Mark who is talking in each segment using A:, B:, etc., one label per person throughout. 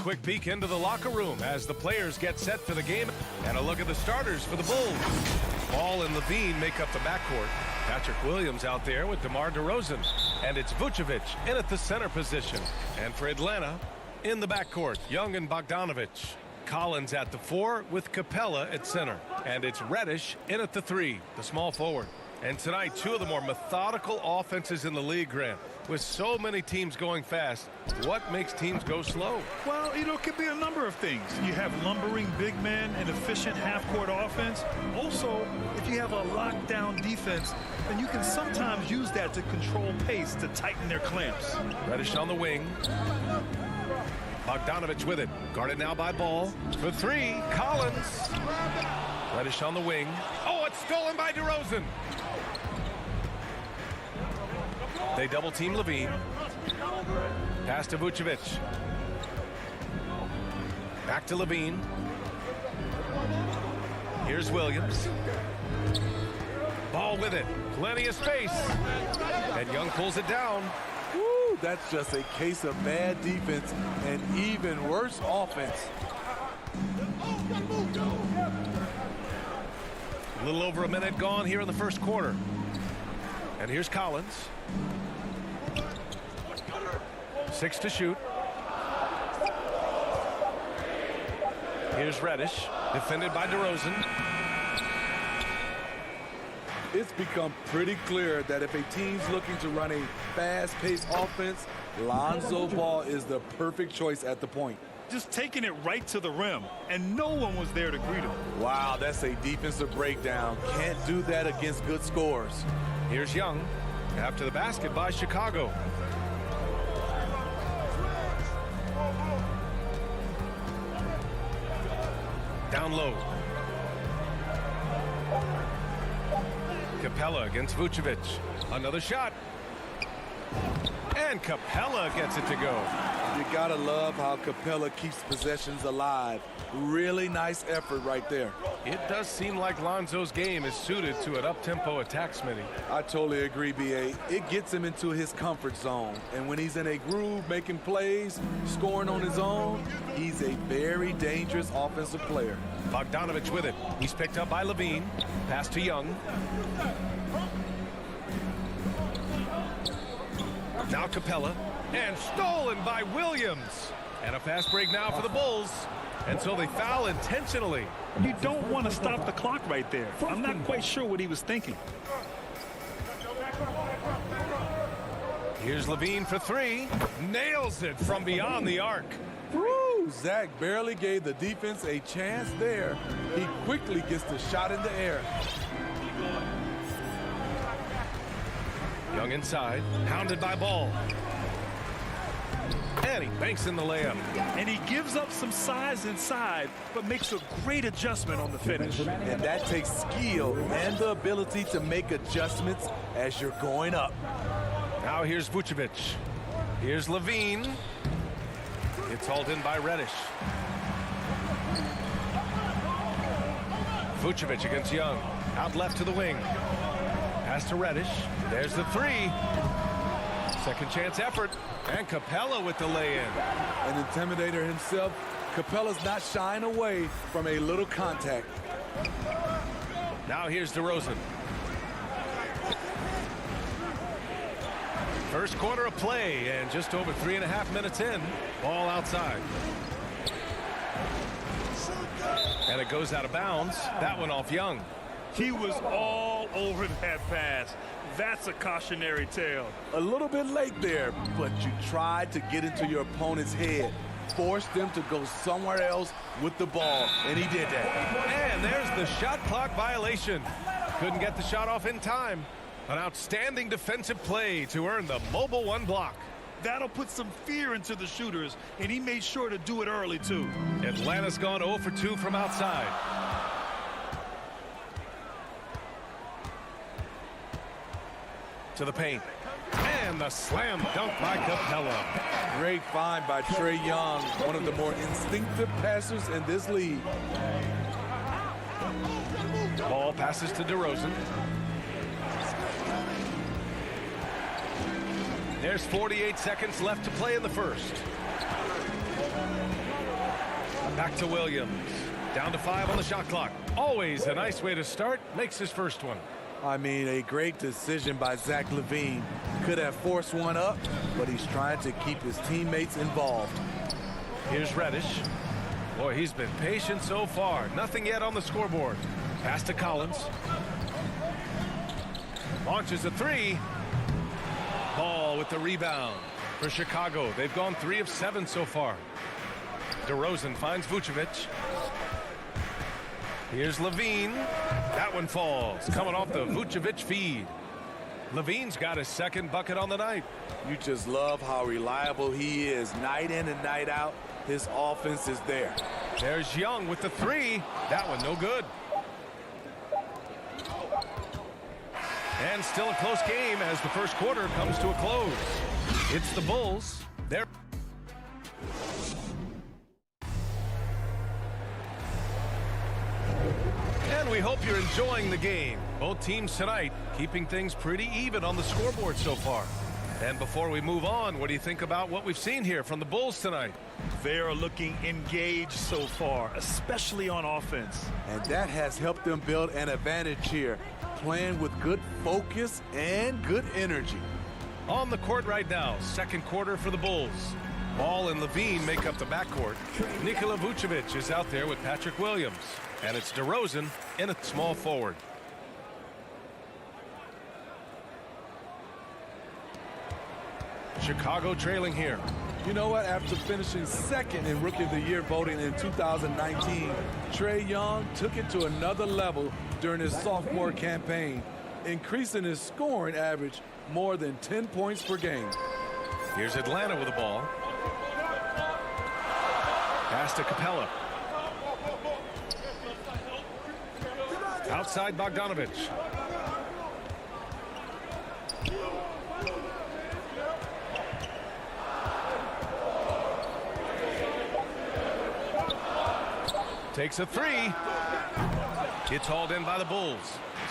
A: Quick peek into the locker room as the players get set for the game, and a look at the starters for the Bulls. Ball and Levine make up the backcourt. Patrick Williams out there with DeMar DeRozan, and it's Vucevic in at the center position. And for Atlanta, in the backcourt, Young and Bogdanovic. Collins at the 4 with Capella at center, and it's Reddish in at the 3, the small forward. And tonight, two of the more methodical offenses in the league, Grant. With so many teams going fast, what makes teams go slow?
B: Well, it could be a number of things. You have lumbering big men and efficient half-court offense. Also, if you have a lockdown defense, then you can sometimes use that to control pace to tighten their clamps.
A: Reddish on the wing. Bogdanovic with it. Guarded now by Ball. For 3, Collins. Reddish on the wing. Oh, it's stolen by DeRozan. They double-team Levine. Pass to Vucevic. Back to Levine. Here's Williams. Ball with it. Plenty of space. And Young pulls it down.
C: Woo, that's just a case of bad defense and even worse offense.
A: A little over a minute gone here in the first quarter. And here's Collins. 6 to shoot. Here's Reddish, defended by DeRozan.
C: It's become pretty clear that if a team's looking to run a fast-paced offense, Lonzo Ball is the perfect choice at the point.
B: Just taking it right to the rim, and no one was there to greet him.
C: Wow, that's a defensive breakdown. Can't do that against good scores.
A: Here's Young, after the basket by Chicago. Down low. Capella against Vucevic. Another shot. And Capella gets it to go.
C: You gotta love how Capella keeps possessions alive. Really nice effort right there.
A: It does seem like Lonzo's game is suited to an up-tempo attack, Smitty.
C: I totally agree, B.A. It gets him into his comfort zone. And when he's in a groove, making plays, scoring on his own, he's a very dangerous offensive player.
A: Bogdanovic with it. He's picked up by Levine. Pass to Young. Now Capella. And stolen by Williams. And a fast break now for the Bulls. And so they foul intentionally.
B: You don't want to stop the clock right there. I'm not quite sure what he was thinking.
A: Here's Levine for 3. Nails it from beyond the arc.
C: Woo! Zach barely gave the defense a chance there. He quickly gets the shot in the air.
A: Young inside, hounded by Ball. And he banks in the layup.
B: And he gives up some size inside, but makes a great adjustment on the finish.
C: And that takes skill and the ability to make adjustments as you're going up.
A: Now here's Vucevic. Here's Levine. It's hauled in by Reddish. Vucevic against Young. Out left to the wing. Pass to Reddish. There's the 3. Second chance effort. And Capella with the lay-in.
C: An intimidator himself, Capella's not shying away from a little contact.
A: Now here's DeRozan. First quarter of play, and just over 3.5 minutes in. Ball outside. And it goes out of bounds. That one off Young.
B: He was all over that pass. That's a cautionary tale.
C: A little bit late there, but you tried to get into your opponent's head. Force them to go somewhere else with the ball, and he did that.
A: And there's the shot clock violation. Couldn't get the shot off in time. An outstanding defensive play to earn the mobile one block.
B: That'll put some fear into the shooters, and he made sure to do it early, too.
A: Atlanta's gone 0 for 2 from outside. To the paint. And the slam dunk by Capella.
C: Great find by Trae Young, one of the more instinctive passers in this league.
A: Ball passes to DeRozan. There's 48 seconds left to play in the first. Back to Williams. Down to 5 on the shot clock. Always a nice way to start. Makes his first one.
C: I mean, a great decision by Zach LaVine. Could have forced one up, but he's trying to keep his teammates involved.
A: Here's Reddish. Boy, he's been patient so far. Nothing yet on the scoreboard. Pass to Collins. Launches a three. Ball with the rebound for Chicago. They've gone 3 of 7 so far. DeRozan finds Vucevic. Here's LaVine. That one falls. Coming off the Vucevic feed. LaVine's got his second bucket on the night.
C: You just love how reliable he is night in and night out. His offense is there.
A: There's Young with the three. That one no good. And still a close game as the first quarter comes to a close. It's the Bulls. They're and we hope you're enjoying the game. Both teams tonight keeping things pretty even on the scoreboard so far. And before we move on, what do you think about what we've seen here from the Bulls tonight?
B: They are looking engaged so far, especially on offense.
C: And that has helped them build an advantage here, playing with good focus and good energy.
A: On the court right now, second quarter for the Bulls. Ball and LaVine make up the backcourt. Nikola Vucevic is out there with Patrick Williams. And it's DeRozan in a small forward. Chicago trailing here.
C: You know what? After finishing second in Rookie of the Year voting in 2019, Trae Young took it to another level during his sophomore campaign, increasing his scoring average more than 10 points per game.
A: Here's Atlanta with the ball. Pass to Capella. Outside Bogdanovich. Takes a three. It's hauled in by the Bulls.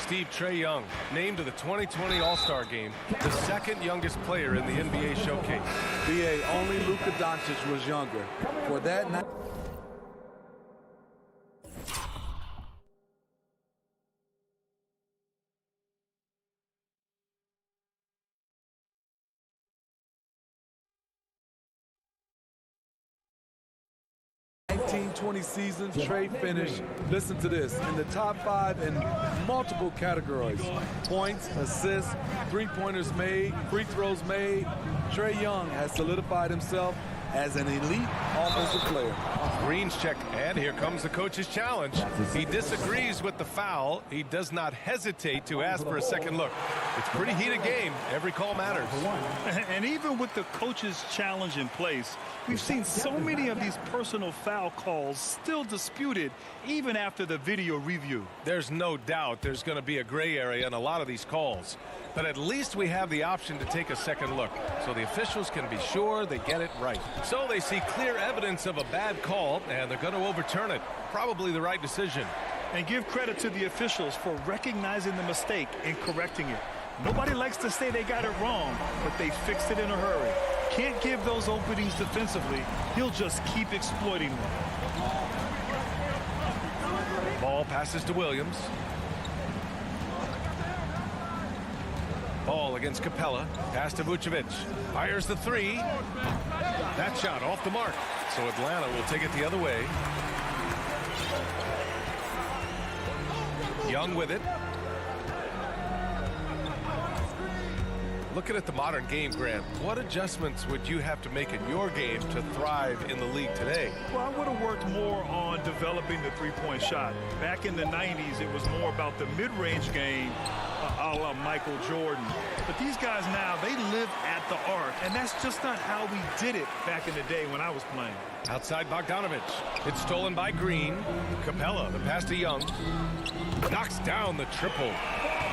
A: Trae Young named to the 2020 All-Star game, the second youngest player in the NBA showcase.
C: BA, only Luka Doncic was younger. For that night. '20 season, Trae finished, listen to this, in the top 5 in multiple categories. Points, assists, three-pointers made, free throws made. Trae Young has solidified himself as an elite offensive player.
A: Green's check, and here comes the coach's challenge. He disagrees with the foul. He does not hesitate to ask for a second look. It's a pretty heated game. Every call matters.
B: And even with the coach's challenge in place, we've seen so many of these personal foul calls still disputed even after the video review.
A: There's no doubt there's going to be a gray area in a lot of these calls. But at least we have the option to take a second look, so the officials can be sure they get it right. So they see clear evidence of a bad call, and they're going to overturn it. Probably the right decision.
B: And give credit to the officials for recognizing the mistake and correcting it. Nobody likes to say they got it wrong, but they fixed it in a hurry. Can't give those openings defensively. He'll just keep exploiting them.
A: Ball passes to Williams. Ball against Capella. Pass to Vucevic. Fires the three. That shot off the mark. So Atlanta will take it the other way. Young with it. Looking at the modern game, Grant, what adjustments would you have to make in your game to thrive in the league today?
B: Well, I would have worked more on developing the three-point shot. Back in the 90s, it was more about the mid-range game, a la Michael Jordan. But these guys now, they live at the arc, and that's just not how we did it back in the day when I was playing.
A: Outside Bogdanovich. It's stolen by Green. Capella, the pass to Young. Knocks down the triple.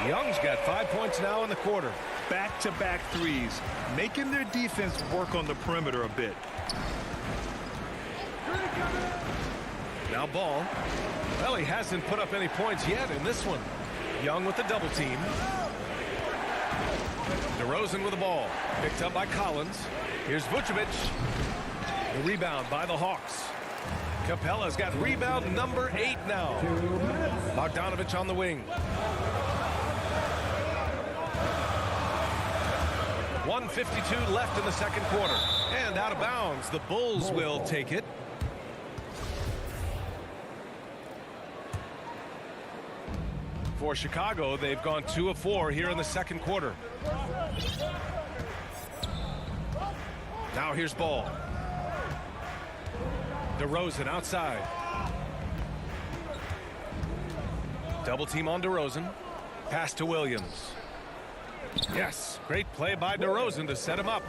A: Young's got 5 points now in the quarter.
B: Back-to-back threes, making their defense work on the perimeter a bit.
A: Now Ball. Well, he hasn't put up any points yet in this one. Young with the double team. DeRozan with the ball. Picked up by Collins. Here's Vucevic. The rebound by the Hawks. Capella's got rebound number 8 now. Bogdanovich on the wing. 1:52 left in the second quarter. And out of bounds. The Bulls will take it. For Chicago, they've gone 2 of 4 here in the second quarter. Now here's Ball. DeRozan outside. Double team on DeRozan. Pass to Williams. Yes, great play by DeRozan to set him up.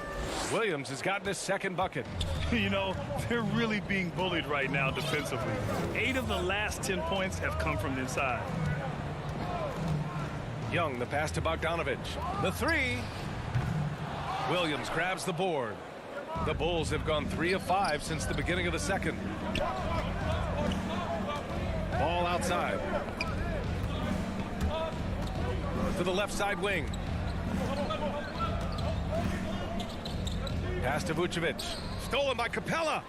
A: Williams has gotten his second bucket.
B: You know, they're really being bullied right now defensively. 8 of the last 10 points have come from inside.
A: Young, the pass to Bogdanovich. The three. Williams grabs the board. The Bulls have gone 3 of 5 since the beginning of the second. Ball outside. To the left side wing. Pass to Vucevic. Stolen by Capella.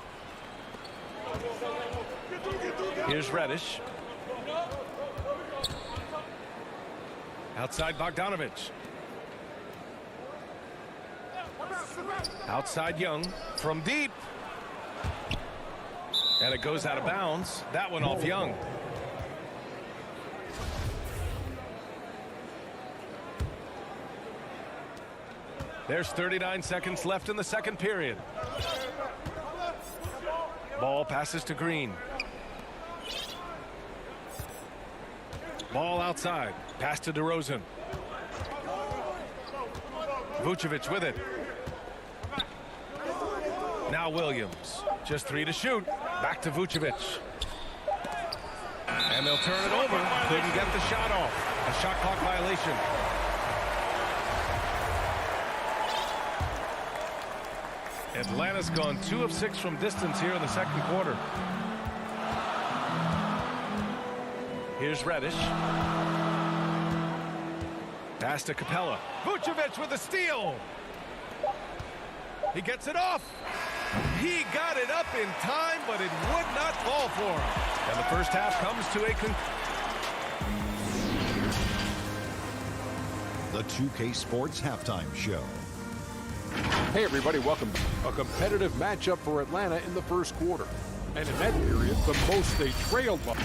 A: Here's Reddish. Outside Bogdanovich. Outside Young from deep. And it goes out of bounds. That one off Young. There's 39 seconds left in the second period. Ball passes to Green. Ball outside. Pass to DeRozan. Vucevic with it. Now Williams. Just 3 to shoot. Back to Vucevic. And they'll turn it over. Couldn't get the shot off. A shot clock violation. Atlanta's gone 2 of 6 from distance here in the second quarter. Here's Reddish. Pass to Capella. Vucevic with a steal. He gets it off. He got it up in time, but it would not fall for him. And the first half comes to a
D: The 2K Sports Halftime Show.
E: Hey everybody, welcome. A competitive matchup for Atlanta in the first quarter. And in that period, the most they trailed by.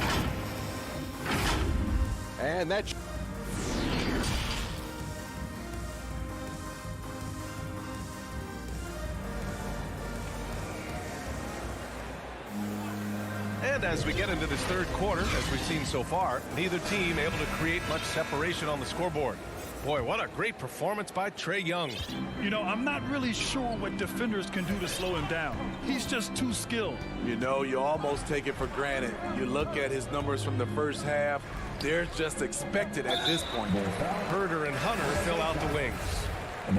E: And that's...
A: And as we get into this third quarter, as we've seen so far, neither team able to create much separation on the scoreboard. Boy, what a great performance by Trae Young.
B: You know, I'm not really sure what defenders can do to slow him down. He's just too skilled.
C: You know, you almost take it for granted. You look at his numbers from the first half, they're just expected at this point.
A: Herder and Hunter fill out the wings.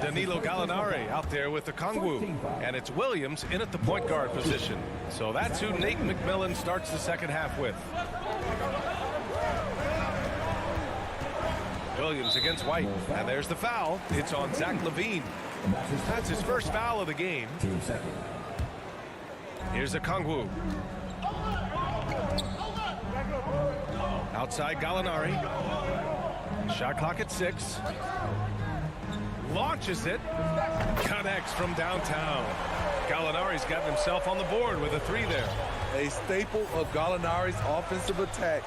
A: Danilo Gallinari out there with the Kongwu. And it's Williams in at the point guard position. So that's who Nate McMillan starts the second half with. Williams against White. And there's the foul. It's on Zach LaVine. That's his first foul of the game. Here's a Kongwu. Outside Gallinari. Shot clock at 6. Launches it. Connects from downtown. Gallinari's gotten himself on the board with a 3 there.
C: A staple of Gallinari's offensive attack.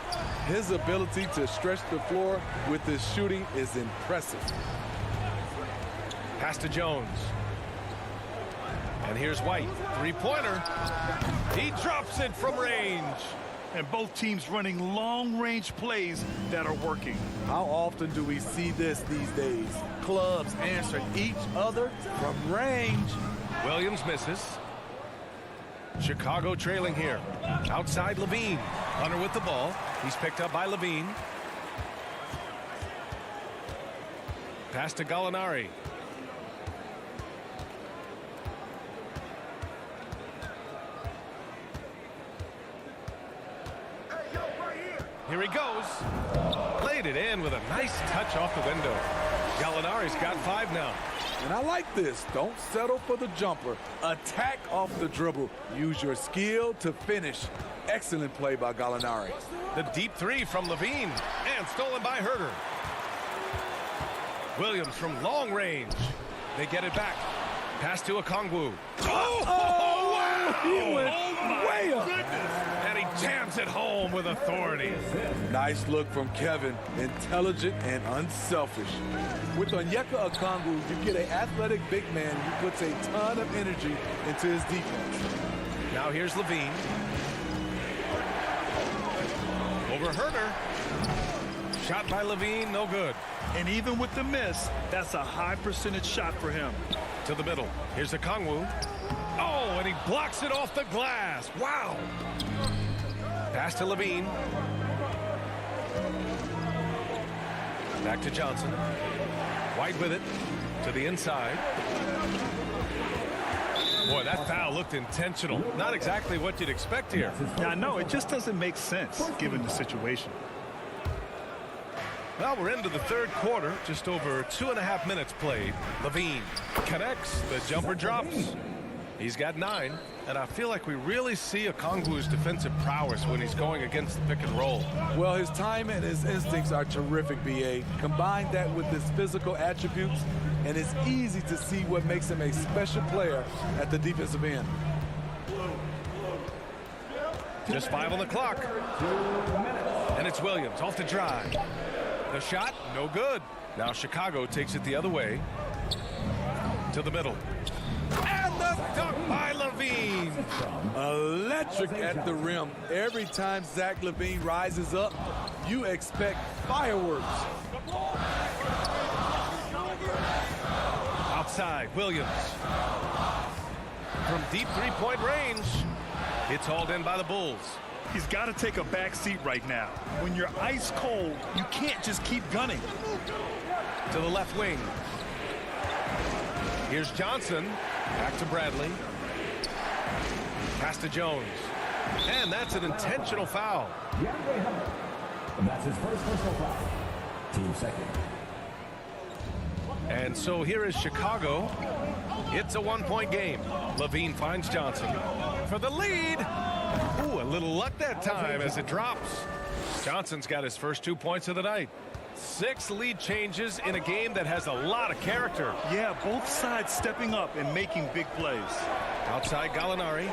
C: His ability to stretch the floor with his shooting is impressive.
A: Pass to Jones. And here's White. Three-pointer. He drops it from range.
B: And both teams running long-range plays that are working.
C: How often do we see this these days? Clubs answer each other from range.
A: Williams misses. Chicago trailing here. Outside Levine. Hunter with the ball. He's picked up by Levine. Pass to Gallinari. Here he goes. Laid it in with a nice touch off the window. Gallinari's got 5 now.
C: And I like this. Don't settle for the jumper. Attack off the dribble. Use your skill to finish. Excellent play by Gallinari.
A: The deep three from Levine. And stolen by Herter. Williams from long range. They get it back. Pass to Okongwu. Oh, wow!
C: He went way up.
A: And he jams it home with authority.
C: Nice look from Kevin. Intelligent and unselfish. With Onyeka Okongwu, you get an athletic big man who puts a ton of energy into his defense.
A: Now here's Levine. Over Herter. Shot by Levine, no good.
B: And even with the miss, that's a high percentage shot for him.
A: To the middle. Here's Okongwu. Oh, and he blocks it off the glass. Wow. Pass to Levine. Back to Johnson. White with it. To the inside. Boy, that foul looked intentional. Not exactly what you'd expect here.
B: Yeah, I know. It just doesn't make sense given the situation.
A: Well, we're into the third quarter. Just over 2.5 minutes played. Levine connects. The jumper drops. He's got 9. And I feel like we really see Okongwu's defensive prowess when he's going against the pick and roll.
C: Well, his time and his instincts are terrific, B.A. Combine that with his physical attributes, and it's easy to see what makes him a special player at the defensive end.
A: Just 5 on the clock. And it's Williams off the drive. The shot, no good. Now Chicago takes it the other way. To the middle. And the dunk by Levine.
C: Electric at the rim. Every time Zach Levine rises up, you expect fireworks.
A: Outside, Williams. From deep three-point range. It's hauled in by the Bulls.
B: He's got to take a back seat right now. When you're ice cold, you can't just keep gunning.
A: To the left wing. Here's Johnson. Back to Bradley. Pass to Jones. And that's an intentional foul.
F: That's his first personal foul. Team second.
A: And so here is Chicago. It's a 1-point game. Levine finds Johnson for the lead. Ooh, a little luck that time as it drops. Johnson's got his first 2 points of the night. 6 lead changes in a game that has a lot of character.
B: Yeah, both sides stepping up and making big plays.
A: Outside Gallinari.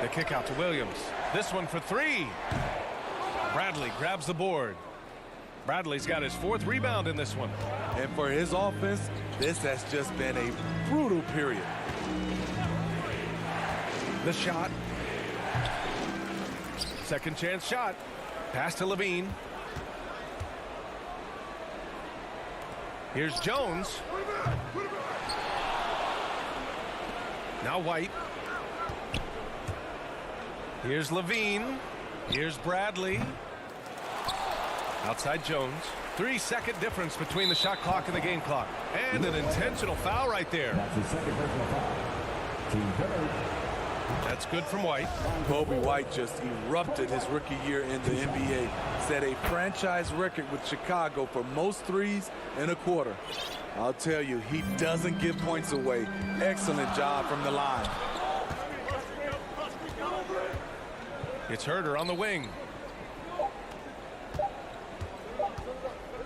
A: The kick out to Williams. This one for 3. Bradley grabs the board. Bradley's got his 4th rebound in this one.
C: And for his offense, this has just been a brutal period.
A: The shot. Second chance shot. Pass to Levine. Here's Jones. Now White. Here's Levine. Here's Bradley. Outside Jones. 3-second difference between the shot clock and the game clock. And an intentional foul right there.
F: That's his second personal foul. Team third.
A: That's good from White.
C: Kobe White just erupted his rookie year in the NBA. Set a franchise record with Chicago for most threes in a quarter. I'll tell you, he doesn't give points away. Excellent job from the line.
A: It's Herter on the wing.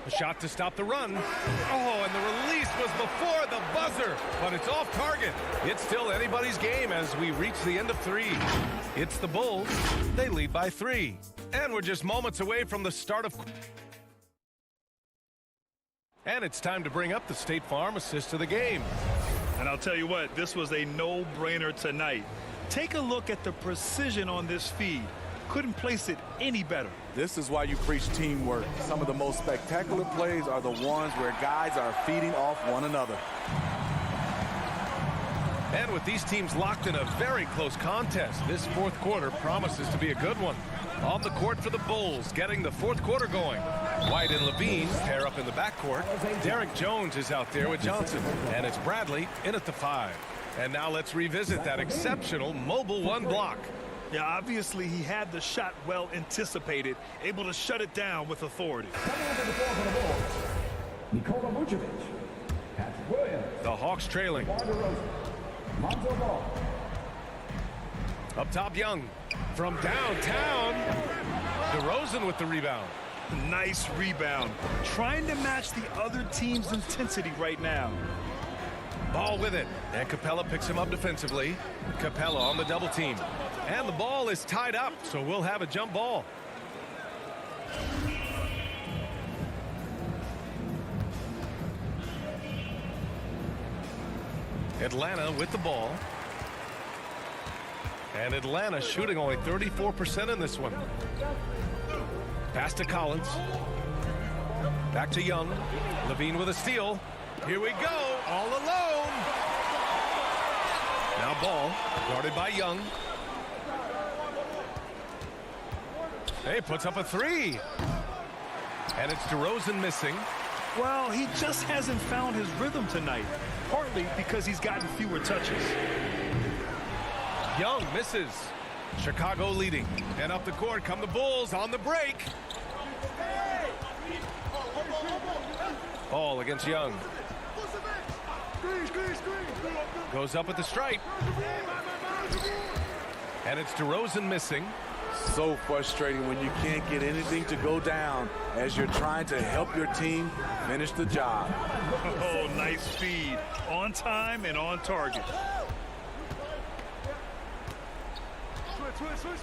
A: A shot to stop the run. Oh, and the release was before the buzzer, but it's off target. It's still anybody's game as we reach the end of 3. It's the Bulls. They lead by 3. And we're just moments away from the start of... And it's time to bring up the State Farm assist of the game.
B: And I'll tell you what, this was a no-brainer tonight. Take a look at the precision on this feed. Couldn't place it any better.
C: This is why you preach teamwork. Some of the most spectacular plays are the ones where guys are feeding off one another.
A: And with these teams locked in a very close contest, this fourth quarter promises to be a good one. On the court for the Bulls, getting the fourth quarter going. White and Levine pair up in the backcourt. Derek Jones is out there with Johnson. And it's Bradley in at the 5. And now let's revisit that exceptional mobile one block.
B: Yeah, obviously he had the shot well anticipated, able to shut it down with authority.
A: The Hawks trailing. Up top, Young. From downtown, DeRozan with the rebound.
B: Nice rebound. Trying to match the other team's intensity right now.
A: Ball with it. And Capella picks him up defensively. Capella on the double team. And the ball is tied up, so we'll have a jump ball. Atlanta with the ball. And Atlanta shooting only 34% in this one. Pass to Collins. Back to Young. Levine with a steal. Here we go, all alone. Now Ball, guarded by Young. Hey, puts up a 3. And it's DeRozan missing.
B: Well, he just hasn't found his rhythm tonight, partly because he's gotten fewer touches.
A: Young misses. Chicago leading. And up the court come the Bulls on the break. Ball against Young. Goes up at the stripe. And it's DeRozan missing.
C: So frustrating when you can't get anything to go down as you're trying to help your team finish the job.
B: Oh, nice feed. On time and on target.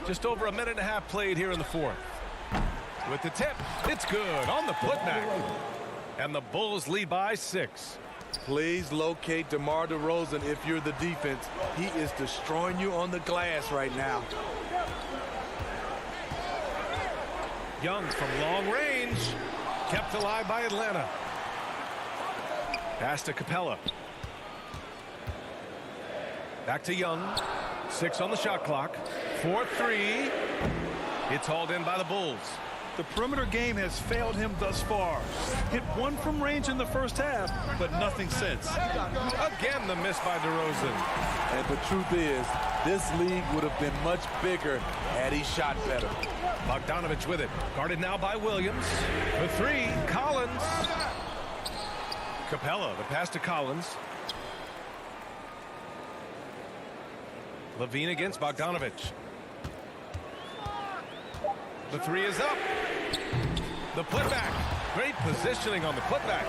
A: Just over a minute and a half played here in the fourth. With the tip, it's good on the putback. And the Bulls lead by 6.
C: Please locate DeMar DeRozan if you're the defense. He is destroying you on the glass right now.
A: Young from long range. Kept alive by Atlanta. Pass to Capella. Back to Young. 6 on the shot clock. 4-3. It's hauled in by the Bulls.
B: The perimeter game has failed him thus far. Hit 1 from range in the first half, but nothing since.
A: Again, the miss by DeRozan.
C: And the truth is, this league would have been much bigger had he shot better.
A: Bogdanovich with it. Guarded now by Williams. The 3, Collins. Capella, the pass to Collins. Levine against Bogdanovich. The 3 is up. The putback. Great positioning on the putback.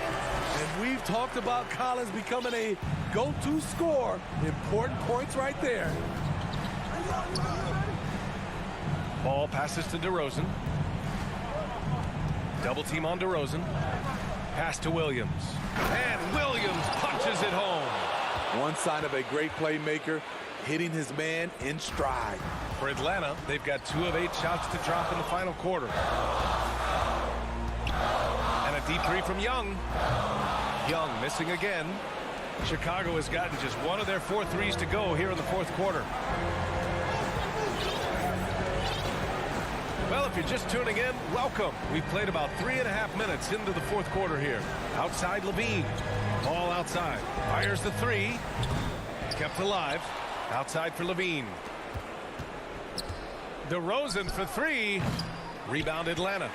C: And we've talked about Collins becoming a go-to scorer. Important points right there.
A: Ball passes to DeRozan. Double team on DeRozan. Pass to Williams. And Williams punches it home.
C: One sign of a great playmaker, hitting his man in stride.
A: For Atlanta, they've got 2 of 8 shots to drop in the final quarter. And a deep 3 from Young. Young missing again. Chicago has gotten just 1 of their 4 threes to go here in the fourth quarter. Well, if you're just tuning in, welcome. We've played about 3.5 minutes into the fourth quarter here. Outside Levine. Ball outside. Fires the 3. Kept alive. Outside for Levine. DeRozan for 3. Rebound Atlanta.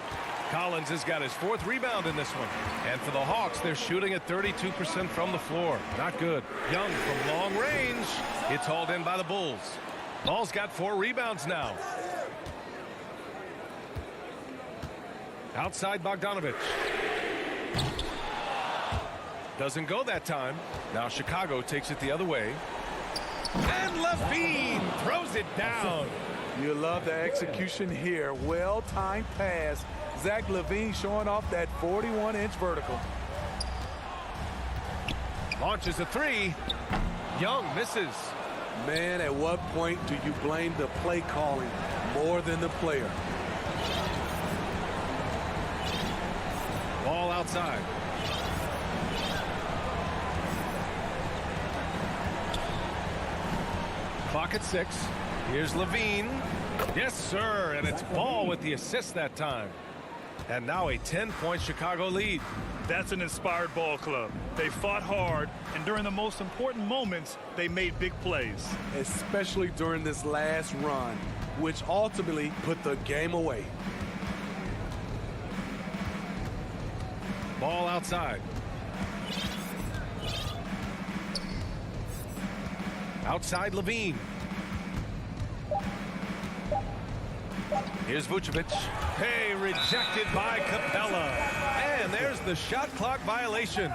A: Collins has got his 4th rebound in this one. And for the Hawks, they're shooting at 32% from the floor. Not good. Young from long range. It's hauled in by the Bulls. Ball's got 4 rebounds now. Outside Bogdanovich. Doesn't go that time. Now Chicago takes it the other way. And Levine throws it down.
C: You love the execution here. Well-timed pass. Zach LaVine showing off that 41-inch vertical.
A: Launches a three. Young misses.
C: Man, at what point do you blame the play calling more than the player?
A: Ball outside. Clock at 6. Here's Levine. Yes, sir, and it's Ball with the assist that time. And now a 10-point Chicago lead.
B: That's an inspired ball club. They fought hard, and during the most important moments, they made big plays.
C: Especially during this last run, which ultimately put the game away.
A: Ball outside. Outside Levine. Here's Vucevic. Hey, rejected by Capella. And there's the shot clock violation.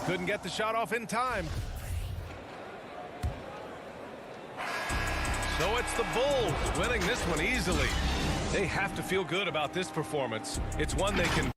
A: Couldn't get the shot off in time. So it's the Bulls winning this one easily. They have to feel good about this performance. It's one they can...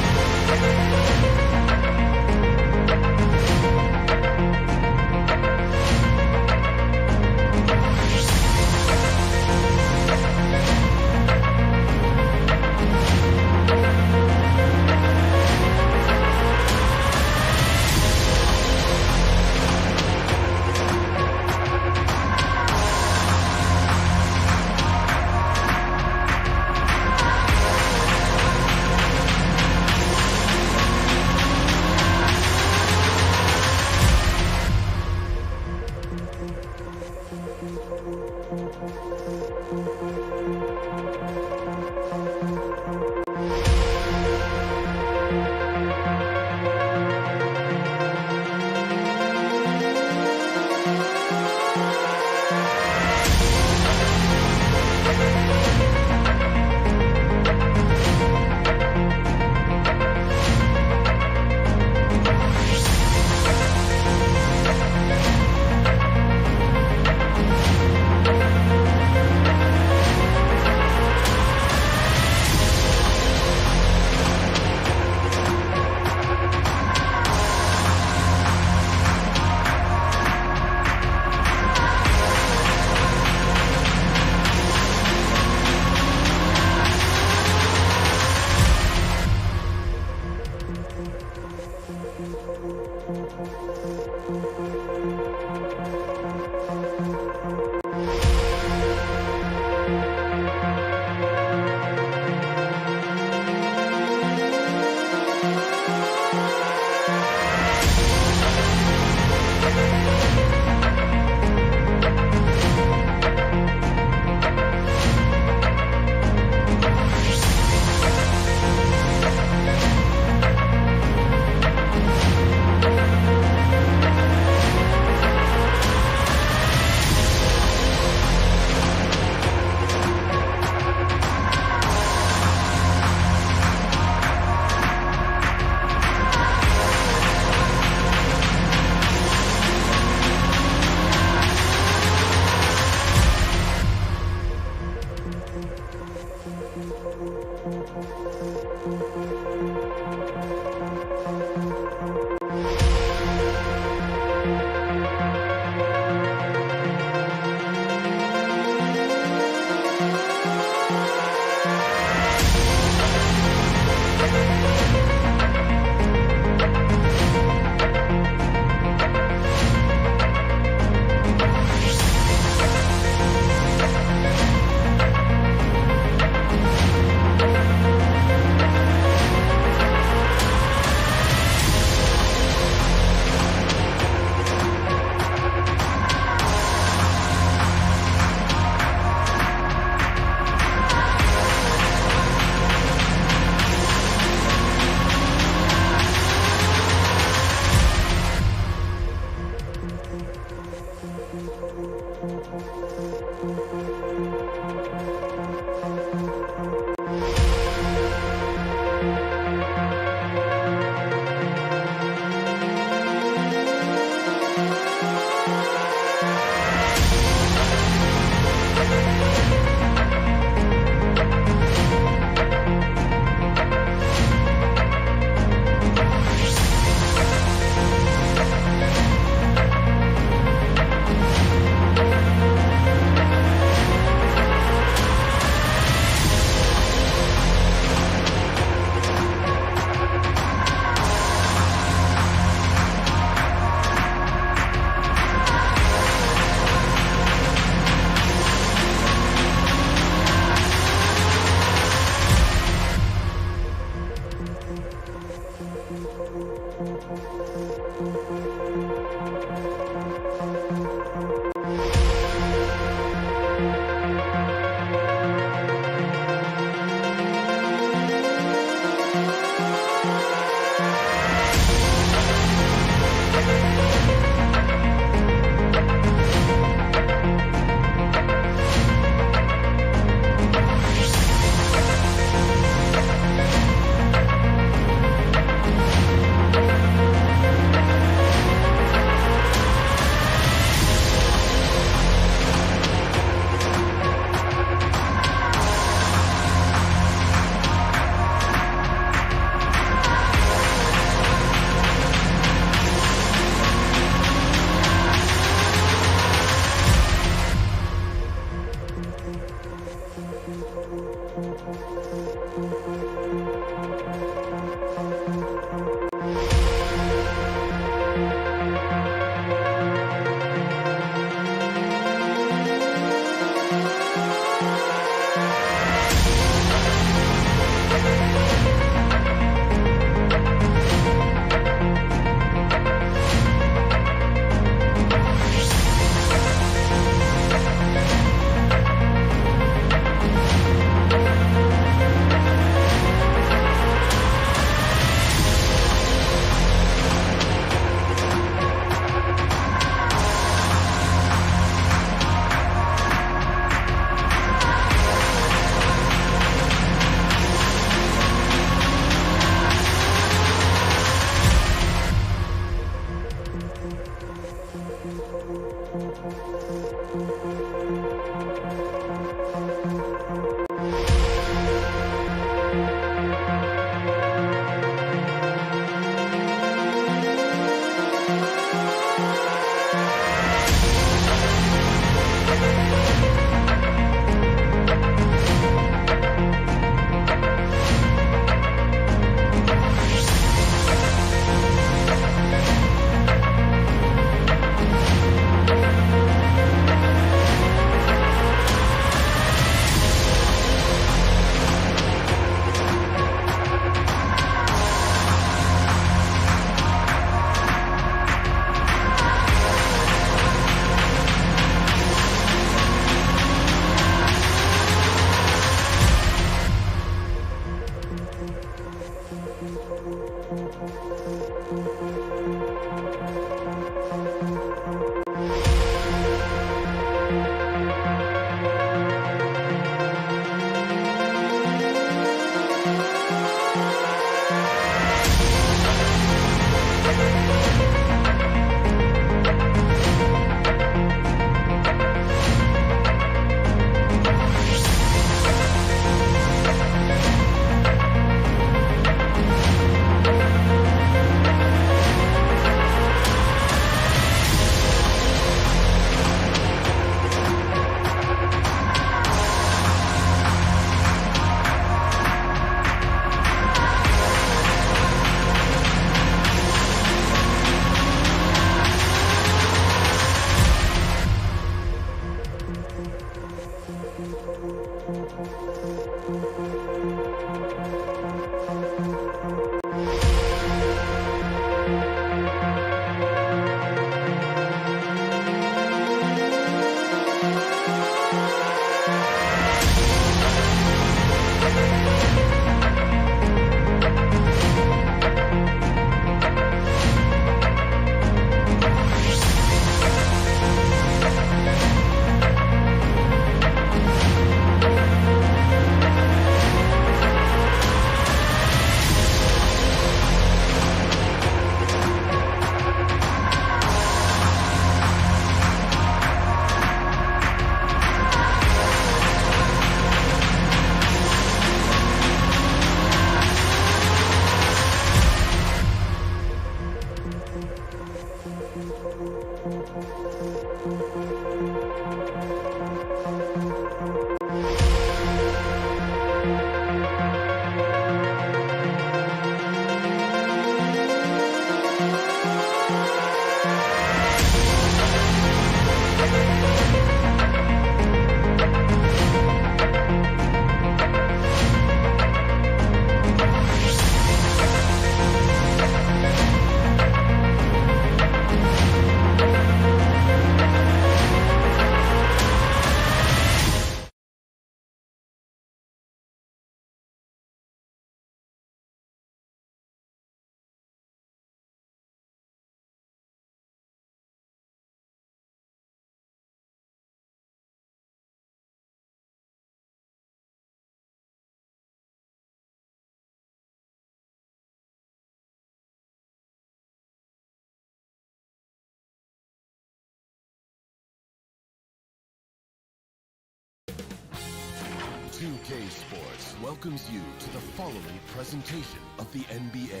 G: 2K Sports welcomes you to the following presentation of the NBA.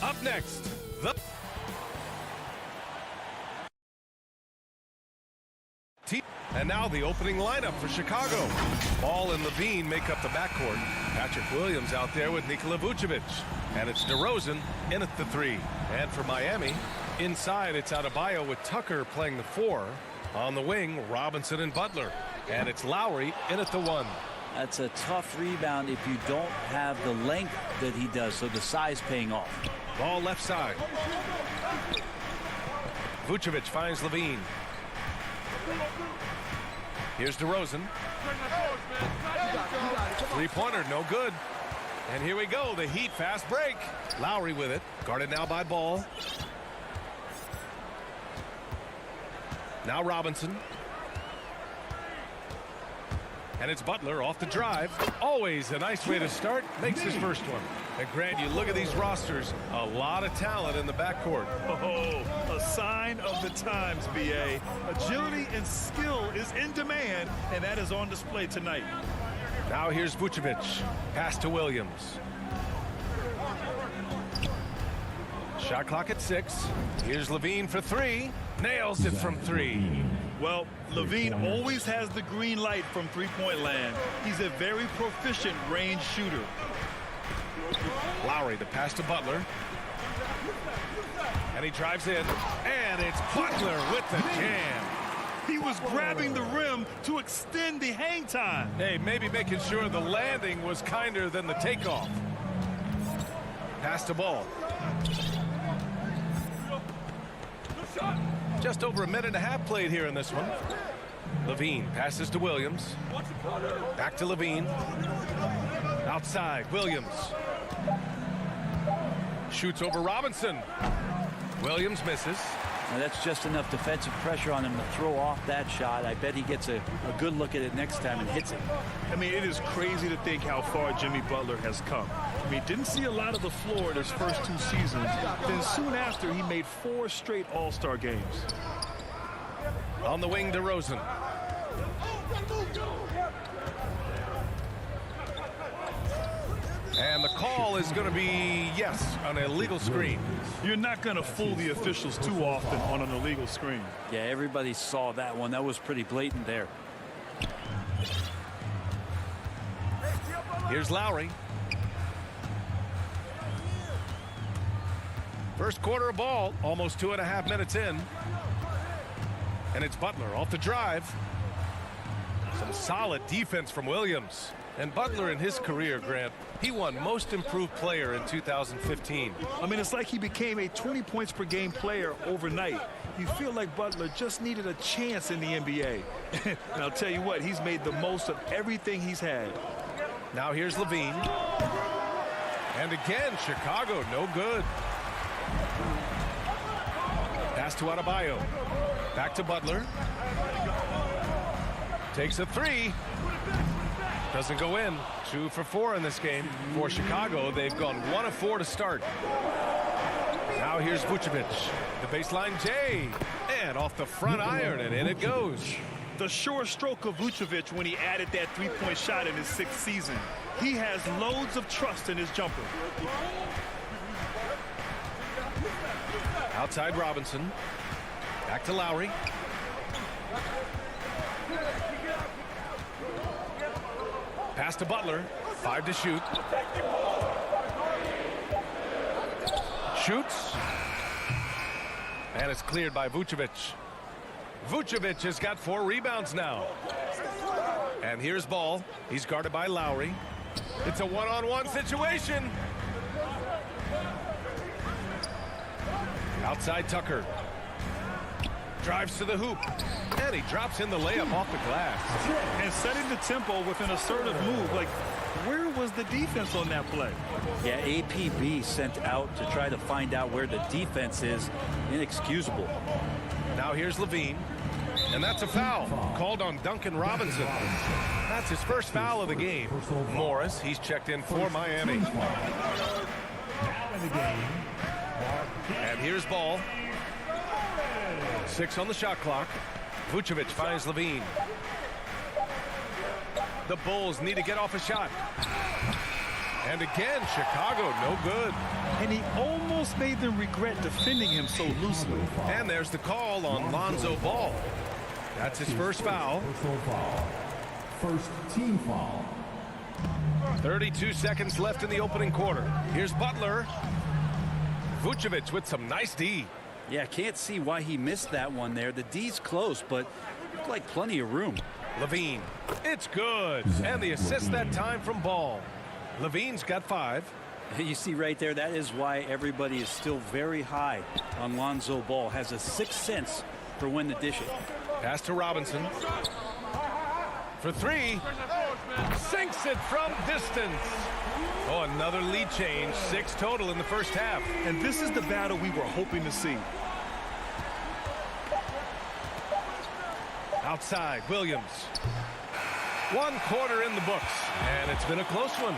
A: Up next, the team. And now the opening lineup for Chicago. Ball and Levine make up the backcourt. Patrick Williams out there with Nikola Vucevic. And it's DeRozan in at the 3. And for Miami, inside it's Adebayo with Tucker playing the 4. On the wing, Robinson and Butler. And it's Lowry in at the 1.
H: That's a tough rebound if you don't have the length that he does, so the size paying off.
A: Ball left side. Vucevic finds Levine. Here's DeRozan. Three-pointer, no good. And here we go, the Heat fast break. Lowry with it, guarded now by Ball. Now Robinson. And it's Butler off the drive. Always a nice way to start. Makes his first one. And Grant, you look at these rosters, a lot of talent in the backcourt.
B: Oh, a sign of the times, BA. Agility and skill is in demand, and that is on display tonight.
A: Now here's Vucevic. Pass to Williams. Shot clock at 6. Here's Levine for 3. Nails it from 3.
B: Well, Levine always has the green light from three-point land. He's a very proficient range shooter.
A: Lowry, the pass to Butler. And he drives in. And it's Butler with the jam.
B: He was grabbing the rim to extend the hang time.
A: Hey, maybe making sure the landing was kinder than the takeoff. Pass to Ball. Just over a minute and a half played here in this one. Levine passes to Williams. Back to Levine. Outside, Williams. Shoots over Robinson. Williams misses.
H: Now that's just enough defensive pressure on him to throw off that shot. I bet he gets a good look at it next time and hits it.
B: I mean, it is crazy to think how far Jimmy Butler has come. I mean, didn't see a lot of the floor in his first 2 seasons. Then soon after, he made 4 straight All-Star games.
A: On the wing, DeRozan. And the call is going to be, yes, an illegal screen.
B: You're not going to fool the officials too often on an illegal screen.
H: Yeah, everybody saw that one. That was pretty blatant there.
A: Here's Lowry. First quarter of ball, almost 2.5 minutes in. And it's Butler off the drive. Some solid defense from Williams. And Butler in his career, Grant, he won Most Improved Player in 2015.
B: I mean, it's like he became a 20 points per game player overnight. You feel like Butler just needed a chance in the NBA. And I'll tell you what, he's made the most of everything he's had.
A: Now here's Levine. And again, Chicago, no good. Pass to Adebayo. Back to Butler. Takes a 3. Doesn't go in. 2 for 4 in this game. For Chicago, they've gone 1 of 4 to start. Now here's Vucevic. The baseline J. And off the front iron, and in it goes.
B: The sure stroke of Vucevic when he added that 3-point shot in his 6th season. He has loads of trust in his jumper.
A: Outside Robinson. Back to Lowry. Pass to Butler. 5 to shoot. Shoots. And it's cleared by Vucevic. Vucevic has got 4 rebounds now. And here's Ball. He's guarded by Lowry. It's a one-on-one situation. Outside Tucker. Drives to the hoop. And he drops in the layup off the glass.
B: And setting the tempo with an assertive move. Like, where was the defense on that play?
H: Yeah, APB sent out to try to find out where the defense is. Inexcusable.
A: Now here's Levine. And that's a foul called on Duncan Robinson. That's his first foul of the game. Morris, he's checked in for Miami. And here's Ball. 6 on the shot clock. Vucevic finds Levine. The Bulls need to get off a shot. And again, Chicago, no good.
B: And he almost made them regret defending him so loosely.
A: And there's the call on Lonzo Ball. That's his first foul.
F: First team foul.
A: 32 seconds left in the opening quarter. Here's Butler. Vucevic with some nice D.
H: Yeah, can't see why he missed that one there. The D's close, but looked like plenty of room.
A: Levine. It's good. And the assist that time from Ball. Levine's got 5.
H: You see right there, that is why everybody is still very high on Lonzo Ball. Has a sixth sense for when to dish it.
A: Pass to Robinson. For 3. Sinks it from distance. Oh, another lead change. 6 total in the first half.
B: And this is the battle we were hoping to see.
A: Outside, Williams. 1 quarter in the books, and it's been a close one.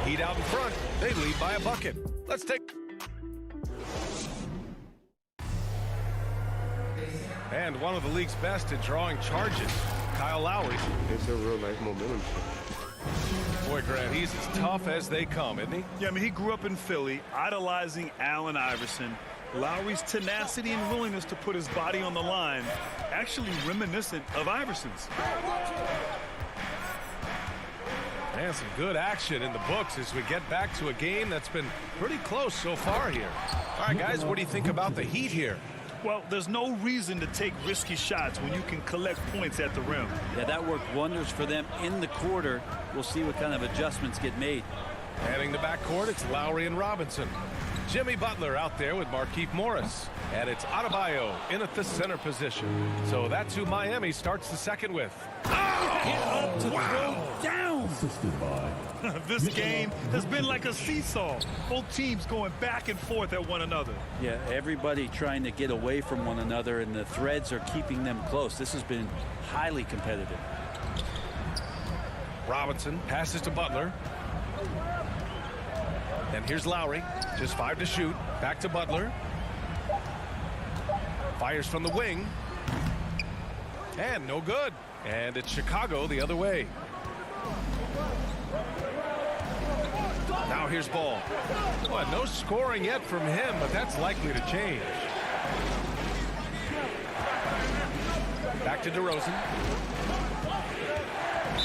A: Heat out in front. They lead by a bucket. Let's take... And one of the league's best at drawing charges, Kyle Lowry.
I: It's a real life momentum.
A: Boy, Grant, he's as tough as they come, isn't he?
B: Yeah, I mean, he grew up in Philly, idolizing Allen Iverson. Lowry's tenacity and willingness to put his body on the line, actually reminiscent of Iverson's.
A: And some good action in the books as we get back to a game that's been pretty close so far here. All right, guys, what do you think about the Heat here?
B: Well, there's no reason to take risky shots when you can collect points at the rim.
H: Yeah, that worked wonders for them in the quarter. We'll see what kind of adjustments get made.
A: Heading the backcourt, it's Lowry and Robinson. Jimmy Butler out there with Markieff Morris. And it's Adebayo in at the center position. So that's who Miami starts the second with.
H: Up to throw down.
F: Assisted by
B: This game has been like a seesaw. Both teams going back and forth at one another.
H: Yeah, everybody trying to get away from one another, and the threads are keeping them close. This has been highly competitive.
A: Robinson passes to Butler. And here's Lowry. Just 5 to shoot. Back to Butler. Fires from the wing. And no good. And it's Chicago the other way. Now here's Ball. Well, no scoring yet from him, but that's likely to change. Back to DeRozan.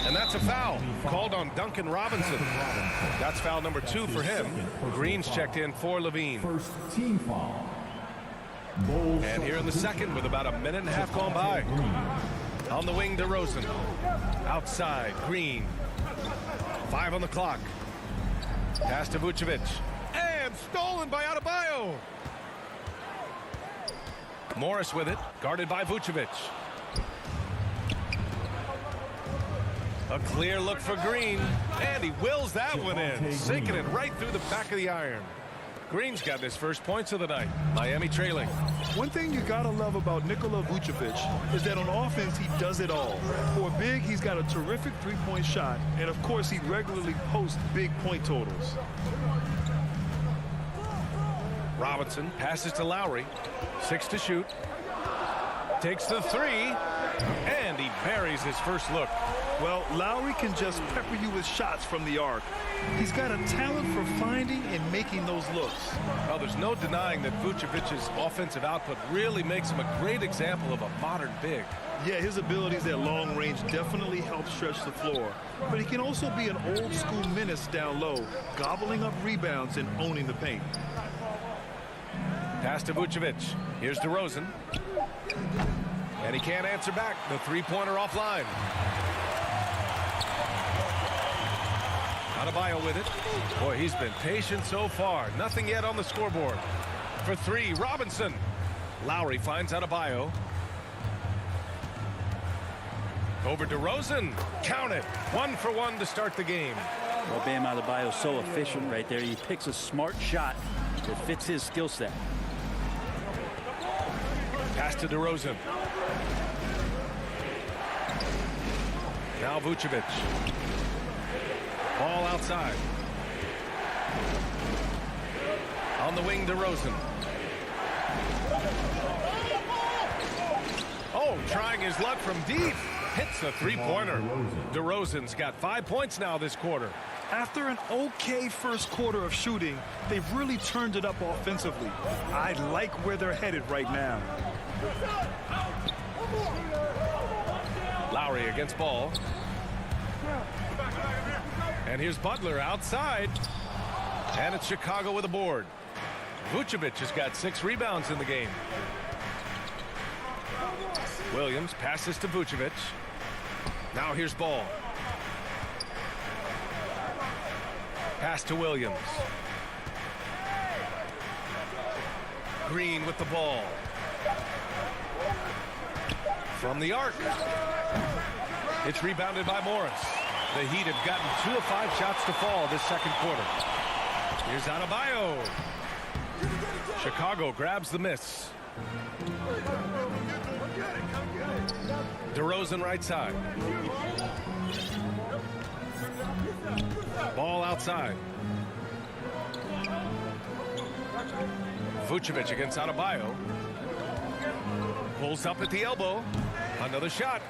A: And that's a foul called on Duncan Robinson. That's foul number 2 for him. Green's checked in for Levine.
F: first team foul.
A: And here in the second with about a minute and a half gone by. On the wing, DeRozan. Outside, Green. 5 on the clock. Pass to Vucevic. And stolen by Adebayo. Morris with it, guarded by Vucevic. A clear look for Green, and he wills that one in, sinking it right through the back of the iron. Green's got his first points of the night. Miami trailing.
B: One thing you gotta love about Nikola Vucevic is that on offense he does it all. For a big, he's got a terrific three-point shot, and of course he regularly posts big point totals.
A: Robinson passes to Lowry. 6 to shoot. Takes the 3, and he buries his first look.
B: Well, Lowry can just pepper you with shots from the arc. He's got a talent for finding and making those looks.
A: Well, there's no denying that Vucevic's offensive output really makes him a great example of a modern big.
B: Yeah, his abilities at long range definitely help stretch the floor. But he can also be an old-school menace down low, gobbling up rebounds and owning the paint.
A: Pass to Vucevic. Here's DeRozan. And he can't answer back. The three-pointer offline. Adebayo with it. Boy, he's been patient so far. Nothing yet on the scoreboard. For three, Robinson. Lowry finds Adebayo. Over DeRozan. Count it. 1 for 1 to start the game.
H: Well, Bam Adebayo is so efficient right there. He picks a smart shot that fits his skill set.
A: Pass to DeRozan. Now Vucevic. Ball outside. On the wing, DeRozan. Oh, trying his luck from deep. Hits the three-pointer. DeRozan's got 5 points now this quarter.
B: After an okay first quarter of shooting, they've really turned it up offensively. I like where they're headed right now.
A: Lowry against Ball. And here's Butler outside. And it's Chicago with a board. Vucevic has got 6 rebounds in the game. Williams passes to Vucevic. Now here's Ball. Pass to Williams. Green with the ball. From the arc. It's rebounded by Morris. The Heat have gotten 2 of 5 shots to fall this second quarter. Here's Adebayo. Chicago grabs the miss. DeRozan right side. Ball outside. Vucevic against Adebayo. Pulls up at the elbow. Another shot.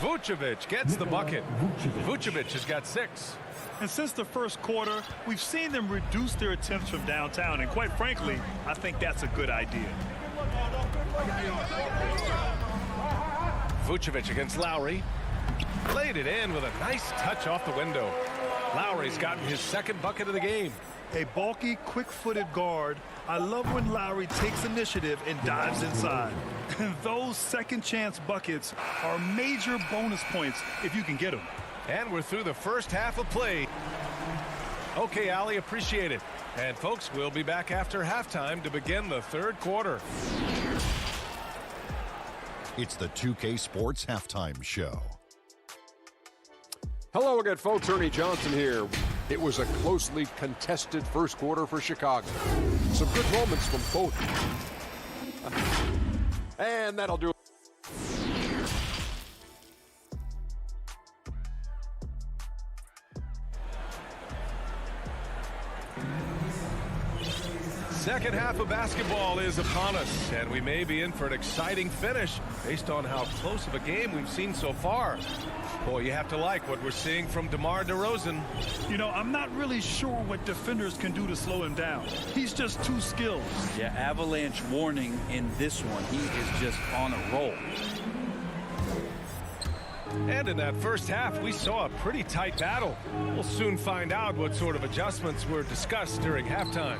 A: Vucevic gets the bucket. Vucevic has got 6.
B: And since the first quarter, we've seen them reduce their attempts from downtown. And quite frankly, I think that's a good idea.
A: Vucevic against Lowry. Laid it in with a nice touch off the window. Lowry's gotten his 2nd bucket of the game.
B: A bulky, quick-footed guard. I love when Lowry takes initiative and dives inside. And those second-chance buckets are major bonus points if you can get them.
A: And we're through the first half of play. Okay, Ali, appreciate it. And folks, we'll be back after halftime to begin the 3rd quarter.
D: It's the 2K Sports Halftime Show.
E: Hello again, folks. Ernie Johnson here. It was a closely contested first quarter for Chicago. Some good moments from both. And that'll do it.
A: Second half of basketball is upon us, and we may be in for an exciting finish based on how close of a game we've seen so far. Boy, you have to like what we're seeing from DeMar DeRozan.
B: You know, I'm not really sure what defenders can do to slow him down. He's just too skilled.
H: Yeah, avalanche warning in this one. He is just on a roll.
A: And in that first half, we saw a pretty tight battle. We'll soon find out what sort of adjustments were discussed during halftime.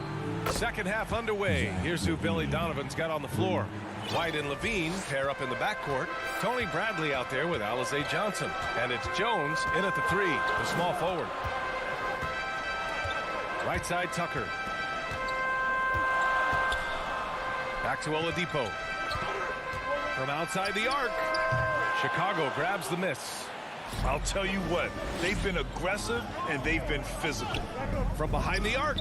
A: Second half underway. Here's who Billy Donovan's got on the floor. White and Levine pair up in the backcourt. Tony Bradley out there with Alize Johnson. And it's Jones in at the 3, the small forward. Right side, Tucker. Back to Oladipo. From outside the arc, Chicago grabs the miss.
B: I'll tell you what, they've been aggressive and they've been physical.
A: From behind the arc,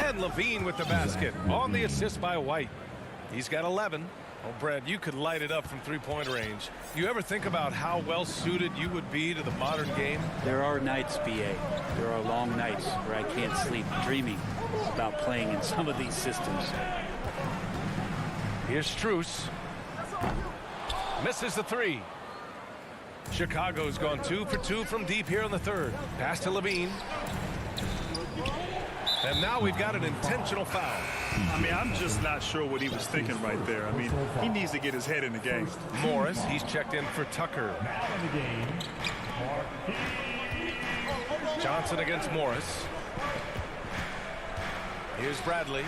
A: and Levine with the basket on the assist by White. He's got 11. Oh, Brad, you could light it up from three-point range. You ever think about how well-suited you would be to the modern game?
H: There are nights, B.A. There are long nights where I can't sleep dreaming about playing in some of these systems.
A: Here's Strus. Misses the 3. Chicago's gone 2 for 2 from deep here in the third. Pass to Levine. And now we've got an intentional foul.
B: I mean, I'm just not sure what he was thinking right there. I mean, he needs to get his head in the game.
A: Morris, he's checked in for Tucker. Johnson against Morris. Here's Bradley.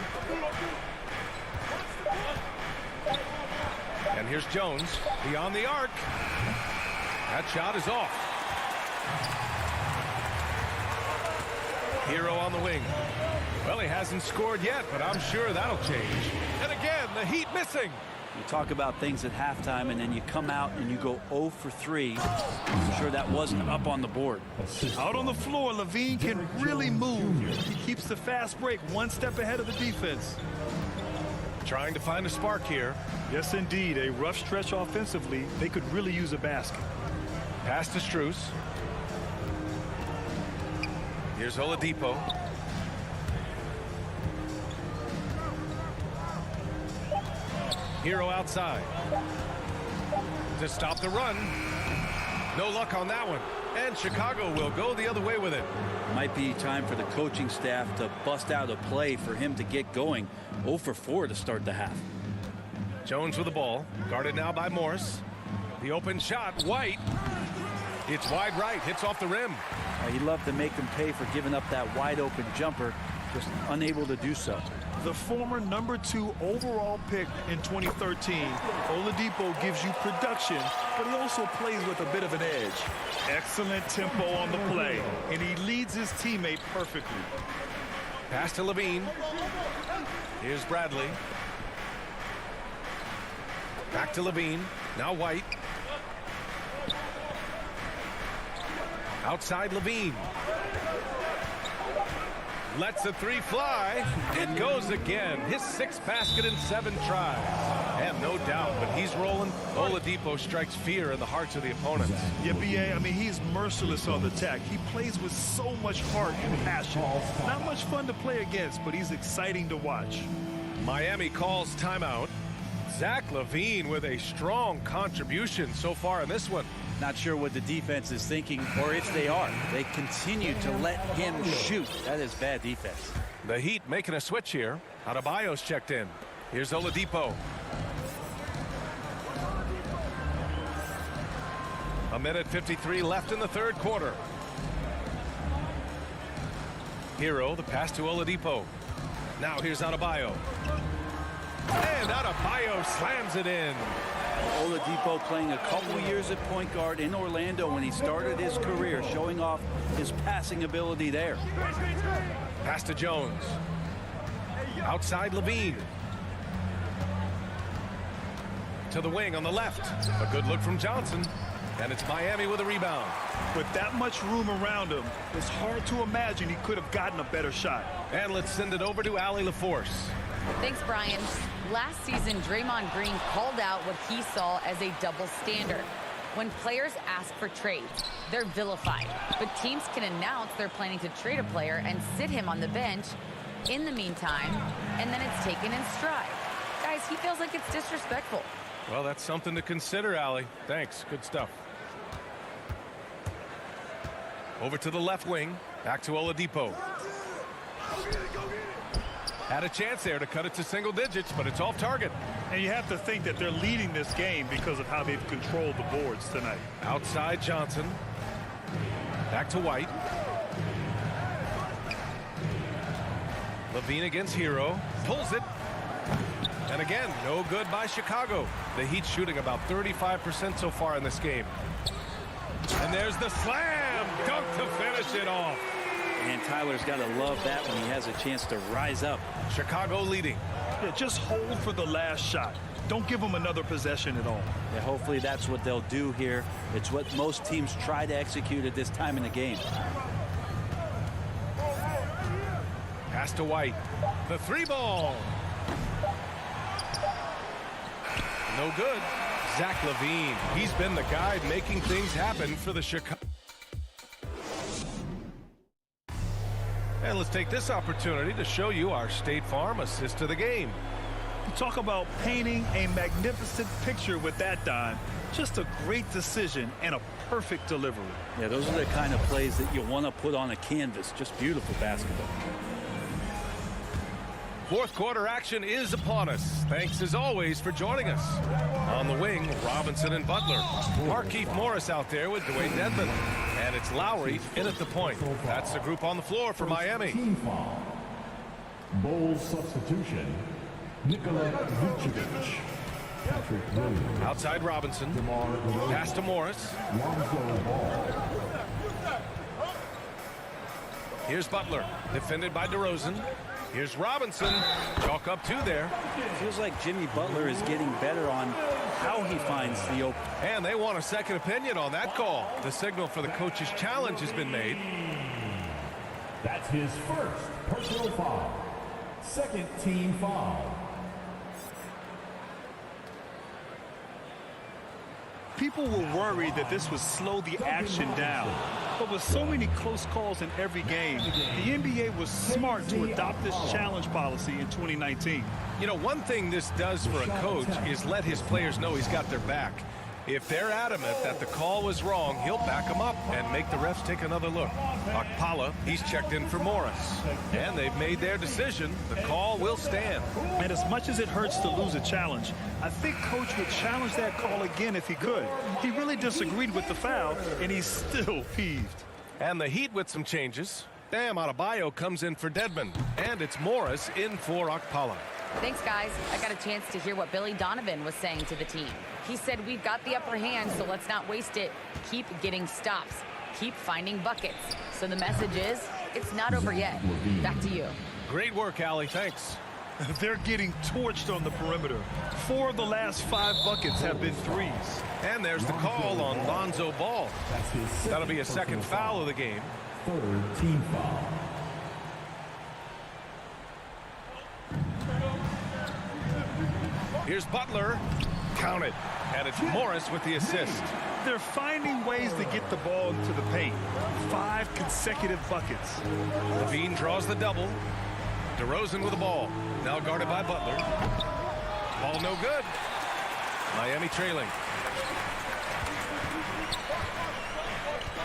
A: And here's Jones beyond the arc. That shot is off. Hero on the wing. Well, he hasn't scored yet, but I'm sure that'll change. And again, the Heat missing.
H: You talk about things at halftime, and then you come out and you go 0 for 3. I'm sure that wasn't up on the board.
B: Out on the floor, Levine can really move. He keeps the fast break one step ahead of the defense.
A: Trying to find a spark here.
B: Yes, indeed. A rough stretch offensively. They could really use a basket.
A: Pass to Strus. Here's Oladipo. Hero outside. To stop the run. No luck on that one. And Chicago will go the other way with it.
H: Might be time for the coaching staff to bust out a play for him to get going. 0 for 4 to start the half.
A: Jones with the ball. Guarded now by Morris. The open shot. White. It's wide right. Hits off the rim.
H: He'd love to make them pay for giving up that wide open jumper. Just unable to do so.
B: The former #2 overall pick in 2013, Oladipo gives you production, but he also plays with a bit of an edge. Excellent tempo on the play, and he leads his teammate perfectly.
A: Pass to Levine. Here's Bradley. Back to Levine. Now White. Outside Levine. Lets the three fly. It goes again. His 6th basket in 7 tries. And no doubt, but he's rolling. Oladipo strikes fear in the hearts of the opponents.
B: Yeah, B.A., I mean, he's merciless on the attack. He plays with so much heart and passion. Not much fun to play against, but he's exciting to watch.
A: Miami calls timeout. Zach LaVine with a strong contribution so far in this one.
H: Not sure what the defense is thinking, or if they are. They continue to let him shoot. That is bad defense.
A: The Heat making a switch here. Adebayo's checked in. Here's Oladipo. A minute 53 left in the third quarter. Hero, the pass to Oladipo. Now here's Adebayo. And Adebayo slams it in.
H: Oladipo playing a couple years at point guard in Orlando when he started his career, showing off his passing ability there.
A: Pass to Jones. Outside Levine. To the wing on the left. A good look from Johnson. And it's Miami with a rebound.
B: With that much room around him, it's hard to imagine he could have gotten a better shot.
A: And let's send it over to Allie LaForce.
J: Thanks, Brian. Last season, Draymond Green called out what he saw as a double standard. When players ask for trades, they're vilified. But teams can announce they're planning to trade a player and sit him on the bench in the meantime, and then it's taken in stride. Guys, he feels like it's disrespectful.
A: Well, that's something to consider, Allie. Thanks. Good stuff. Over to the left wing. Back to Oladipo. Had a chance there to cut it to single digits, but it's off target.
B: And you have to think that they're leading this game because of how they've controlled the boards tonight.
A: Outside Johnson. Back to White. Levine against Hero. Pulls it. And again, no good by Chicago. The Heat shooting about 35% so far in this game. And there's the slam dunk to finish it off.
H: And Tyler's got to love that when he has a chance to rise up.
A: Chicago leading.
B: Yeah, just hold for the last shot. Don't give them another possession at all.
H: Yeah, hopefully that's what they'll do here. It's what most teams try to execute at this time in the game.
A: Pass to White. The three ball. No good. Zach LaVine. He's been the guy making things happen for the Chicago. And let's take this opportunity to show you our State Farm assist to the game.
B: You talk about painting a magnificent picture with that dime. Just a great decision and a perfect delivery.
H: Yeah, those are the kind of plays that you want to put on a canvas. Just beautiful basketball.
A: Fourth quarter action is upon us. Thanks as always for joining us. On the wing, Robinson and Butler. Markeith Morris out there with Dwayne Dedmon. And it's Lowry in at the point. That's the group on the floor for Miami.
F: Team foul. Bulls substitution. Nikola Vucevic. Patrick Williams.
A: Outside Robinson. Pass to Morris.
F: Lonzo Ball.
A: Here's Butler. Defended by DeRozan. Here's Robinson. Chalk up two there.
H: Feels like Jimmy Butler is getting better on how he finds the open.
A: And they want a second opinion on that call. The signal for the coach's challenge has been made.
F: That's his first personal foul. Second team foul.
B: People were worried that this would slow the action down. But with so many close calls in every game, the NBA was smart to adopt this challenge policy in 2019.
A: You know, one thing this does for a coach is let his players know he's got their back. If they're adamant that the call was wrong, he'll back them up and make the refs take another look. Okpala, he's checked in for Morris. And they've made their decision. The call will stand.
B: And as much as it hurts to lose a challenge, I think Coach would challenge that call again if he could. He really disagreed with the foul, and he's still peeved.
A: And the Heat with some changes. Bam Adebayo comes in for Dedmon. And it's Morris in for Okpala.
J: Thanks, guys. I got a chance to hear what Billy Donovan was saying to the team. He said, we've got the upper hand, so let's not waste it. Keep getting stops. Keep finding buckets. So the message is, it's not over yet. Back to you.
A: Great work, Allie. Thanks.
B: They're getting torched on the perimeter. 4 of the last 5 buckets have been threes.
A: And there's the call on Lonzo Ball. That'll be a second foul of the game.
F: Third team foul.
A: Here's Butler. Count it. And it's Morris with the assist.
B: They're finding ways to get the ball into the paint. 5 consecutive buckets.
A: Levine draws the double. DeRozan with the ball. Now guarded by Butler. Ball no good. Miami trailing.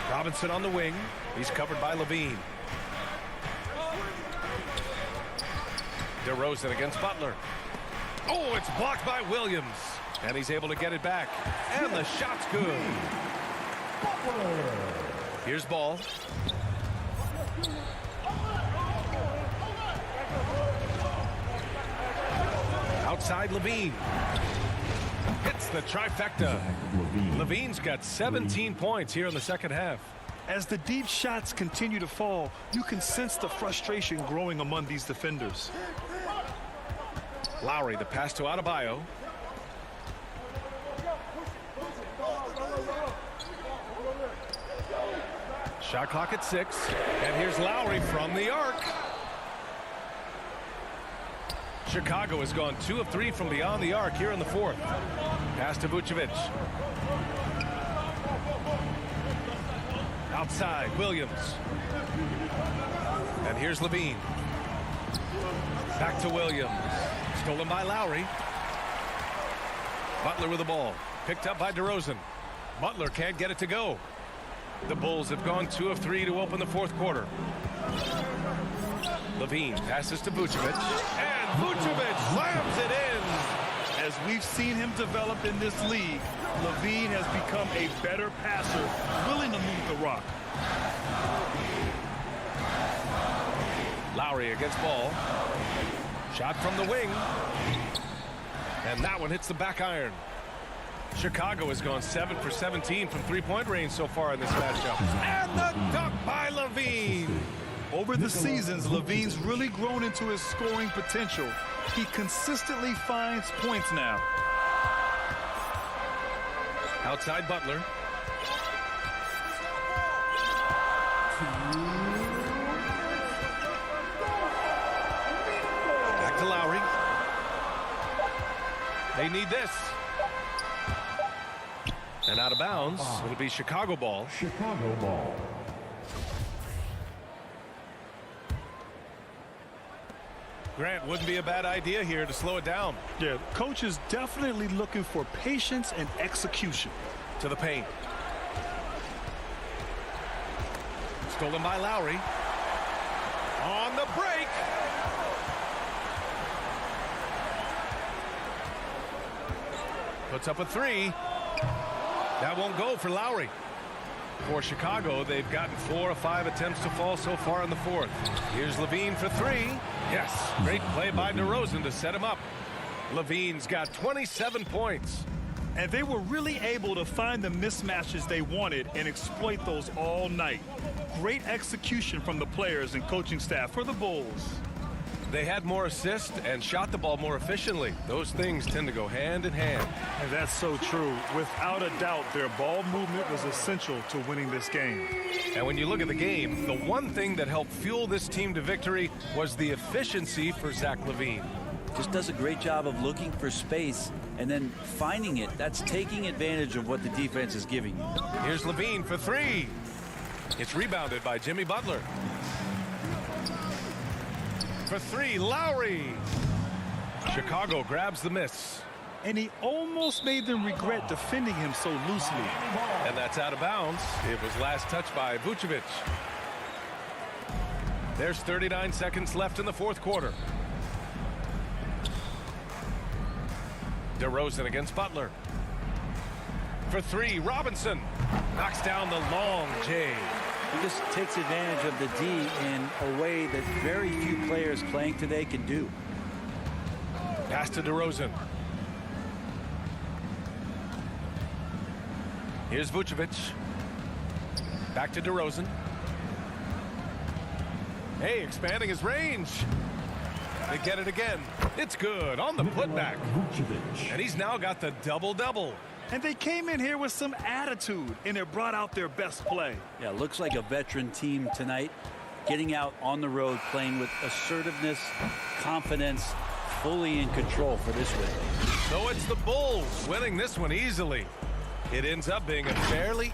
A: Robinson on the wing. He's covered by Levine. DeRozan against Butler. Oh, it's blocked by Williams. And he's able to get it back. And the shot's good. Here's Ball. Outside Levine. Hits the trifecta. Levine's got 17 points here in the second half.
B: As the deep shots continue to fall, you can sense the frustration growing among these defenders.
A: Lowry, the pass to Adebayo. Shot clock at 6. And here's Lowry from the arc. Chicago has gone 2 of 3 from beyond the arc here in the fourth. Pass to Vucevic. Outside, Williams. And here's Levine. Back to Williams. Stolen by Lowry. Butler with the ball. Picked up by DeRozan. Butler can't get it to go. The Bulls have gone 2 of 3 to open the fourth quarter. Levine passes to Vucevic. And Vucevic slams it in.
B: As we've seen him develop in this league, Levine has become a better passer, willing to move the rock.
A: Lowry against Ball. Shot from the wing. And that one hits the back iron. Chicago has gone 7 for 17 from three-point range so far in this matchup. And the dunk by Levine.
B: Over the seasons, Levine's really grown into his scoring potential. He consistently finds points now.
A: Outside Butler. Back to Lowry. They need this. And out of bounds, it'll be Chicago ball.
F: Chicago ball.
A: Grant, wouldn't be a bad idea here to slow it down.
B: Yeah, coach is definitely looking for patience and execution.
A: To the paint. Stolen by Lowry. On the break. Puts up a three. That won't go for Lowry. For Chicago, they've gotten 4 of 5 attempts to fall so far in the fourth. Here's Levine for three. Yes, great play by DeRozan to set him up. Levine's got 27 points.
B: And they were really able to find the mismatches they wanted and exploit those all night. Great execution from the players and coaching staff for the Bulls.
A: They had more assists and shot the ball more efficiently. Those things tend to go hand in hand.
B: And that's so true. Without a doubt, their ball movement was essential to winning this game.
A: And when you look at the game, the one thing that helped fuel this team to victory was the efficiency for Zach LaVine.
H: Just does a great job of looking for space and then finding it. That's taking advantage of what the defense is giving you.
A: Here's LaVine for three. It's rebounded by Jimmy Butler. For three, Lowry. Chicago grabs the miss.
B: And he almost made them regret defending him so loosely.
A: And that's out of bounds. It was last touched by Vucevic. There's 39 seconds left in the fourth quarter. DeRozan against Butler. For three, Robinson knocks down the long J.
H: He just takes advantage of the D in a way that very few players playing today can do.
A: Pass to DeRozan. Here's Vucevic. Back to DeRozan. Hey, expanding his range. They get it again. It's good on the putback. And he's now got the double-double.
B: And they came in here with some attitude, and it brought out their best play.
H: Yeah, looks like a veteran team tonight, getting out on the road, playing with assertiveness, confidence, fully in control for this win.
A: So it's the Bulls winning this one easily. It ends up being a fairly...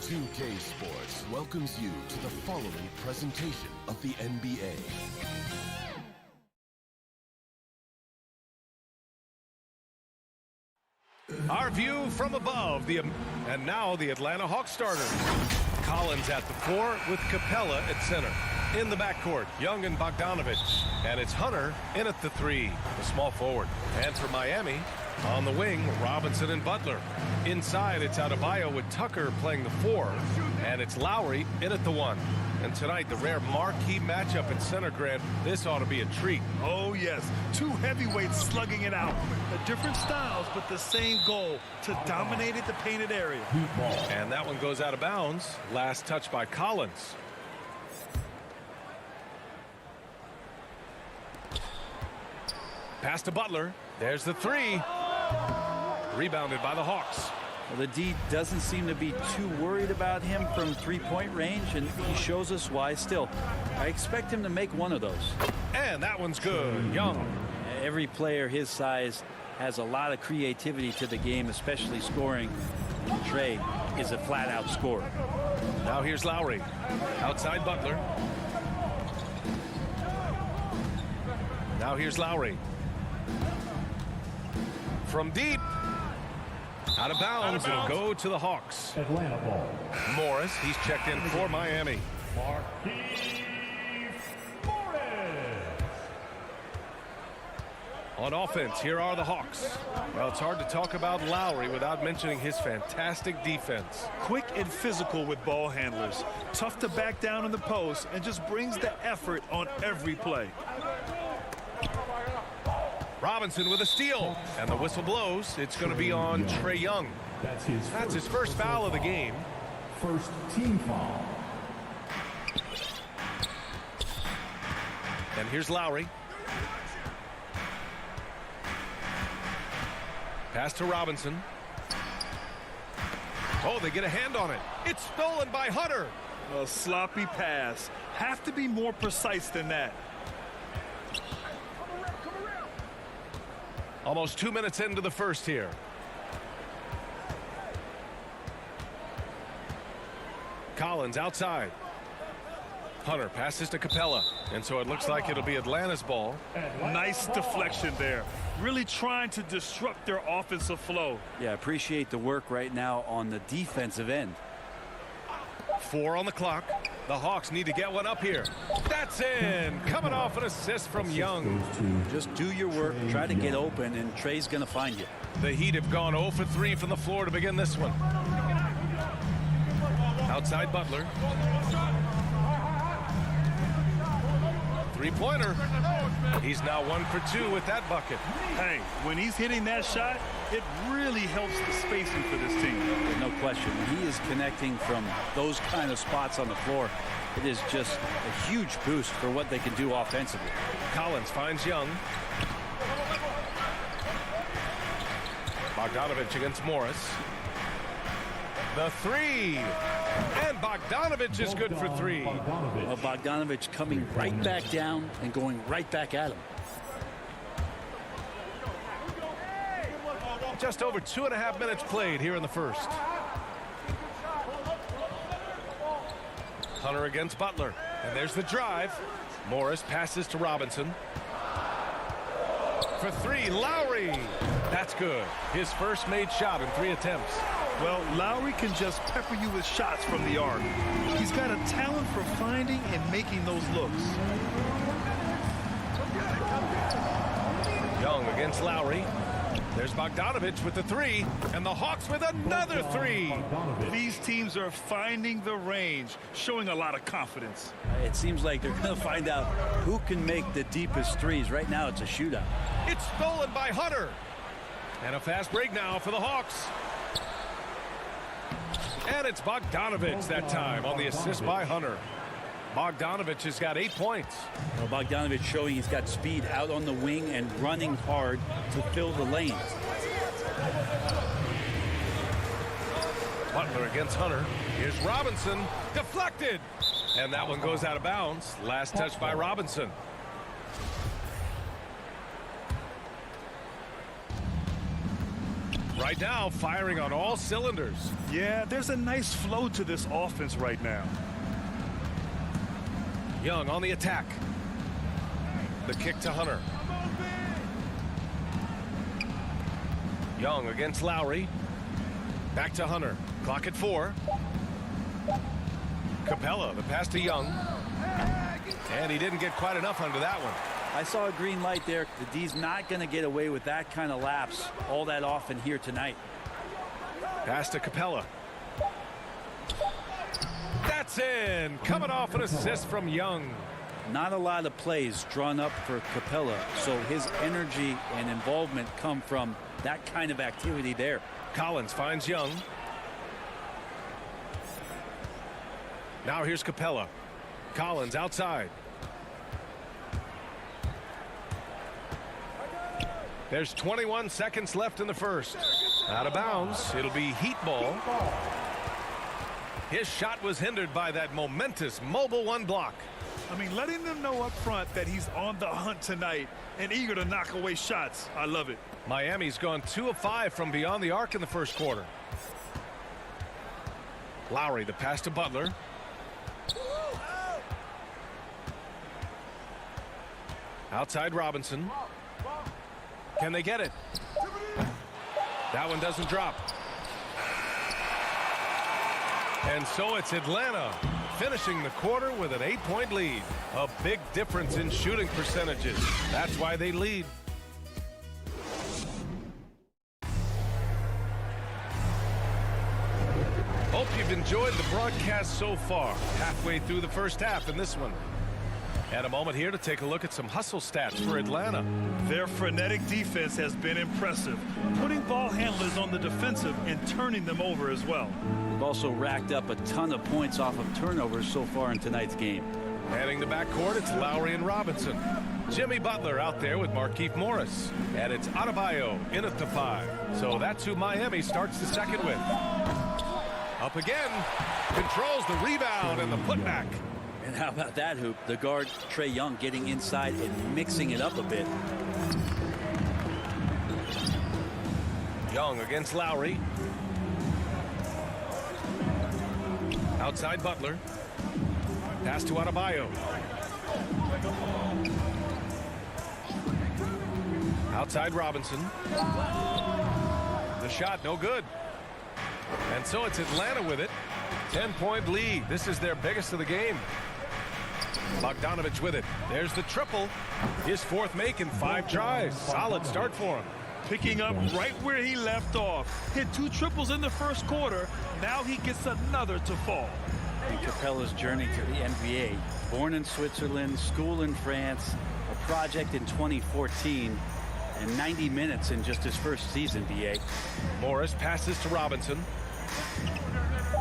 G: 2K Sports welcomes you to the following presentation of the NBA.
A: Our view from above, and now the Atlanta Hawks starters. Collins at the 4 with Capella at center. In the backcourt, Young and Bogdanovich. And it's Hunter in at the 3, the small forward. And for Miami, on the wing, Robinson and Butler. Inside, it's Adebayo with Tucker playing the 4. And it's Lowry in at the 1. And tonight, the rare marquee matchup at center, Grant. This ought to be a treat.
B: Oh, yes. Two heavyweights slugging it out. Different styles, but the same goal, to dominate at the painted area.
A: And that one goes out of bounds. Last touch by Collins. Pass to Butler. There's the 3. Rebounded by the Hawks.
H: Well, the D doesn't seem to be too worried about him from three-point range, and he shows us why still. I expect him to make one of those.
A: And that one's good. Young.
H: Every player his size has a lot of creativity to the game, especially scoring. Trey is a flat-out scorer.
A: Now here's Lowry. Outside Butler. Now here's Lowry. From deep. Out of bounds. It'll go to the Hawks.
F: Atlanta ball.
A: Morris, he's checked in for Miami. On offense, here are the Hawks. Well, it's hard to talk about Lowry without mentioning his fantastic defense.
B: Quick and physical with ball handlers. Tough to back down in the post and just brings the effort on every play.
A: Robinson with a steal. And the whistle blows. It's going to be on Trae Young. That's his first foul of the game.
F: First team foul.
A: And here's Lowry. Pass to Robinson. Oh, they get a hand on it. It's stolen by Hunter.
B: A sloppy pass. Have to be more precise than that.
A: Almost 2 minutes into the first here. Collins outside. Hunter passes to Capella. And so it looks like it'll be Atlanta's ball.
B: Nice deflection there. Really trying to disrupt their offensive flow.
H: Yeah, appreciate the work right now on the defensive end.
A: 4 on the clock. The Hawks need to get one up here. That's in. Coming off an assist from Young.
H: Just do your work, try to get open, and Trey's going to find you.
A: The Heat have gone 0 for 3 from the floor to begin this one. Outside Butler. Three-pointer. He's now 1 for 2 with that bucket.
B: Hey, when he's hitting that shot, it really helps the spacing for this team.
H: No question. When he is connecting from those kind of spots on the floor, it is just a huge boost for what they can do offensively.
A: Collins finds Young. Bogdanovich against Morris. The 3. And Bogdanovich is good for 3.
H: Well, Bogdanovich coming right back down and going right back at him.
A: Just over 2.5 minutes played here in the first. Hunter against Butler. And there's the drive. Morris passes to Robinson. For 3, Lowry. That's good. His first made shot in 3 attempts.
B: Well, Lowry can just pepper you with shots from the arc. He's got a talent for finding and making those looks.
A: Young against Lowry. There's Bogdanovich with the 3, and the Hawks with another 3.
B: These teams are finding the range, showing a lot of confidence.
H: It seems like they're going to find out who can make the deepest threes. Right now, it's a shootout.
A: It's stolen by Hunter. And a fast break now for the Hawks. And it's Bogdanovich that time on the assist by Hunter. Bogdanovich has got 8 points.
H: Well, Bogdanovich showing he's got speed out on the wing and running hard to fill the lanes.
A: Butler against Hunter. Here's Robinson. Deflected. And that one goes out of bounds. Last touch by Robinson. Right now, firing on all cylinders.
B: Yeah, there's a nice flow to this offense right now.
A: Young on the attack. The kick to Hunter. Young against Lowry. Back to Hunter. Clock at 4. Capella, the pass to Young. And he didn't get quite enough under that one.
H: I saw a green light there. The D's not going to get away with that kind of lapse all that often here tonight.
A: Pass to Capella. That's in. Coming off an assist from Young.
H: Not a lot of plays drawn up for Capella, so his energy and involvement come from that kind of activity there.
A: Collins finds Young. Now here's Capella. Collins outside. There's 21 seconds left in the first. Out of bounds. It'll be Heat ball. His shot was hindered by that momentous mobile one block.
B: I mean, letting them know up front that he's on the hunt tonight and eager to knock away shots. I love it.
A: Miami's gone 2 of 5 from beyond the arc in the first quarter. Lowry, the pass to Butler. Outside Robinson. Can they get it? That one doesn't drop. And so it's Atlanta finishing the quarter with an 8-point lead. A big difference in shooting percentages. That's why they lead. Hope you've enjoyed the broadcast so far. Halfway through the first half in this one. And a moment here to take a look at some hustle stats for Atlanta.
B: Their frenetic defense has been impressive, putting ball handlers on the defensive and turning them over as well.
H: They've also racked up a ton of points off of turnovers so far in tonight's game.
A: Heading the backcourt, it's Lowry and Robinson. Jimmy Butler out there with Markieff Morris. And it's Adebayo in at the 5. So that's who Miami starts the second with. Up again. Controls the rebound and the putback.
H: And how about that hoop? The guard, Trae Young, getting inside and mixing it up a bit.
A: Young against Lowry. Outside Butler. Pass to Adebayo. Outside Robinson. The shot no good. And so it's Atlanta with it. 10-point lead. This is their biggest of the game. Bogdanovich with it. There's the triple. His 4th make in 5 tries. Solid start for him.
B: Picking up right where he left off. Hit 2 triples in the first quarter. Now he gets another to fall.
H: And Capella's journey to the NBA. Born in Switzerland, school in France, a project in 2014, and 90 minutes in just his first season, B.A.
A: Morris passes to Robinson.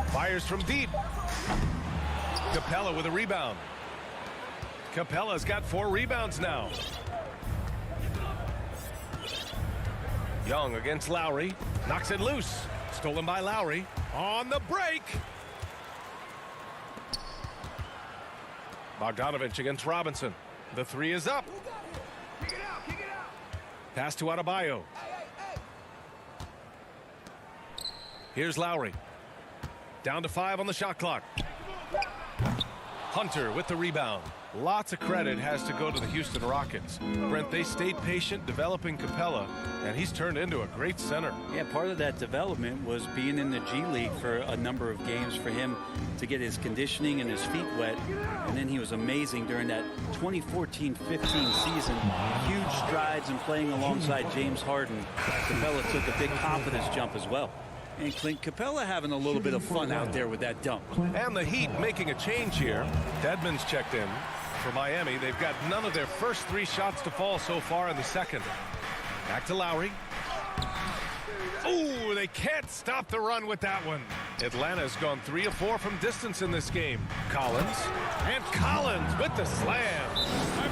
A: Fires from deep. Capella with a rebound. Capella's got 4 rebounds now. Young against Lowry. Knocks it loose. Stolen by Lowry. On the break. Bogdanovich against Robinson. The 3 is up. Pass to Adebayo. Here's Lowry. Down to 5 on the shot clock. Hunter with the rebound. Lots of credit has to go to the Houston Rockets. Brent, they stayed patient developing Capella, and he's turned into a great center.
H: Yeah, part of that development was being in the G League for a number of games for him to get his conditioning and his feet wet. And then he was amazing during that 2014-15 season. Huge strides in playing alongside James Harden. Capella took a big confidence jump as well. And Clint Capella having a little bit of fun out there with that dunk.
A: And the Heat making a change here. Dedmon's checked in. For Miami, they've got none of their first 3 shots to fall so far in the second. Back to Lowry. Ooh, they can't stop the run with that one. Atlanta's gone 3 of 4 from distance in this game. Collins with the slam.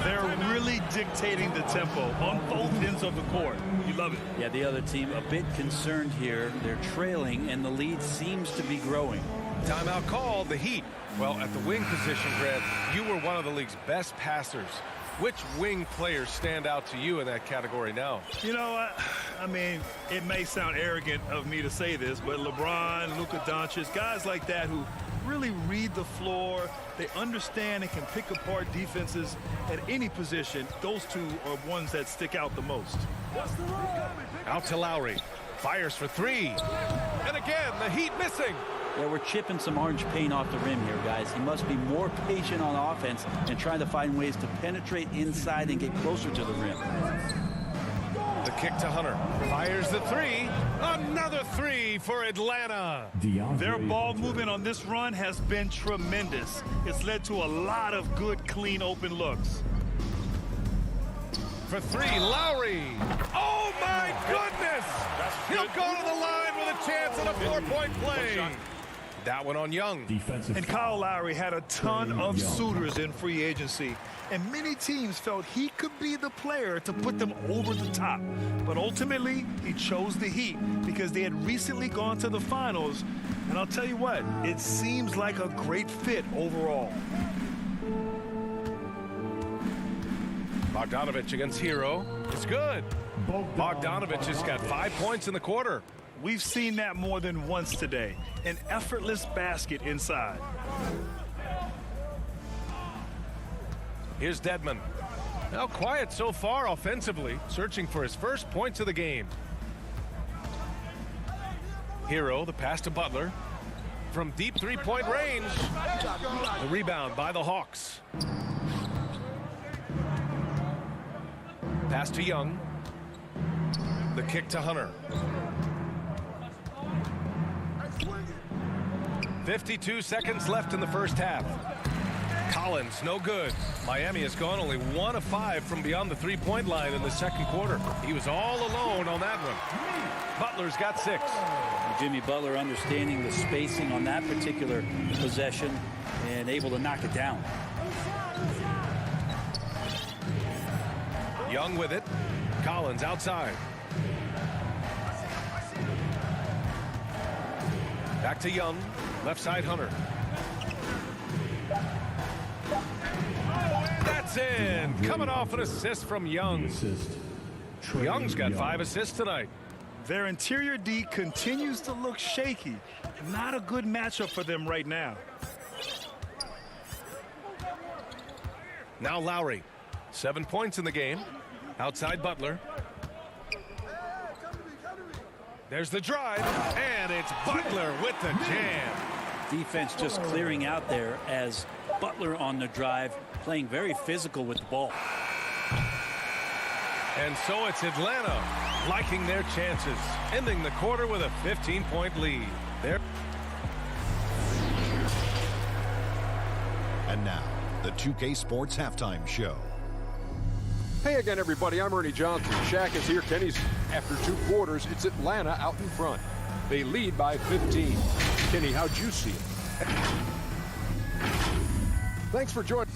B: They're really dictating the tempo on both ends of the court. You love it.
H: Yeah, the other team a bit concerned here. They're trailing, and the lead seems to be growing.
A: Timeout called, the Heat. Well, at the wing position, Brad, you were one of the league's best passers. Which wing players stand out to you in that category now?
B: You know, I mean, it may sound arrogant of me to say this, but LeBron, Luka Doncic, guys like that who really read the floor, they understand and can pick apart defenses at any position. Those two are ones that stick out the most.
A: Out to Lowry. Fires for 3. And again, the Heat missing.
H: Yeah, we're chipping some orange paint off the rim here, guys. He must be more patient on offense and trying to find ways to penetrate inside and get closer to the rim.
A: The kick to Hunter. Fires the 3. Another 3 for Atlanta.
B: Their ball movement on this run has been tremendous. It's led to a lot of good, clean, open looks.
A: For 3, Lowry. Oh, my goodness. He'll go to the line with a chance at a 4-point play. That one on Young.
B: And Kyle Lowry had a ton of suitors in free agency, and many teams felt he could be the player to put them over the top. But ultimately, he chose the Heat because they had recently gone to the finals. And I'll tell you what, it seems like a great fit overall.
A: Bogdanovich against Hero. It's good. Bogdanovich has got 5 points in the quarter.
B: We've seen that more than once today. An effortless basket inside.
A: Here's Dedmon. Now quiet so far offensively, searching for his first points of the game. Hero, the pass to Butler. From deep 3-point range. The rebound by the Hawks. Pass to Young. The kick to Hunter. 52 seconds left in the first half. Collins, no good. Miami has gone only 1 of 5 from beyond the 3-point line in the second quarter. He was all alone on that one. Butler's got 6.
H: Jimmy Butler understanding the spacing on that particular possession and able to knock it down.
A: Young with it. Collins outside. Back to Young. Left side Hunter. That's in. Coming off an assist from Young. Young's got 5 assists tonight.
B: Their interior D continues to look shaky. Not a good matchup for them right now.
A: Now Lowry. 7 points in the game. Outside Butler. There's the drive, and it's Butler with the jam.
H: Defense just clearing out there as Butler on the drive, playing very physical with the ball.
A: And so it's Atlanta liking their chances, ending the quarter with a 15-point lead.
D: And now, the 2K Sports Halftime Show.
E: Hey again, everybody. I'm Ernie Johnson. Shaq is here. Kenny's. After 2 quarters, it's Atlanta out in front. They lead by 15. Kenny, how'd you see it? Thanks for joining.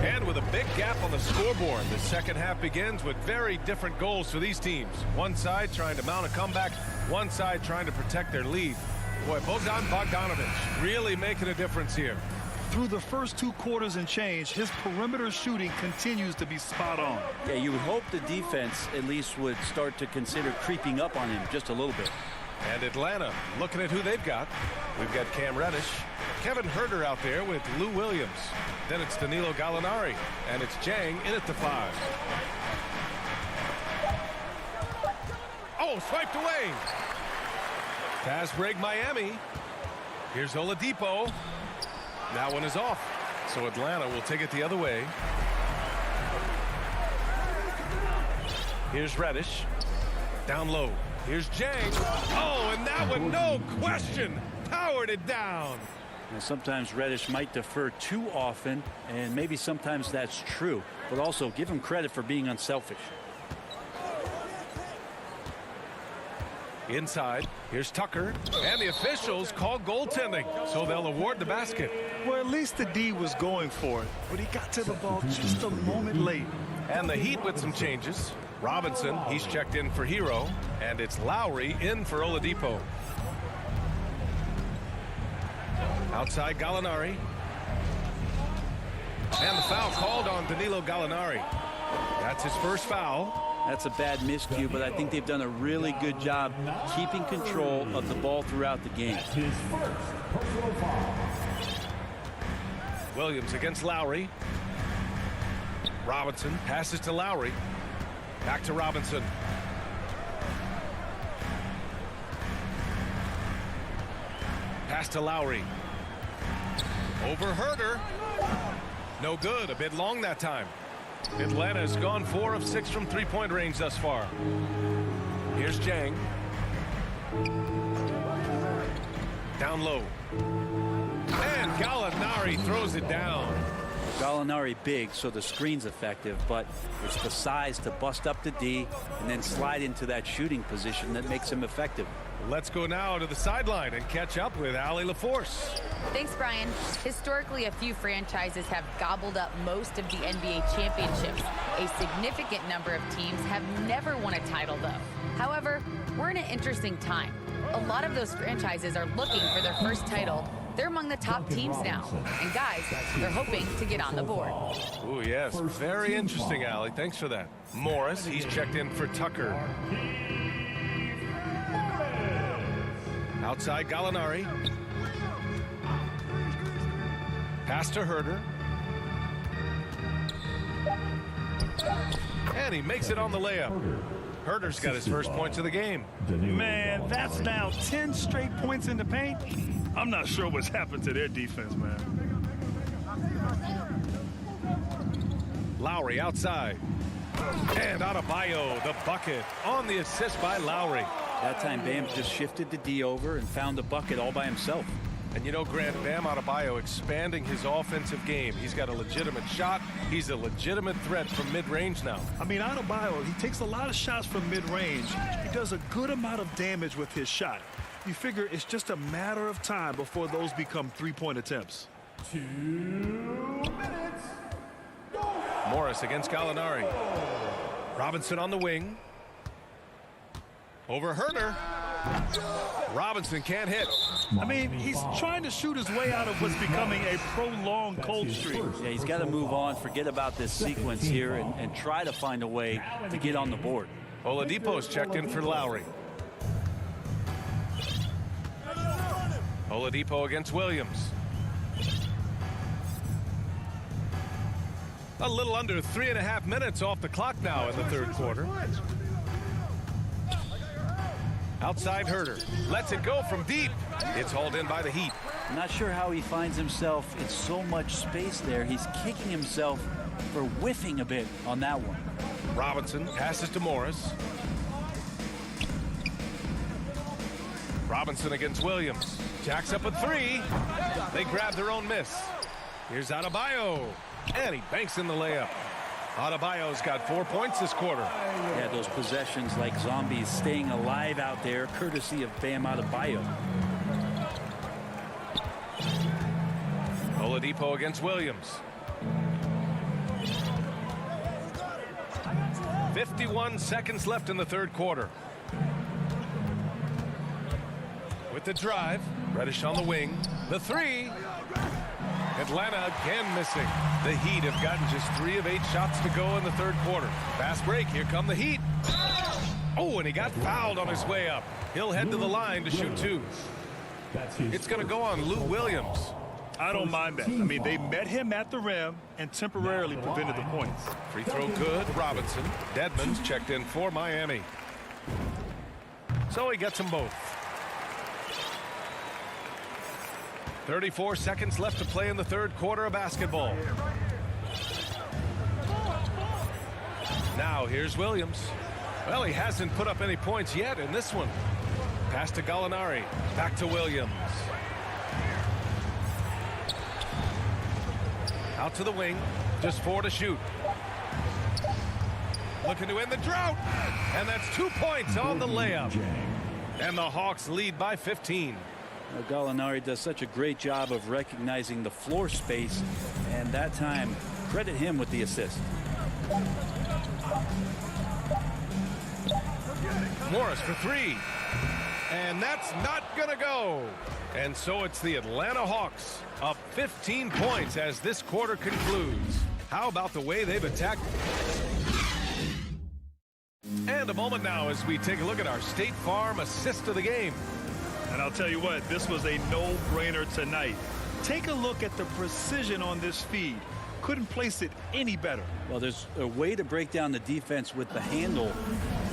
A: And with a big gap on the scoreboard, the second half begins with very different goals for these teams. One side trying to mount a comeback, one side trying to protect their lead. Boy, Bogdanovich really making a difference here.
B: Through the first 2 quarters and change, his perimeter shooting continues to be spot on.
H: Yeah, you would hope the defense at least would start to consider creeping up on him just a little bit.
A: And Atlanta, looking at who they've got. We've got Cam Reddish, Kevin Huerter out there with Lou Williams. Then it's Danilo Gallinari, and it's Jang in at the 5. Oh, swiped away. Pass break Miami. Here's Oladipo. That one is off. So Atlanta will take it the other way. Here's Reddish. Down low. Here's Jang. Oh, and that one, no question, powered it down.
H: And sometimes Reddish might defer too often, and maybe sometimes that's true, but also give him credit for being unselfish.
A: Inside, here's Tucker, and the officials call goaltending, so they'll award the basket.
B: Well, at least the D was going for it, but he got to the ball just a moment late.
A: And the Heat with some changes. Robinson, he's checked in for Hero, and it's Lowry in for Oladipo. Outside Gallinari. And the foul called on Danilo Gallinari. That's his first foul.
H: That's a bad miscue, but I think they've done a really good job keeping control of the ball throughout the game.
A: Williams against Lowry. Robinson passes to Lowry. Back to Robinson. Pass to Lowry. Over Herter. No good. A bit long that time. Atlanta's gone 4 of 6 from three-point range thus far. Here's Jang. Down low. And Gallinari throws it down.
H: Gallinari big, so the screen's effective, but it's the size to bust up the D and then slide into that shooting position that makes him effective.
A: Let's go now to the sideline and catch up with Allie LaForce.
J: Thanks, Brian. Historically, a few franchises have gobbled up most of the NBA championships. A significant number of teams have never won a title, though. However, we're in an interesting time. A lot of those franchises are looking for their first title. They're among the top teams now. And guys, they're hoping to get on the board.
A: Oh, yes. Very interesting, Allie. Thanks for that. Morris, he's checked in for Tucker. Outside Gallinari. Pass to Herter. And he makes it on the layup. Herter's got his first points of the game.
B: Man, that's now 10 straight points in the paint. I'm not sure what's happened to their defense, man.
A: Lowry outside. And Adebayo, the bucket on the assist by Lowry.
H: That time Bam just shifted the D over and found a bucket all by himself.
A: And you know, Grant, Bam Adebayo expanding his offensive game. He's got a legitimate shot. He's a legitimate threat from mid-range now.
B: I mean, Adebayo, he takes a lot of shots from mid-range. He does a good amount of damage with his shot. You figure it's just a matter of time before those become three-point attempts.
F: 2 minutes. Go.
A: Morris against Gallinari. Robinson on the wing. Over Herter. Robinson can't hit.
B: I mean, he's trying to shoot his way out of what's becoming a prolonged cold streak.
H: Yeah, he's got to move on, forget about this sequence here, and try to find a way to get on the board.
A: Oladipo's checked in for Lowry. Oladipo against Williams. A little under 3.5 minutes off the clock now in the third quarter. Outside Herter. Lets it go from deep. It's hauled in by the Heat.
H: I'm not sure how he finds himself in so much space there. He's kicking himself for whiffing a bit on that one.
A: Robinson passes to Morris. Robinson against Williams. Jacks up a three. They grab their own miss. Here's Adebayo. And he banks in the layup. Adebayo's got 4 points this quarter.
H: Yeah, those possessions like zombies staying alive out there, courtesy of Bam Adebayo.
A: Oladipo against Williams. 51 seconds left in the third quarter. With the drive, Reddish on the wing. The three. Atlanta again missing. The Heat have gotten just 3 of 8 shots to go in the third quarter. Fast break. Here come the Heat. Oh, and he got fouled on his way up. He'll head to the line to shoot 2. It's going to go on Lou Williams.
B: I don't mind that. I mean, they met him at the rim and temporarily prevented the points.
A: Free throw good. Robinson. Dedmon's checked in for Miami. So he gets them both. 34 seconds left to play in the third quarter of basketball. Now here's Williams. Well, he hasn't put up any points yet in this one. Pass to Gallinari. Back to Williams. Out to the wing. Just 4 to shoot. Looking to end the drought. And that's 2 points on the layup. And the Hawks lead by 15.
H: Gallinari does such a great job of recognizing the floor space, and that time, credit him with the assist.
A: Morris for 3. And that's not going to go. And so it's the Atlanta Hawks up 15 points as this quarter concludes. How about the way they've attacked? And a moment now as we take a look at our State Farm assist of the game.
B: And I'll tell you what, this was a no-brainer tonight. Take a look at the precision on this feed. Couldn't place it any better.
H: Well, there's a way to break down the defense with the handle,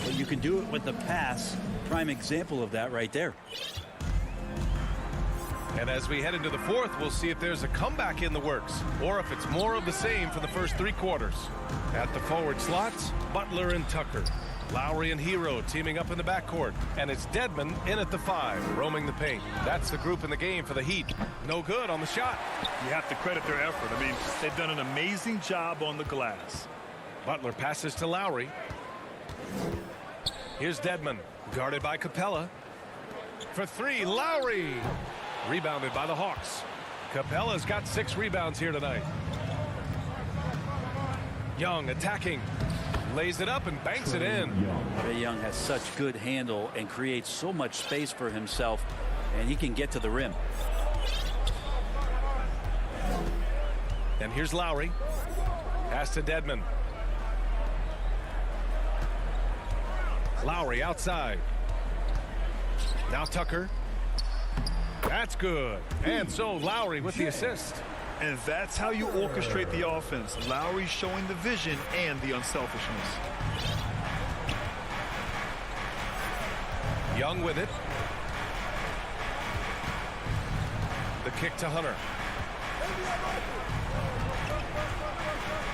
H: but you can do it with the pass. Prime example of that right there.
A: And as we head into the fourth, we'll see if there's a comeback in the works or if it's more of the same for the first 3 quarters. At the forward slots, Butler and Tucker. Lowry and Hero teaming up in the backcourt. And it's Dedmon in at the 5, roaming the paint. That's the group in the game for the Heat. No good on the shot.
B: You have to credit their effort. I mean, they've done an amazing job on the glass.
A: Butler passes to Lowry. Here's Dedmon, guarded by Capella. For 3, Lowry. Rebounded by the Hawks. Capella's got 6 rebounds here tonight. Young attacking. Lays it up and banks it in.
H: Trae Young has such good handle and creates so much space for himself, and he can get to the rim.
A: And here's Lowry. Pass to Dedmon. Lowry outside. Now Tucker. That's good. And so Lowry with the assist.
B: And that's how you orchestrate the offense. Lowry showing the vision and the unselfishness.
A: Young with it. The kick to Hunter.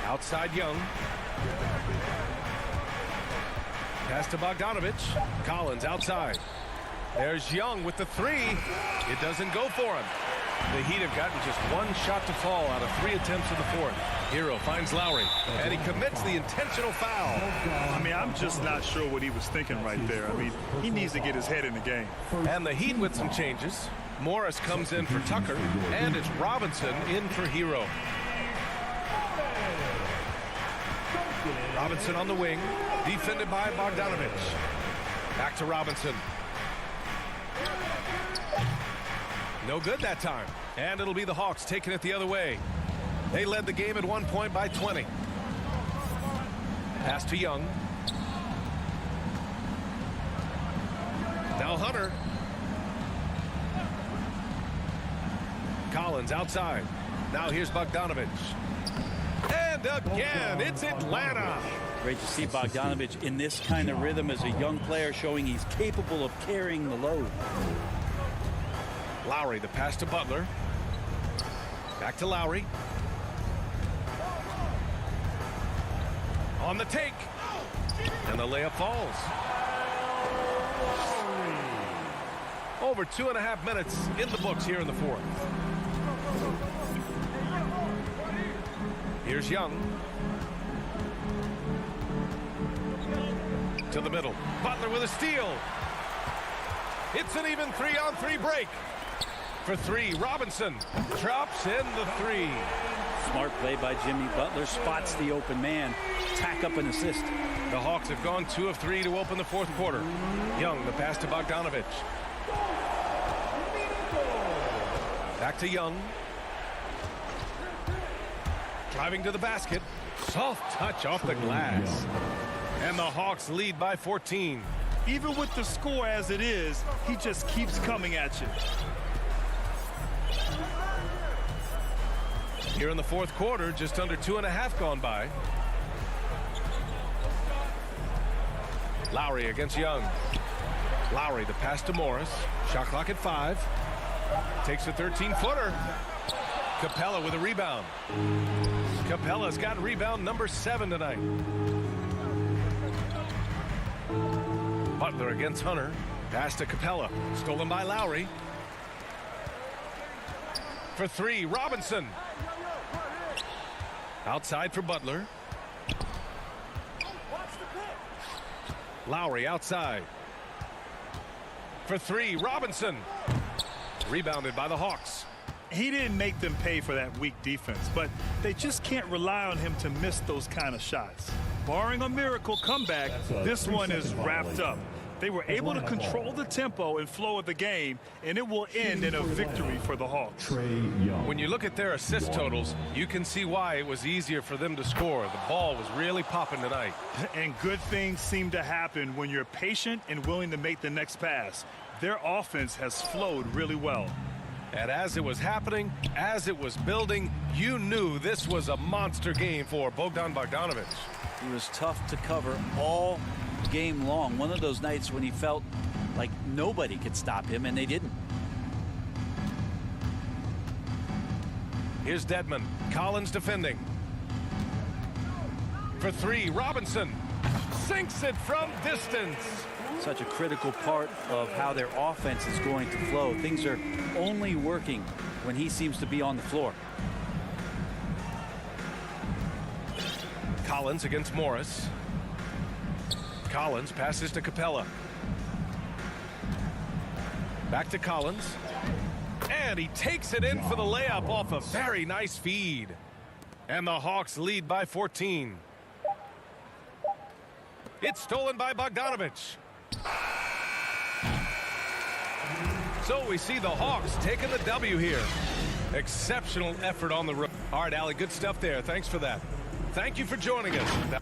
A: Outside Young. Pass to Bogdanovich. Collins outside. There's Young with the 3. It doesn't go for him. The Heat have gotten just 1 shot to fall out of 3 attempts in the fourth. Hero finds Lowry, and he commits the intentional foul.
B: I mean, I'm just not sure what he was thinking right there. I mean, he needs to get his head in the game.
A: And the Heat with some changes. Morris comes in for Tucker, and it's Robinson in for Hero. Robinson on the wing, defended by Bogdanovich. Back to Robinson. No good that time. And it'll be the Hawks taking it the other way. They led the game at 1 point by 20. Pass to Young. Now Hunter. Collins outside. Now here's Bogdanovich. And again, it's Atlanta.
H: Great to see Bogdanovich in this kind of rhythm as a young player, showing he's capable of carrying the load.
A: Lowry, the pass to Butler. Back to Lowry. On the take. And the layup falls. Over 2.5 minutes in the books here in the fourth. Here's Young. To the middle. Butler with a steal. It's an even 3-on-3 break. For 3, Robinson drops in the 3.
H: Smart play by Jimmy Butler. Spots the open man. Tack up an assist.
A: The Hawks have gone 2 of 3 to open the fourth quarter. Young, the pass to Bogdanovich. Back to Young. Driving to the basket. Soft touch off the glass. And the Hawks lead by 14.
B: Even with the score as it is, he just keeps coming at you.
A: Here in the fourth quarter, just under 2.5 gone by. Lowry against Young. Lowry, the pass to Morris. Shot clock at 5. Takes a 13-footer. Capella with a rebound. Capella's got rebound number 7 tonight. Butler against Hunter. Pass to Capella. Stolen by Lowry. For 3, Robinson. Outside for Butler. Lowry outside. For three, Robinson. Rebounded by the Hawks.
B: He didn't make them pay for that weak defense, but they just can't rely on him to miss those kind of shots. Barring a miracle comeback, this one is wrapped up. They were able to control the tempo and flow of the game, and it will end in a victory for the Hawks.
A: When you look at their assist totals, you can see why it was easier for them to score. The ball was really popping tonight.
B: And good things seem to happen when you're patient and willing to make the next pass. Their offense has flowed really well.
A: And as it was happening, as it was building, you knew this was a monster game for Bogdan Bogdanovic.
H: He was tough to cover all game long. One of those nights when he felt like nobody could stop him, and they didn't.
A: Here's Dedmon. Collins defending. For three, Robinson sinks it from distance.
H: Such a critical part of how their offense is going to flow. Things are only working when he seems to be on the floor.
A: Collins against Morris. Collins passes to Capella. Back to Collins. And he takes it in for the layup off a very nice feed. And the Hawks lead by 14. It's stolen by Bogdanovic. So we see the Hawks taking the W here. Exceptional effort on the road. All right, Allie, good stuff there. Thanks for that. Thank you for joining us.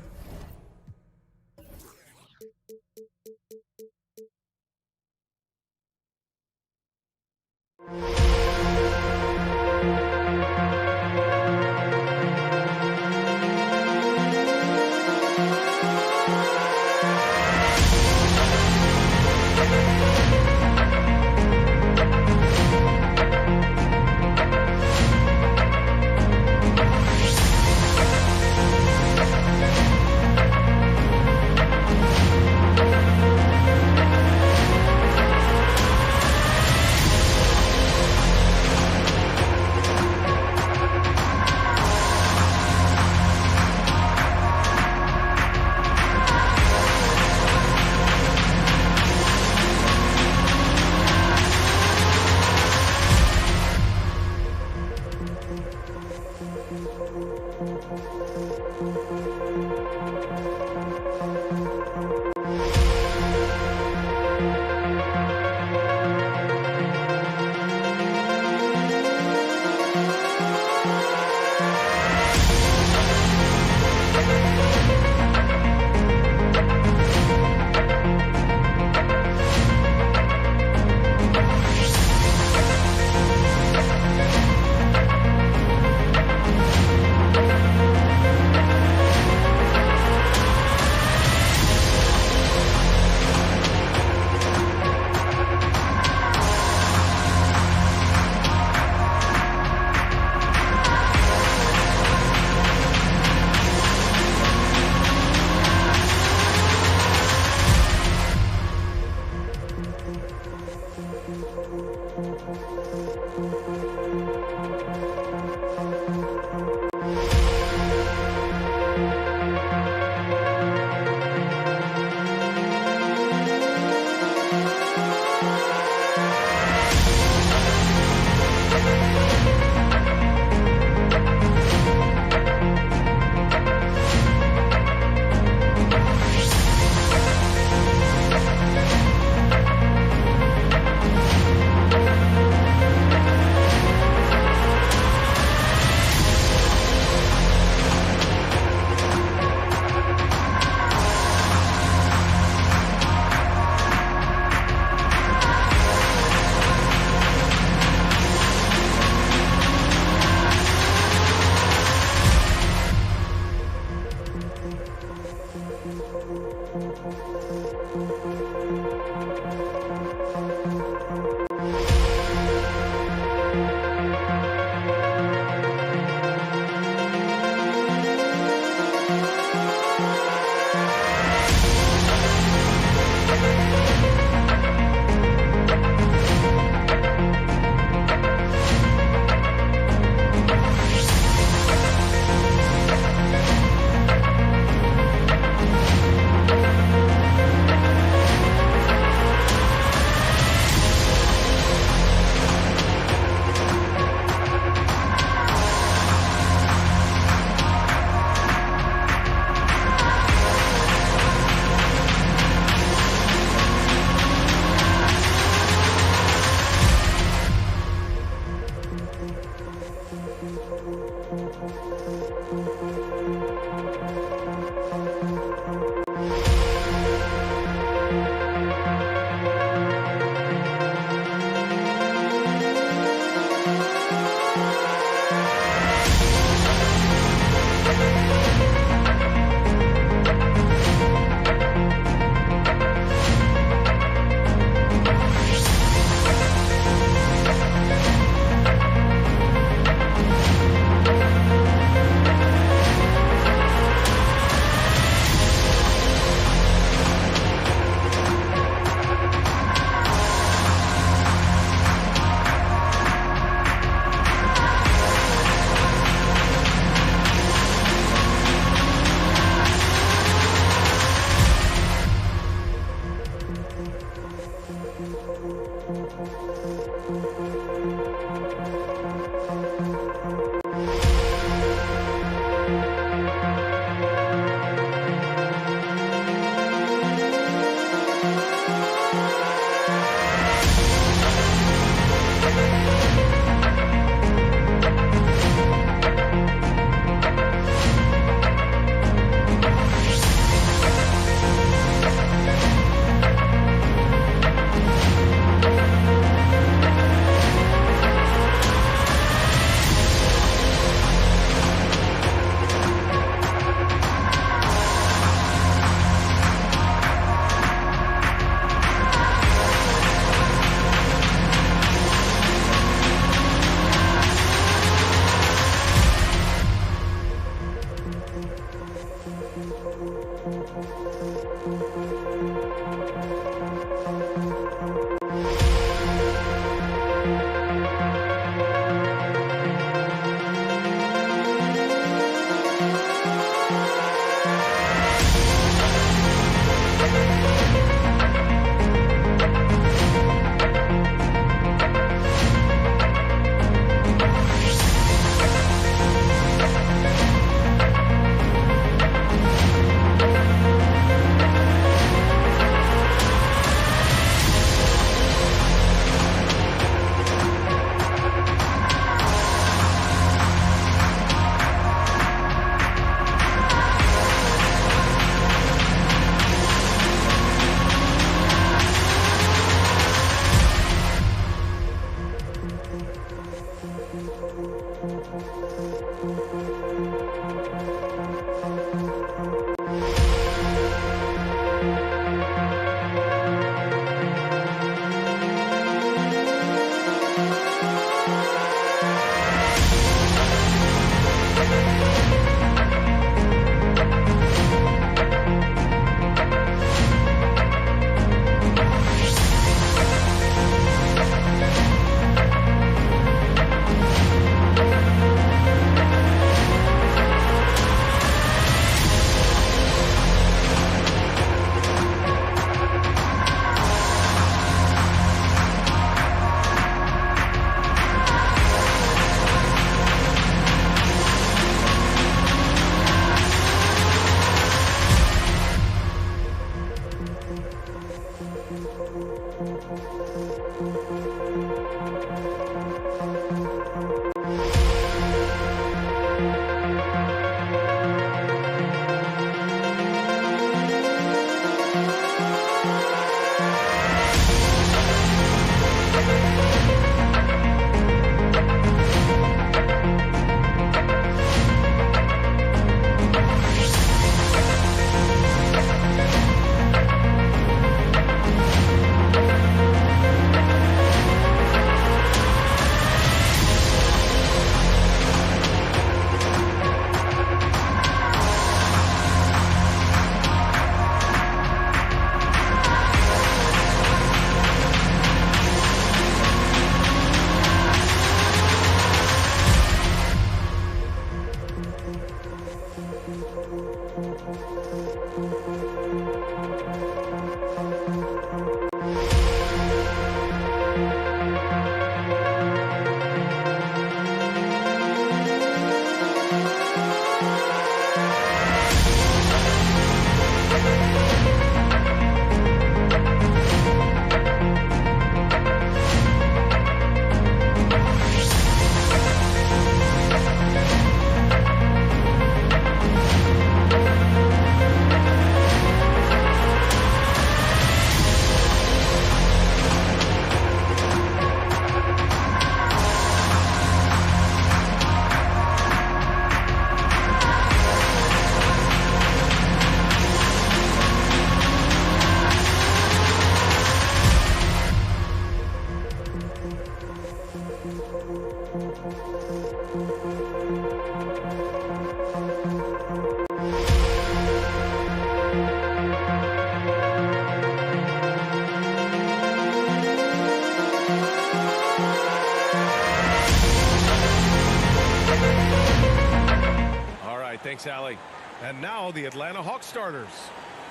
A: Thanks, Allie. And now the Atlanta Hawks starters.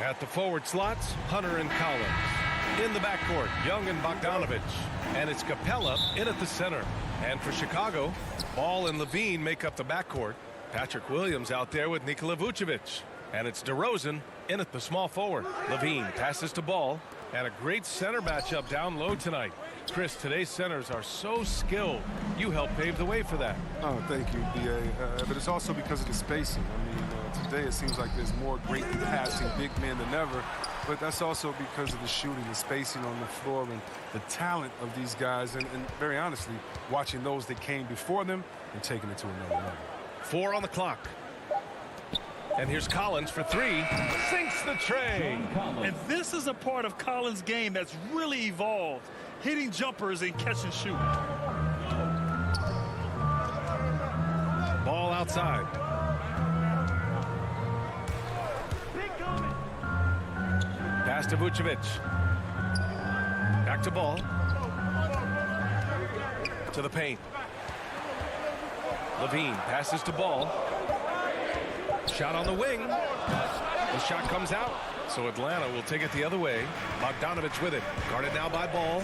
A: At the forward slots, Hunter and Collins. In the backcourt, Young and Bogdanovich. And it's Capella in at the center. And for Chicago, Ball and Levine make up the backcourt. Patrick Williams out there with Nikola Vucevic. And it's DeRozan in at the small forward. Levine passes to Ball. And a great center matchup down low tonight. Chris, today's centers are so skilled. You helped pave the way for that.
K: Oh, thank you, B.A. But it's also because of the spacing. I mean, today it seems like there's more great passing big men than ever. But that's also because of the shooting, the spacing on the floor, and the talent of these guys. And very honestly, watching those that came before them and taking it to another level.
A: 4 on the clock. And here's Collins for 3. Sinks the tray.
B: And this is a part of Collins' game that's really evolved. Hitting jumpers and catch and shoot.
A: Ball outside. Pass to Vucevic. Back to Ball. To the paint. Levine passes to Ball. Shot on the wing. The shot comes out. So Atlanta will take it the other way. Bogdanovich with it. Guarded now by Ball.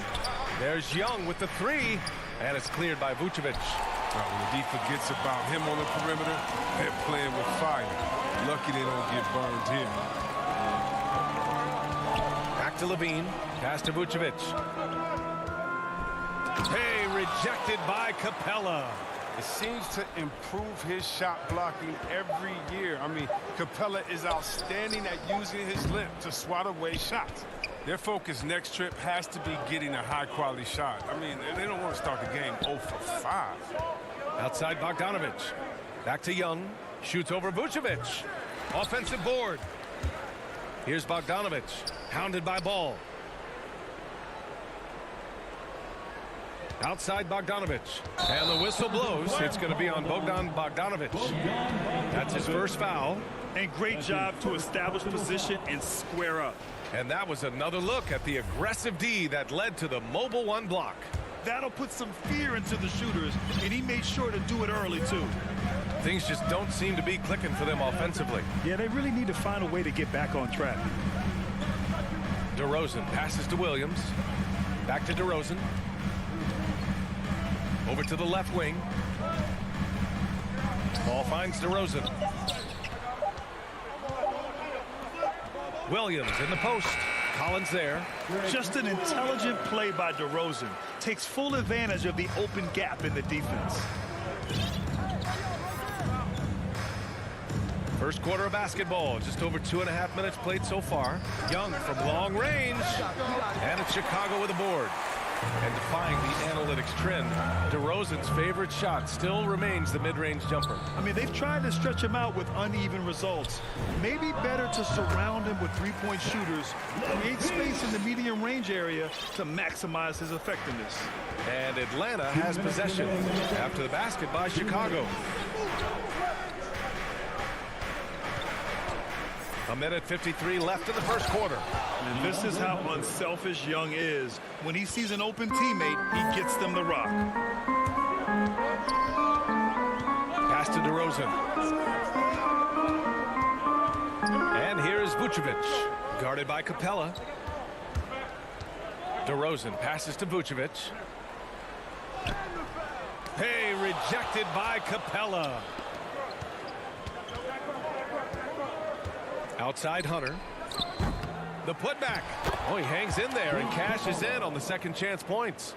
A: There's Young with the 3. And it's cleared by Vucevic.
K: When the defense forgets about him on the perimeter, they're playing with fire. Lucky they don't get burned here.
A: Back to Levine. Pass to Vucevic. Hey, rejected by Capella.
K: It seems to improve his shot blocking every year. I mean, Capella is outstanding at using his length to swat away shots. Their focus next trip has to be getting a high-quality shot. I mean, they don't want to start the game 0 for 5.
A: Outside Bogdanovich. Back to Young. Shoots over Vucevic. Offensive board. Here's Bogdanovich. Hounded by Ball. Outside Bogdanovich. And the whistle blows. It's going to be on Bogdanovich. That's his first foul.
B: And great job to establish position and square up.
A: And that was another look at the aggressive D that led to the mobile 1 block.
B: That'll put some fear into the shooters, and he made sure to do it early, too.
A: Things just don't seem to be clicking for them offensively.
B: Yeah, they really need to find a way to get back on track.
A: DeRozan passes to Williams. Back to DeRozan. Over to the left wing. Ball finds DeRozan. Williams in the post. Collins there.
B: Just an intelligent play by DeRozan. Takes full advantage of the open gap in the defense.
A: First quarter of basketball. Just over 2.5 minutes played so far. Young from long range. And it's Chicago with a board. And defying the analytics trend, DeRozan's favorite shot still remains the mid-range jumper.
B: I mean, they've tried to stretch him out with uneven results. Maybe better to surround him with three-point shooters, create space in the medium range area to maximize his effectiveness.
A: And Atlanta has possession after the basket by Chicago. 1:53 left in the first quarter.
B: And this is how unselfish Young is. When he sees an open teammate, he gets them the rock.
A: Pass to DeRozan. And here's Vucevic. Guarded by Capella. DeRozan passes to Vucevic. Hey, rejected by Capella. Outside Hunter. The putback. Oh, he hangs in there and cashes in on the second chance points.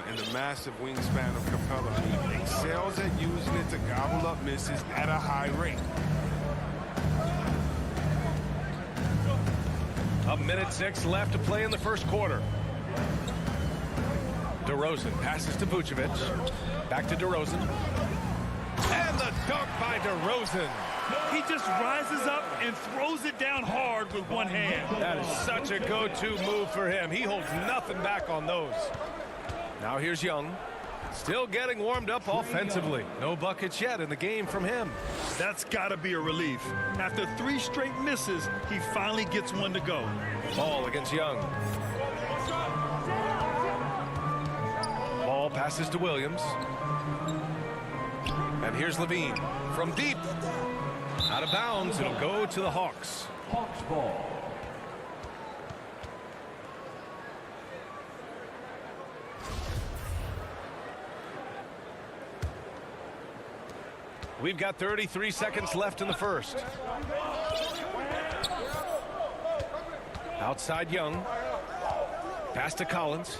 K: And the massive wingspan of Capella. He excels at using it to gobble up misses at a high rate.
A: 1:06 left to play in the first quarter. DeRozan passes to Vucevic. Back to DeRozan. And the dunk by DeRozan.
B: He just rises up and throws it down hard with one hand.
A: That is such a go-to move for him. He holds nothing back on those. Now here's Young. Still getting warmed up offensively. No buckets yet in the game from him.
B: That's got to be a relief. After 3 straight misses, he finally gets one to go.
A: Ball against Young. Ball passes to Williams. And here's Levine from deep. Out of bounds. It'll go to the Hawks.
F: Hawks ball.
A: We've got 33 seconds left in the first. Outside Young. Pass to Collins.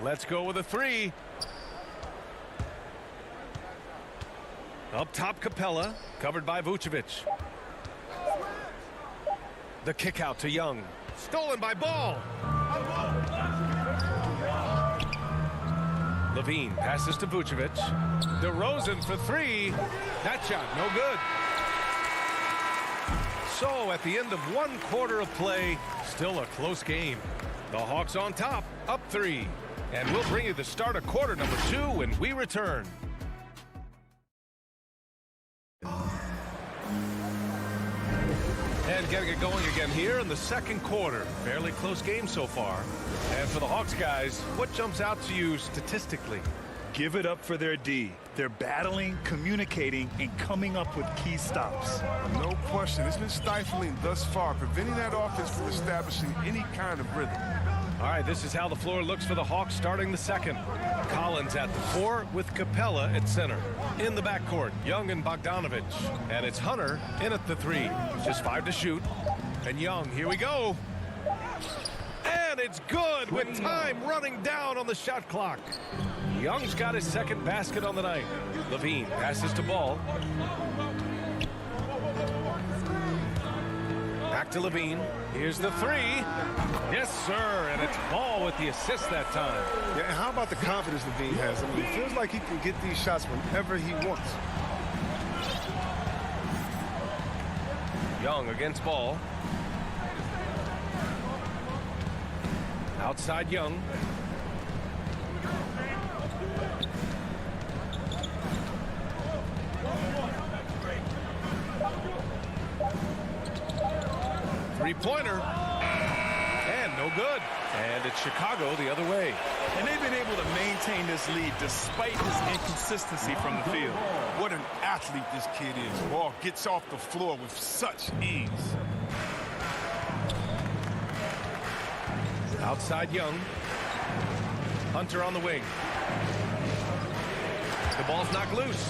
A: Let's go with a 3. Up top, Capella, covered by Vucevic. The kick out to Young. Stolen by Ball. Levine passes to Vucevic. DeRozan for 3. That shot, no good. So at the end of 1 quarter of play, still a close game. The Hawks on top, up 3. And we'll bring you the start of quarter number 2 when we return. And getting it going again here in the second quarter. Fairly close game so far. And for the Hawks guys, what jumps out to you statistically?
B: Give it up for their D. They're battling, communicating, and coming up with key stops.
K: No question. It's been stifling thus far, preventing that offense from establishing any kind of rhythm.
A: All right, this is how the floor looks for the Hawks starting the second. Collins at the 4 with Capella at center. In the backcourt, Young and Bogdanovich. And it's Hunter in at the 3. Just 5 to shoot. And Young, here we go. And it's good with time running down on the shot clock. Young's got his second basket on the night. Levine passes to Ball. Back to Levine. Here's the 3. Yes, sir. And it's Ball with the assist that time.
K: Yeah, and how about the confidence Levine has? I mean, it feels like he can get these shots whenever he wants.
A: Young against Ball. Outside Young. Three-pointer. And no good. And it's Chicago the other way.
B: And they've been able to maintain this lead despite his inconsistency from the field.
K: What an athlete this kid is. Ball gets off the floor with such ease.
A: Outside Young. Hunter on the wing. The ball's knocked loose.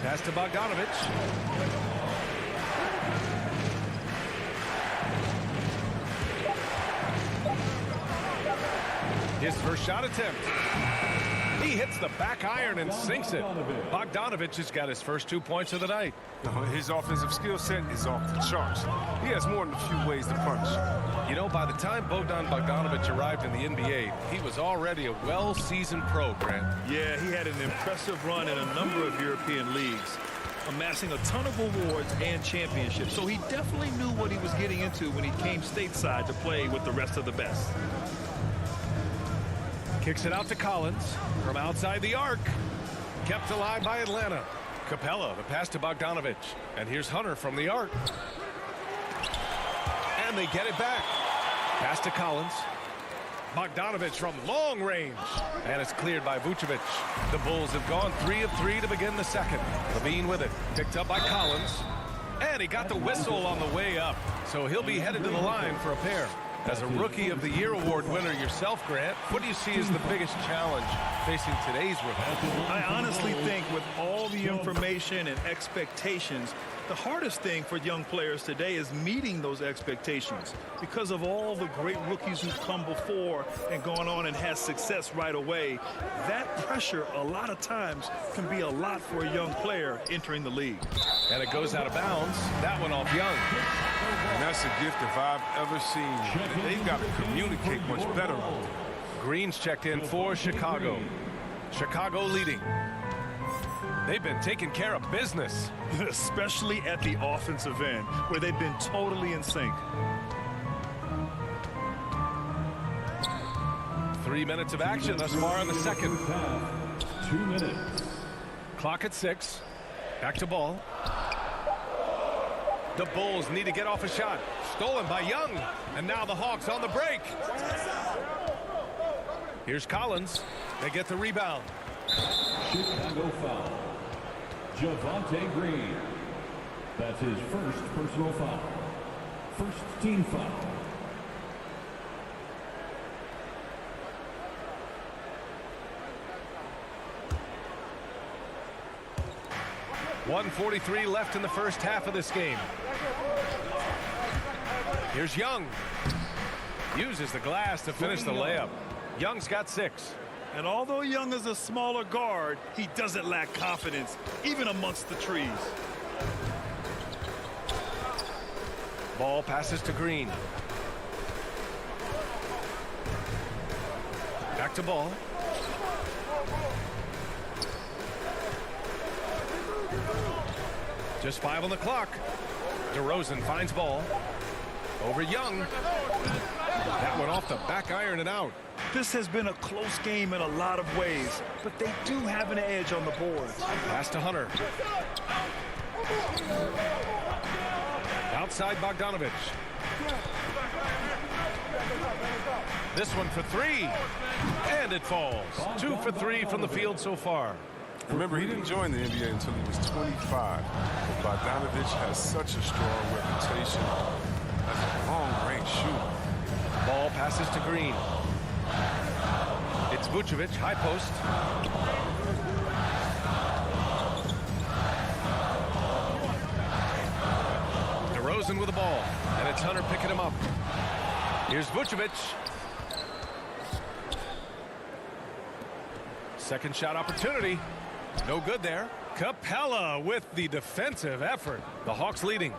A: Pass to Bogdanovich. His first shot attempt. He hits the back iron and sinks it. Bogdanovich has got his first 2 points of the night.
K: His offensive skill set is off the charts. He has more than a few ways to punch.
A: You know, by the time Bogdanovich arrived in the NBA, he was already a well-seasoned pro, Grant.
B: Yeah, he had an impressive run in a number of European leagues, amassing a ton of awards and championships. So he definitely knew what he was getting into when he came stateside to play with the rest of the best.
A: Kicks it out to Collins from outside the arc. Kept alive by Atlanta. Capella, the pass to Bogdanovich. And here's Hunter from the arc. And they get it back. Pass to Collins. Bogdanovich from long range. And it's cleared by Vucevic. The Bulls have gone 3 of 3 to begin the second. Levine with it. Picked up by Collins. And he got the whistle on the way up. So he'll be headed to the line for a pair. As a Rookie of the Year award winner yourself, Grant, what do you see as the biggest challenge facing today's rookie?
B: I honestly think with all the information and expectations, the hardest thing for young players today is meeting those expectations because of all the great rookies who've come before and gone on and had success right away. That pressure a lot of times can be a lot for a young player entering the league.
A: And it goes out of bounds. That one off Young.
K: And that's a gift if I've ever seen. They've got to communicate much better.
A: Green's checked in for Chicago. Chicago leading. They've been taking care of business.
B: Especially at the offensive end, where they've been totally in sync.
A: 3 minutes of action thus far in the second.
F: 2 minutes.
A: Clock at 6. Back to ball. The Bulls need to get off a shot. Stolen by Young. And now the Hawks on the break. Here's Collins. They get the rebound.
F: Chicago foul. Javonte Green. That's his first personal foul. First team foul.
A: .143 left in the first half of this game. Here's Young. Uses the glass to finish the layup. Young's got 6.
B: And although Young is a smaller guard, he doesn't lack confidence, even amongst the trees.
A: Ball passes to Green. Back to Ball. Just 5 on the clock. DeRozan finds Ball. Over Young. That went off the back iron and out.
B: This has been a close game in a lot of ways, but they do have an edge on the boards.
A: Pass to Hunter. Outside Bogdanovich. This one for 3. And it falls. 2 for 3 from the field so far.
K: Remember, he didn't join the NBA until he was 25. But Bogdanovich has such a strong reputation as a long-range shooter.
A: Ball passes to Green. It's Vucevic, high post. DeRozan with the ball, and it's Hunter picking him up. Here's Vucevic. Second shot opportunity. No good there. Capella with the defensive effort. The Hawks leading.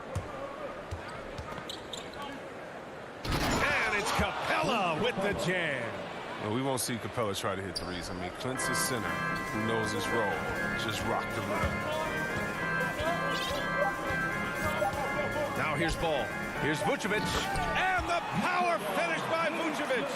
A: And it's Capella with the jam.
K: Well, we won't see Capella try to hit threes. I mean, Clint's his center, who knows his role. Just rock the rim.
A: Now here's Ball. Here's Vucevic. And the power finish by Vucevic.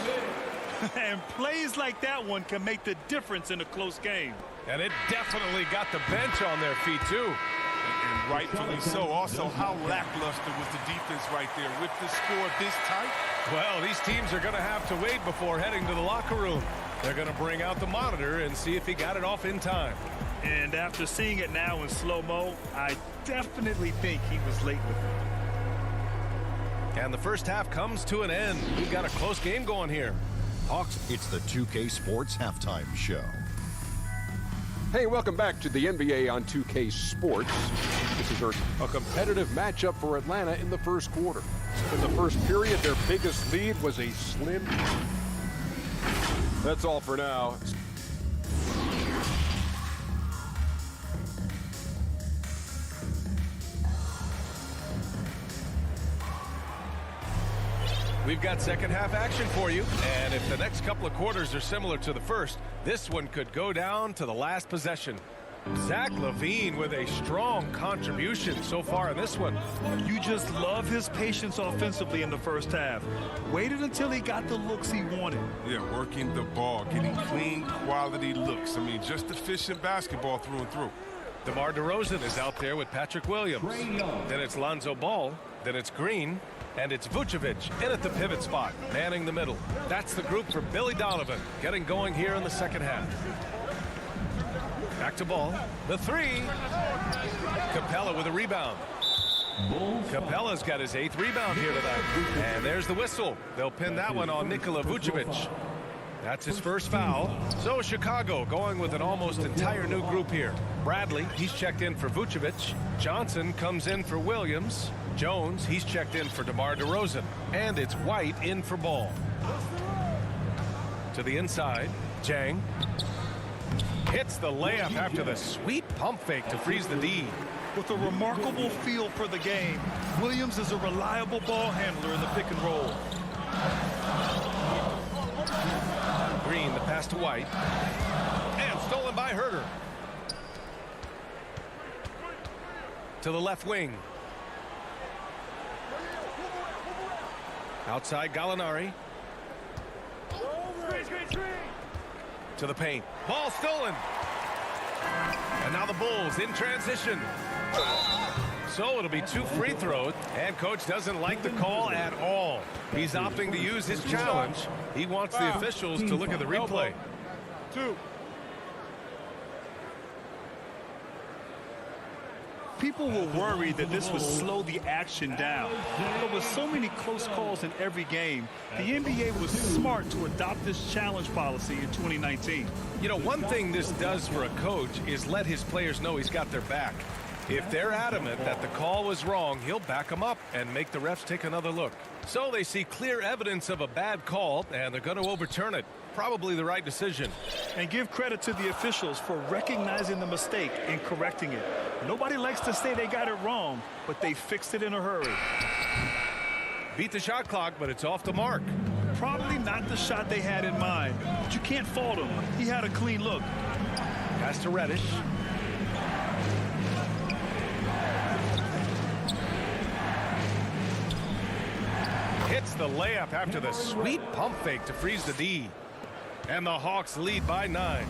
B: And plays like that one can make the difference in a close game.
A: And it definitely got the bench on their feet, too.
K: And rightfully so. Also, how lackluster was the defense right there with the score this tight?
A: Well, these teams are going to have to wait before heading to the locker room. They're going to bring out the monitor and see if he got it off in time.
B: And after seeing it now in slow-mo, I definitely think he was late with it.
A: And the first half comes to an end. We've got a close game going here.
D: Hawks, it's the 2K Sports Halftime Show.
E: Hey, welcome back to the NBA on 2K Sports. This is a competitive matchup for Atlanta in the first quarter. In the first period, their biggest lead was a slim. That's all for now.
A: We've got second half action for you. And if the next couple of quarters are similar to the first, this one could go down to the last possession. Zach LaVine with a strong contribution so far in this one.
B: You just love his patience offensively in the first half. Waited until he got the looks he wanted.
K: Yeah, working the ball, getting clean, quality looks. I mean, just efficient basketball through and through.
A: DeMar DeRozan is out there with Patrick Williams. Then it's Lonzo Ball. Then it's Green. And it's Vucevic in at the pivot spot, manning the middle. That's the group for Billy Donovan, getting going here in the second half. Back to Ball. The 3. Capella with a rebound. Capella's got his 8th rebound here tonight. And there's the whistle. They'll pin that one on Nikola Vucevic. That's his first foul. So Chicago going with an almost entire new group here. Bradley, he's checked in for Vucevic. Johnson comes in for Williams. Jones, he's checked in for DeMar DeRozan. And it's White in for Ball. To the inside, Jang. Hits the layup after the sweet pump fake to freeze the D.
B: With a remarkable feel for the game, Williams is a reliable ball handler in the pick and roll.
A: Green, the pass to White. And stolen by Herter. To the left wing. Outside Gallinari. To the paint. Ball stolen. And now the Bulls in transition. So it'll be 2 free throws, and coach doesn't like the call at all. He's opting to use his challenge. He wants the officials to look at the replay.
B: 2. People were worried that this would slow the action down. But with so many close calls in every game, the NBA was smart to adopt this challenge policy in 2019.
A: You know, one thing this does for a coach is let his players know he's got their back. If they're adamant that the call was wrong, he'll back them up and make the refs take another look. So they see clear evidence of a bad call, and they're going to overturn it. Probably the right decision.
B: And give credit to the officials for recognizing the mistake and correcting it. Nobody likes to say they got it wrong, but they fixed it in a hurry.
A: Beat the shot clock, but it's off the mark.
B: Probably not the shot they had in mind, but you can't fault him. He had a clean look.
A: Pass to Reddish. Hits the layup after the sweet pump fake to freeze the D. And the Hawks lead by 9.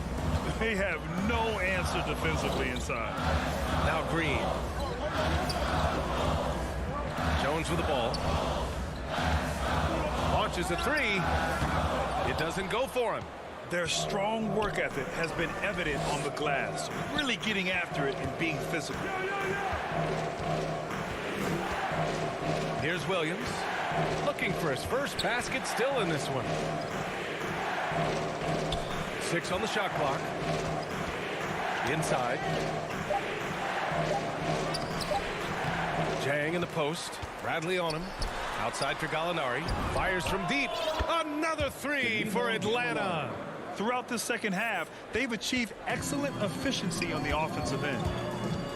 B: They have no answer defensively inside.
A: Now Green. Jones with the ball. Launches a 3. It doesn't go for him.
B: Their strong work ethic has been evident on the glass, really getting after it and being physical.
A: Here's Williams. Looking for his first basket, still in this one. 6 on the shot clock. Inside. Jang in the post. Bradley on him. Outside for Gallinari. Fires from deep. Another 3 for Atlanta.
B: Throughout the second half, they've achieved excellent efficiency on the offensive end.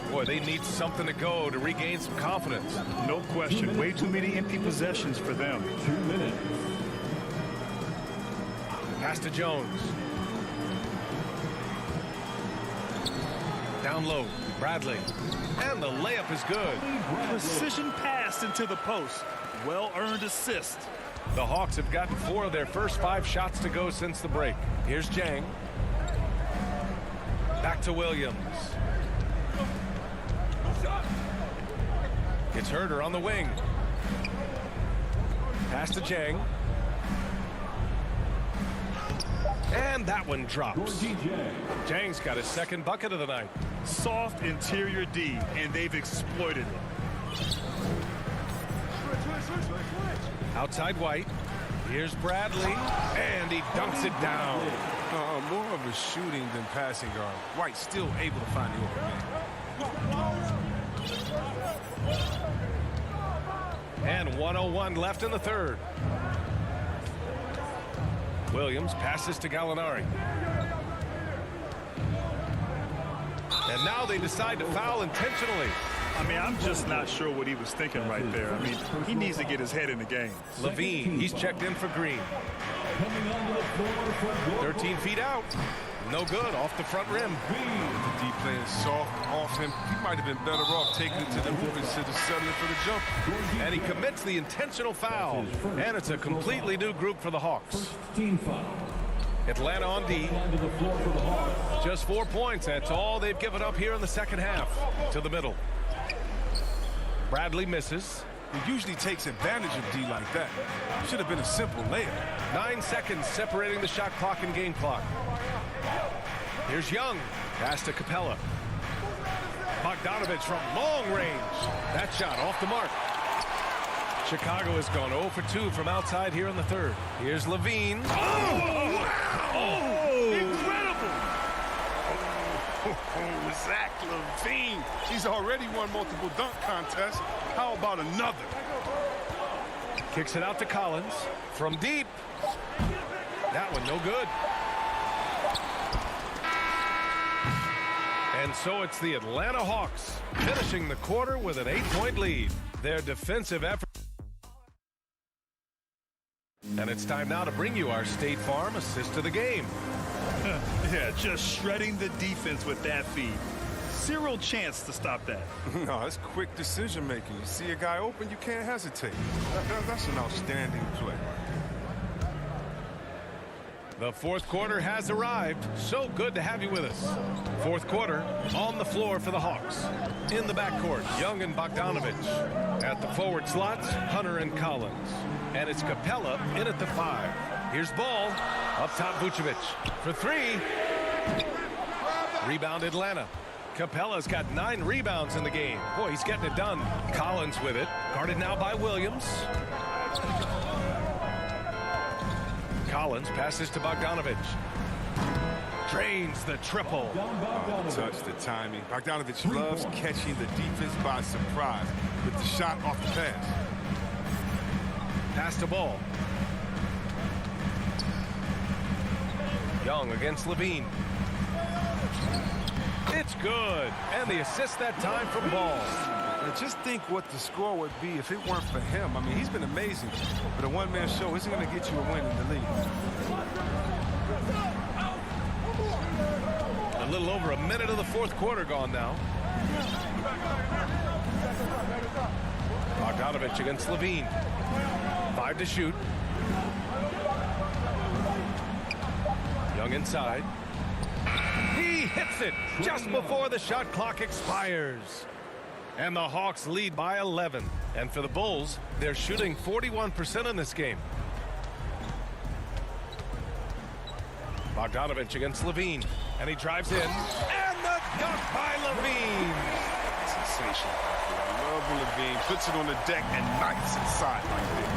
A: Boy, they need something to go to regain some confidence.
B: No question. Way too many empty possessions for them.
F: 2 minutes.
A: Pass to Jones. Down low. Bradley. And the layup is good.
B: Precision pass into the post. Well-earned assist.
A: The Hawks have gotten 4 of their first 5 shots to go since the break. Here's Jang. Back to Williams. It's Herter on the wing. Pass to Jang. And that one drops. Jang's got his second bucket of the night.
B: Soft interior D, and they've exploited it.
A: Outside White. Here's Bradley. And he dunks it down.
K: More of a shooting than passing guard. White still able to find the open man.
A: And 1:01 left in the third. Williams passes to Gallinari. And now they decide to foul intentionally.
B: I mean, I'm just not sure what he was thinking right there. I mean, he needs to get his head in the game.
A: Levine, he's checked in for Green. 13 feet out. No good, off the front rim.
K: The D playing soft off him. He might have been better off taking it to the hoop instead of settling for the jump.
A: And he commits the intentional foul. And it's a completely new group for the Hawks. Atlanta on D. Just 4 points. That's all they've given up here in the second half. To the middle. Bradley misses.
K: He usually takes advantage of D like that. Should have been a simple layup.
A: 9 seconds separating the shot clock and game clock. Here's Young. Pass to Capella. Bogdanovich from long range. That shot off the mark. Chicago has gone 0 for 2 from outside here in the third. Here's Levine.
B: Oh, wow! Oh, incredible!
K: Zach Levine. He's already won multiple dunk contests. How about another?
A: Kicks it out to Collins. From deep. That one no good. And so it's the Atlanta Hawks finishing the quarter with an 8-point lead. Their defensive effort. And it's time now to bring you our State Farm assist to the game.
B: Yeah, just shredding the defense with that feed. Zero chance to stop that.
K: No, it's quick decision making. You see a guy open, you can't hesitate. That's an outstanding play.
A: The fourth quarter has arrived. So good to have you with us. Fourth quarter on the floor for the Hawks. In the backcourt, Young and Bogdanovich. At the forward slots, Hunter and Collins. And it's Capella in at the 5. Here's Ball. Up top, Vucevic for 3. Rebound Atlanta. Capella's got 9 rebounds in the game. Boy, he's getting it done. Collins with it. Guarded now by Williams. Collins passes to Bogdanovich. Drains the triple.
K: Touch, the timing. Bogdanovich loves catching the defense by surprise with the shot off the pass.
A: Pass to Ball. Young against Levine. It's good. And the assist that time from Ball.
K: And just think what the score would be if it weren't for him. I mean, he's been amazing. But a one-man show isn't going to get you a win in the league.
A: A little over a minute of the fourth quarter gone now. Bogdanovich against Levine. 5 to shoot. Young inside. He hits it just before the shot clock expires. And the Hawks lead by 11. And for the Bulls, they're shooting 41% in this game. Bogdanovich against Levine. And he drives in. And the dunk by Levine.
K: Sensational. I love when Levine puts it on the deck and knocks inside like that.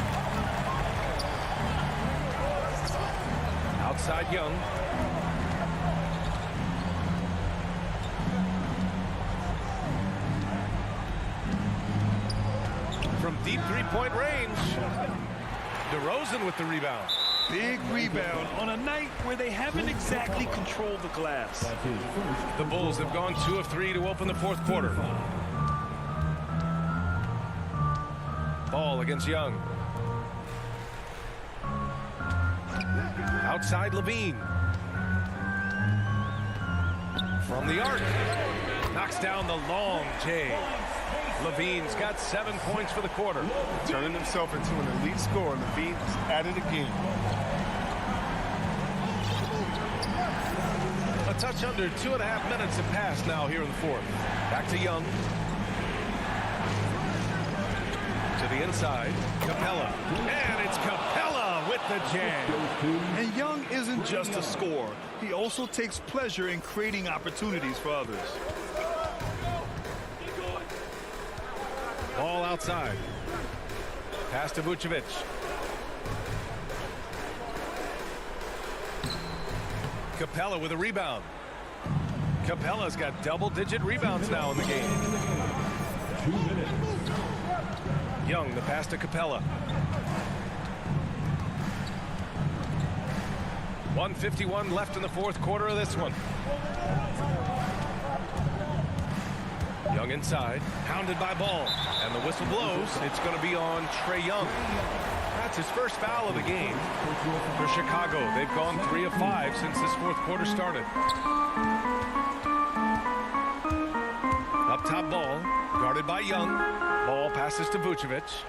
A: Outside Young. From deep three-point range. DeRozan with the rebound.
B: Big rebound on a night where they haven't exactly controlled the glass.
A: The Bulls have gone 2 of 3 to open the fourth quarter. Ball against Young. Outside Levine. From the arc. Knocks down the long J. Levine's got 7 points for the quarter.
K: Turning himself into an elite scorer, Levine's at it again.
A: A touch under 2.5 minutes have passed now here in the fourth. Back to Young. To the inside. Capella. And it's Capella with the jam.
B: And Young isn't just a scorer. He also takes pleasure in creating opportunities for others.
A: Ball outside. Pass to Vucevic. Capella with a rebound. Capella's got double-digit rebounds now in the game.
F: 2 minutes.
A: Young, the pass to Capella. 1:51 left in the fourth quarter of this one. Young inside, pounded by Ball, and the whistle blows. It's going to be on Trae Young. That's his first foul of the game. For Chicago, they've gone 3 of 5 since this fourth quarter started. Up top Ball, guarded by Young. Ball passes to Vucevic.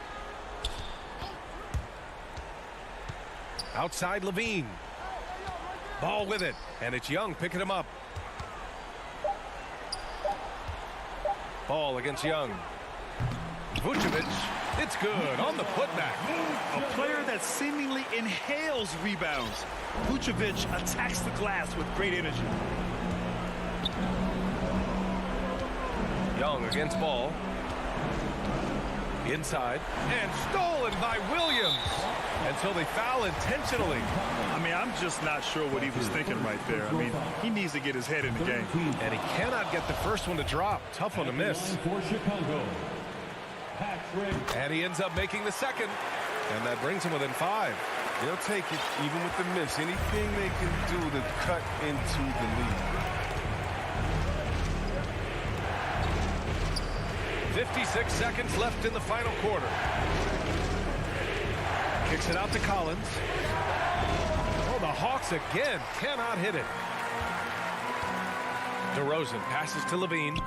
A: Outside Levine. Ball with it, and it's Young picking him up. Ball against Young. Vucevic, it's good on the putback.
B: A player that seemingly inhales rebounds. Vucevic attacks the glass with great energy.
A: Young against Ball. Inside, and stolen by Williams. Until they foul intentionally.
B: I mean, I'm just not sure what he was thinking right there. I mean, he needs to get his head in the game.
A: And he cannot get the first one to drop. Tough one to miss.
F: For Chicago.
A: And he ends up making the second. And that brings him within 5.
K: They'll take it even with the miss. Anything they can do to cut into the lead.
A: 56 seconds left in the final quarter. Kicks it out to Collins. Oh, the Hawks again cannot hit it. DeRozan passes to Levine.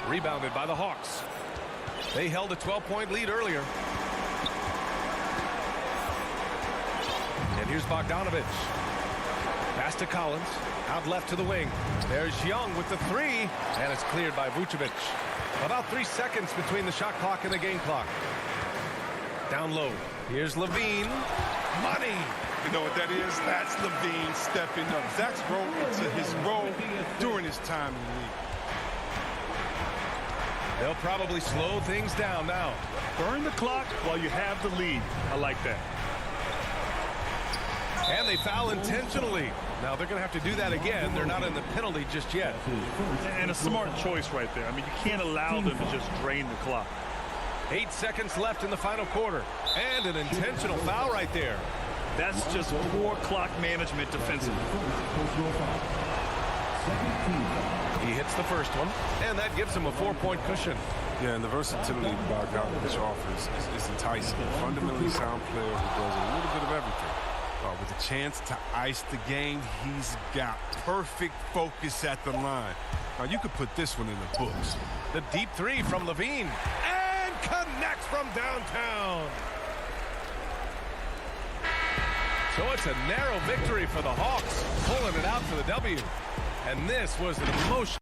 A: Rebounded by the Hawks. They held a 12-point lead earlier. And Here's Bogdanovich. Pass to Collins. Out left to the wing. There's Young with the three. And it's cleared by Vucevic. About 3 seconds between the shot clock and the game clock. Down low. Here's Levine. Money.
K: You know what that is? That's Levine stepping up. Zach's role into his role during his time in the league.
A: They'll probably slow things down now.
B: Burn the clock while you have the lead. I like that.
A: And they foul intentionally. Now they're going to have to do that again. They're not in the penalty just yet.
B: And a smart choice right there. I mean, you can't allow them to just drain the clock.
A: 8 seconds left in the final quarter. And an intentional foul right there.
B: That's just poor clock management defensively.
A: He hits the first one, and that gives him a 4-point cushion.
K: Yeah, and the versatility Bogdanovich offers is enticing. Fundamentally sound player who does a little bit of everything. With a chance to ice the game, he's got perfect focus at the line. Now, you could put this one in the books.
A: The deep three from Levine, and connects from downtown. So it's a narrow victory for the Hawks, pulling it out for the W. And this was an emotional.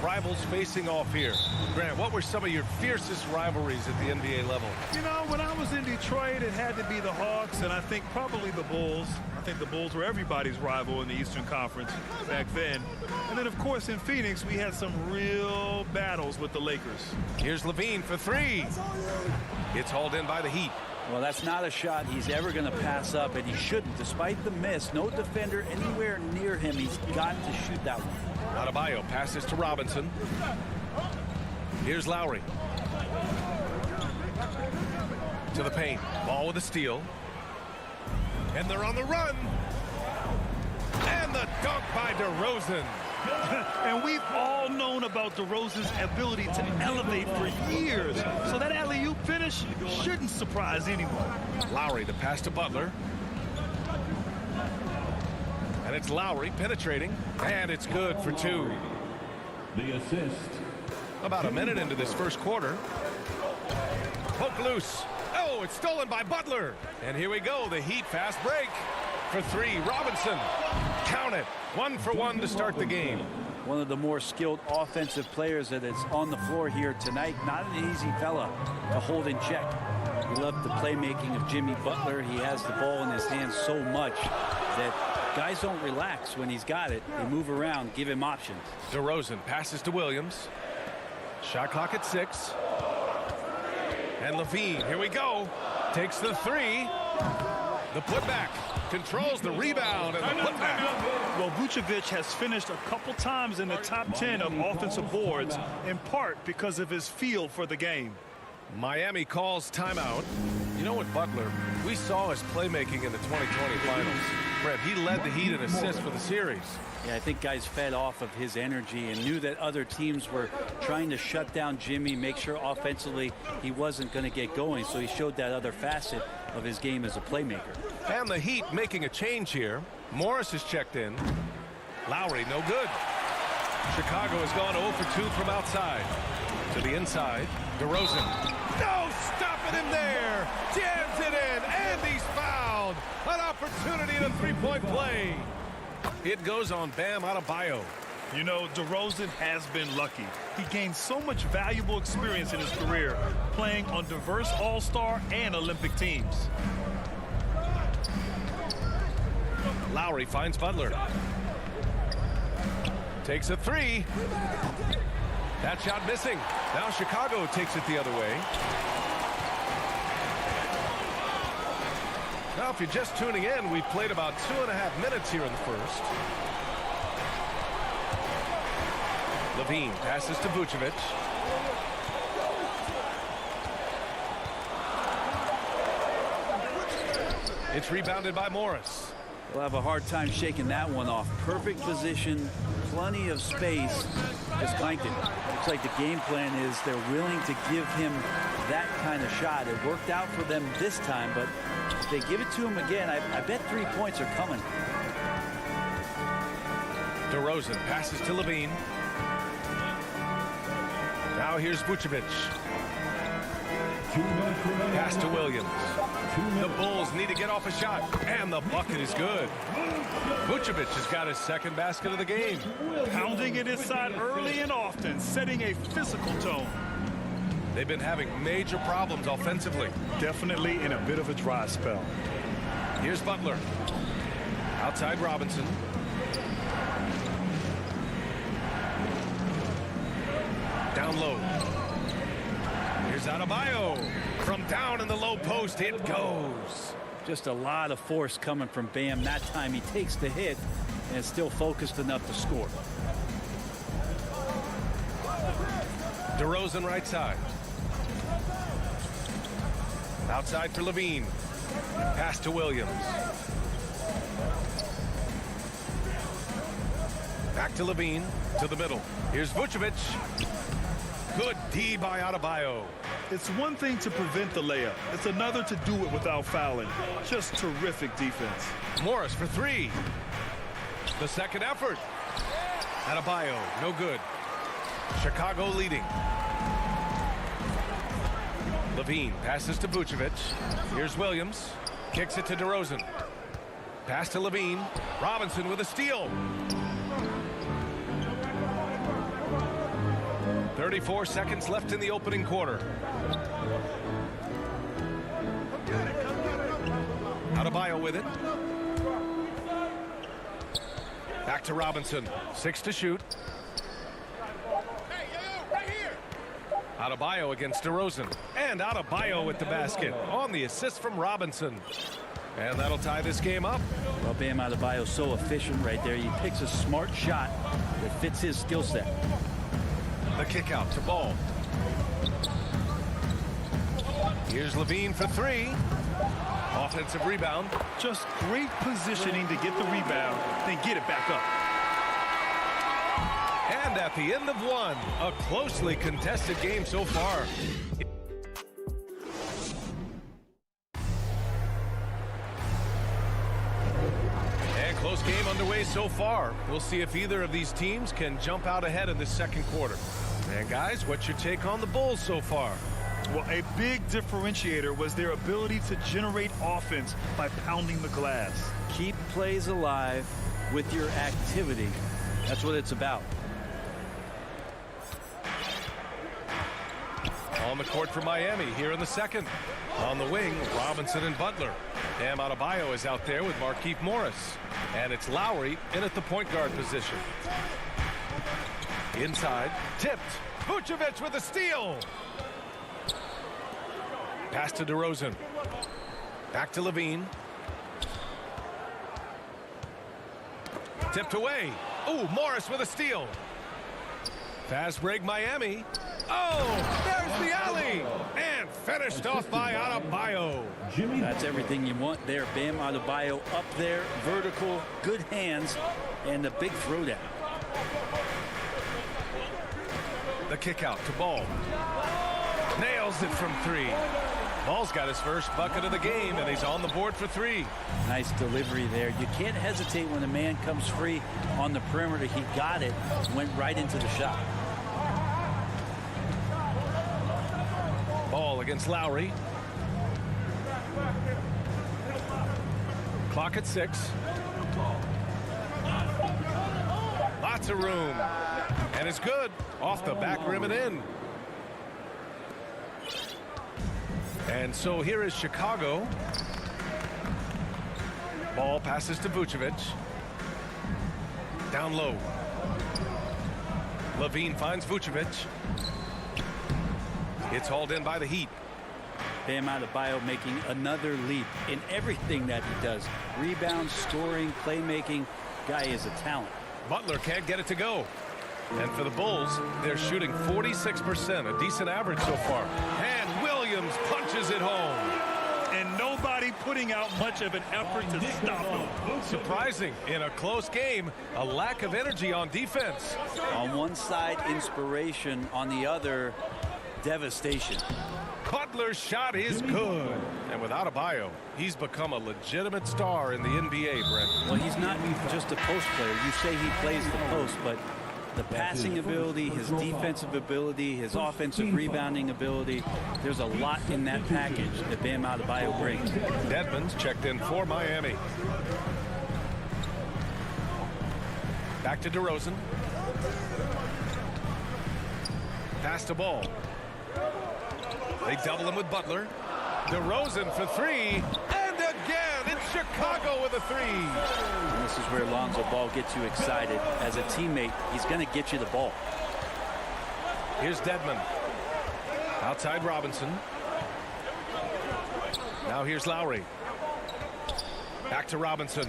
A: rivals facing off here. Grant, what were some of your fiercest rivalries at the NBA level?
B: You know, when I was in Detroit, it had to be the Hawks, and I think probably the Bulls. I think the Bulls were everybody's rival in the Eastern Conference back then. And then, of course, in Phoenix, we had some real battles with the Lakers.
A: Here's Levine for three. It's hauled in by the Heat.
H: Well, that's not a shot he's ever going to pass up, and he shouldn't. Despite the miss, no defender anywhere near him. He's got to shoot that one.
A: Adebayo passes to Robinson. Here's Lowry. To the paint. Ball with a steal. And they're on the run. And the dunk by DeRozan.
B: And we've all known about DeRozan's ability to elevate for years. So that alley-oop finish shouldn't surprise anyone.
A: Lowry, the pass to Butler. And it's Lowry penetrating. And it's good for two.
F: The assist.
A: About a minute into this first quarter. Poke loose. Oh, it's stolen by Butler. And here we go, the Heat fast break. For three, Robinson. Count it. 1 for 1 to start the game.
H: One of the more skilled offensive players that is on the floor here tonight. Not an easy fella to hold in check. We love the playmaking of Jimmy Butler. He has the ball in his hands so much that guys don't relax when he's got it. They move around, give him options.
A: DeRozan passes to Williams. Shot clock at 6. And Levine, here we go. Takes the three. The putback. Controls the rebound and the putback.
B: Well, Vucevic has finished a couple times in the top 10 of offensive boards, in part because of his feel for the game.
A: Miami calls timeout. You know what, Butler, we saw his playmaking in the 2020 finals. Brett, he led the Heat in assists for the series.
H: Yeah, I think guys fed off of his energy and knew that other teams were trying to shut down Jimmy, make sure offensively he wasn't going to get going. So he showed that other facet of his game as a playmaker.
A: And the Heat making a change here. Morris is checked in. Lowry, no good. Chicago has gone 0 for 2 from outside. To the inside, DeRozan. No, stopping him there. Jams it in, and he's fouled. An opportunity in a three-point play. It goes on Bam Adebayo.
B: You know, DeRozan has been lucky. He gained so much valuable experience in his career, playing on diverse All-Star and Olympic teams.
A: Lowry finds Butler. Takes a three. That shot missing. Now Chicago takes it the other way. Now, if you're just tuning in, we've played about 2.5 minutes here in the first. Levine passes to Vucevic. It's rebounded by Morris.
H: We'll have a hard time shaking that one off. Perfect position, plenty of space. Just clanked it. Looks like the game plan is they're willing to give him that kind of shot. It worked out for them this time, but if they give it to him again, I bet 3 points are coming.
A: DeRozan passes to Levine. Now here's Vucevic. Pass to Williams. The Bulls need to get off a shot, and the bucket is good. Vucevic has got his second basket of the game.
B: Pounding it inside early and often, setting a physical tone.
A: They've been having major problems offensively.
B: Definitely in a bit of a dry spell.
A: Here's Butler. Outside Robinson. Down low. Here's Adebayo. From down in the low post, it goes.
H: Just a lot of force coming from Bam. That time he takes the hit and is still focused enough to score.
A: DeRozan right side. Outside for Levine. Pass to Williams. Back to Levine. To the middle. Here's Vucevic. Good D by Adebayo.
B: It's one thing to prevent the layup. It's another to do it without fouling. Just terrific defense.
A: Morris for three. The second effort. Adebayo, no good. Chicago leading. Levine passes to Vucevic. Here's Williams. Kicks it to DeRozan. Pass to Levine. Robinson with a steal. 34 seconds left in the opening quarter. Adebayo with it. Back to Robinson. 6 to shoot. Adebayo against DeRozan. And Adebayo with the basket on the assist from Robinson. And that'll tie this game up.
H: Well, Bam Adebayo's so efficient right there. He picks a smart shot that fits his skill set.
A: The kick out to Ball. Here's Levine for 3. Offensive rebound.
B: Just great positioning to get the rebound, then get it back up.
A: And at the end of one, a closely contested game so far. And close game underway so far. We'll see if either of these teams can jump out ahead in the second quarter. And guys, what's your take on the Bulls so far?
B: Well, a big differentiator was their ability to generate offense by pounding the glass.
H: Keep plays alive with your activity. That's what it's about.
A: On the court for Miami here in the second. On the wing, Robinson and Butler. Bam Adebayo is out there with Markieff Morris. And it's Lowry in at the point guard position. Inside, tipped. Vucevic with a steal. Pass to DeRozan. Back to Levine. Tipped away. Ooh, Morris with a steal. Fast break Miami. Oh, there's the alley. And finished off by Adebayo.
H: That's everything you want there. Bam Adebayo up there, vertical, good hands, and a big throwdown.
A: The kick out to Ball. Nails it from 3. Ball's got his first bucket of the game, and he's on the board for 3.
H: Nice delivery there. You can't hesitate when a man comes free on the perimeter. He got it, went right into the shot.
A: Ball against Lowry. Clock at 6. Lots of room. And it's good. Off the back rim and in. And so here is Chicago. Ball passes to Vucevic. Down low. Levine finds Vucevic. It's hauled in by the Heat.
H: Bam Adebayo making another leap in everything that he does. Rebound, scoring, playmaking. Guy is a talent.
A: Butler can't get it to go. And for the Bulls, they're shooting 46%, a decent average so far. And Williams punches it home.
B: And nobody putting out much of an effort to stop him.
A: Surprising, in a close game, a lack of energy on defense.
H: On one side, inspiration. On the other, devastation.
A: Butler's shot is good. And without Adebayo, he's become a legitimate star in the NBA, Brent.
H: Well, he's not just a post player. You say he plays the post, but the passing ability, his defensive ability, his offensive rebounding ability, there's a lot in that package that Bam Adebayo brings.
A: Dedmon's checked in for Miami. Back to DeRozan. Pass to Ball. They double him with Butler. DeRozan for 3. And again, it's Chicago with a 3.
H: And this is where Lonzo Ball gets you excited. As a teammate, he's going to get you the ball.
A: Here's Dedmon. Outside Robinson. Now here's Lowry. Back to Robinson.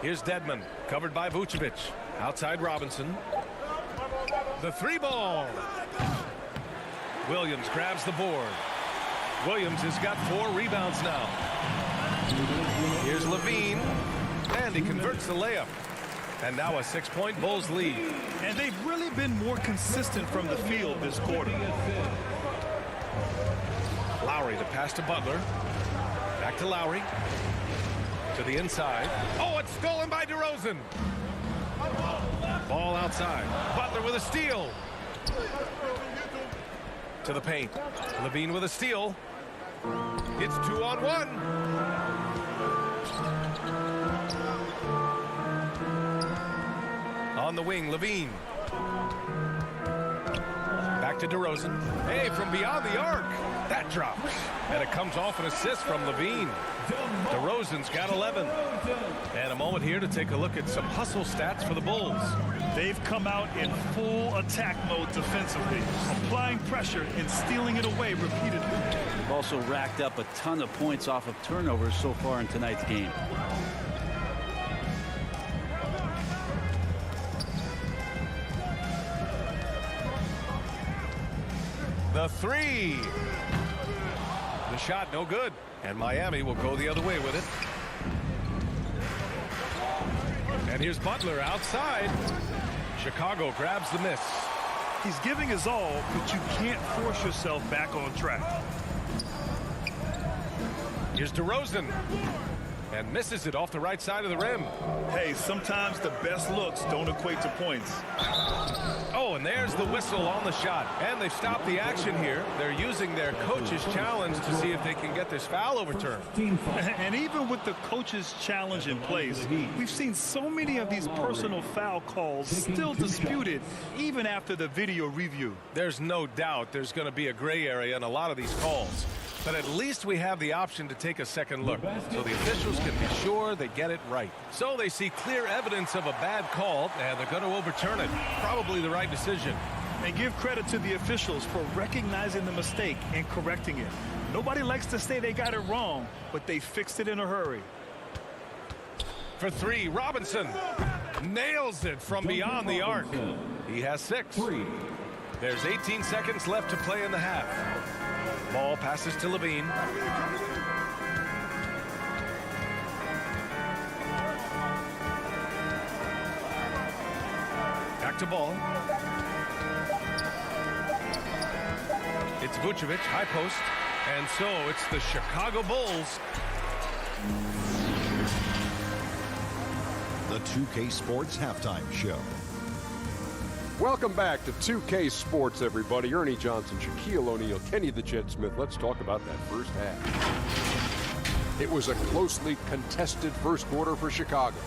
A: Here's Dedmon, covered by Vucevic. Outside Robinson. The 3 ball. Williams grabs the board. Williams has got 4 rebounds now. Here's Levine. And he converts the layup. And now a 6-point Bulls lead.
B: And they've really been more consistent from the field this quarter.
A: Lowry, the pass to Butler. Back to Lowry. To the inside. Oh, it's stolen by DeRozan. Ball outside. Butler with a steal. To the paint. Levine with a steal. It's 2-on-1. On the wing, Levine. Back to DeRozan. Hey, from beyond the arc. That drops. And it comes off an assist from Levine. DeRozan's got 11. And a moment here to take a look at some hustle stats for the Bulls.
B: They've come out in full attack mode defensively, applying pressure and stealing it away repeatedly.
H: They've also racked up a ton of points off of turnovers so far in tonight's game.
A: The three. The shot no good. And Miami will go the other way with it. And here's Butler outside. Chicago grabs the miss.
B: He's giving his all, but you can't force yourself back on track.
A: Here's DeRozan. And misses it off the right side of the rim.
B: Hey, sometimes the best looks don't equate to points.
A: Oh, and there's the whistle on the shot. And they've stopped the action here. They're using their coach's challenge to see if they can get this foul overturned.
B: And even with the coach's challenge in place, we've seen so many of these personal foul calls still disputed even after the video review.
A: There's no doubt there's going to be a gray area in a lot of these calls. But at least we have the option to take a second look, so the officials can be sure they get it right. So they see clear evidence of a bad call, and they're going to overturn it. Probably the right decision.
B: And give credit to the officials for recognizing the mistake and correcting it. Nobody likes to say they got it wrong, but they fixed it in a hurry.
A: For three, Robinson nails it from beyond the arc. He has 6. There's 18 seconds left to play in the half. Ball passes to Levine. Back to Ball. It's Vucevic, high post. And so it's the Chicago Bulls.
D: The 2K Sports Halftime Show.
E: Welcome back to 2K Sports, everybody. Ernie Johnson, Shaquille O'Neal, Kenny the Jet Smith. Let's talk about that first half. It was a closely contested first quarter for Chicago.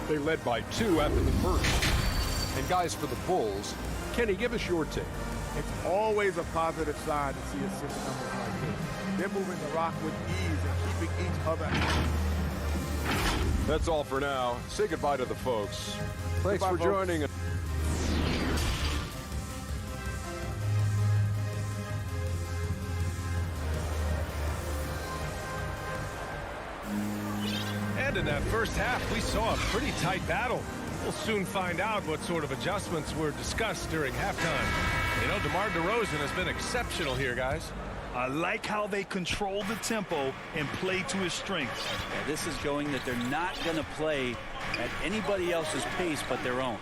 E: They led by 2 after the first. And guys, for the Bulls, Kenny, give us your take.
L: It's always a positive sign to see assist numbers like this. They're moving the rock with ease and keeping each other.
E: That's all for now. Say goodbye to the folks. Thanks for joining us.
A: And in that first half, we saw a pretty tight battle. We'll soon find out what sort of adjustments were discussed during halftime. You know, DeMar DeRozan has been exceptional here, guys.
B: I like how they control the tempo and play to his strengths.
H: Yeah, this is showing that they're not going to play at anybody else's pace but their own.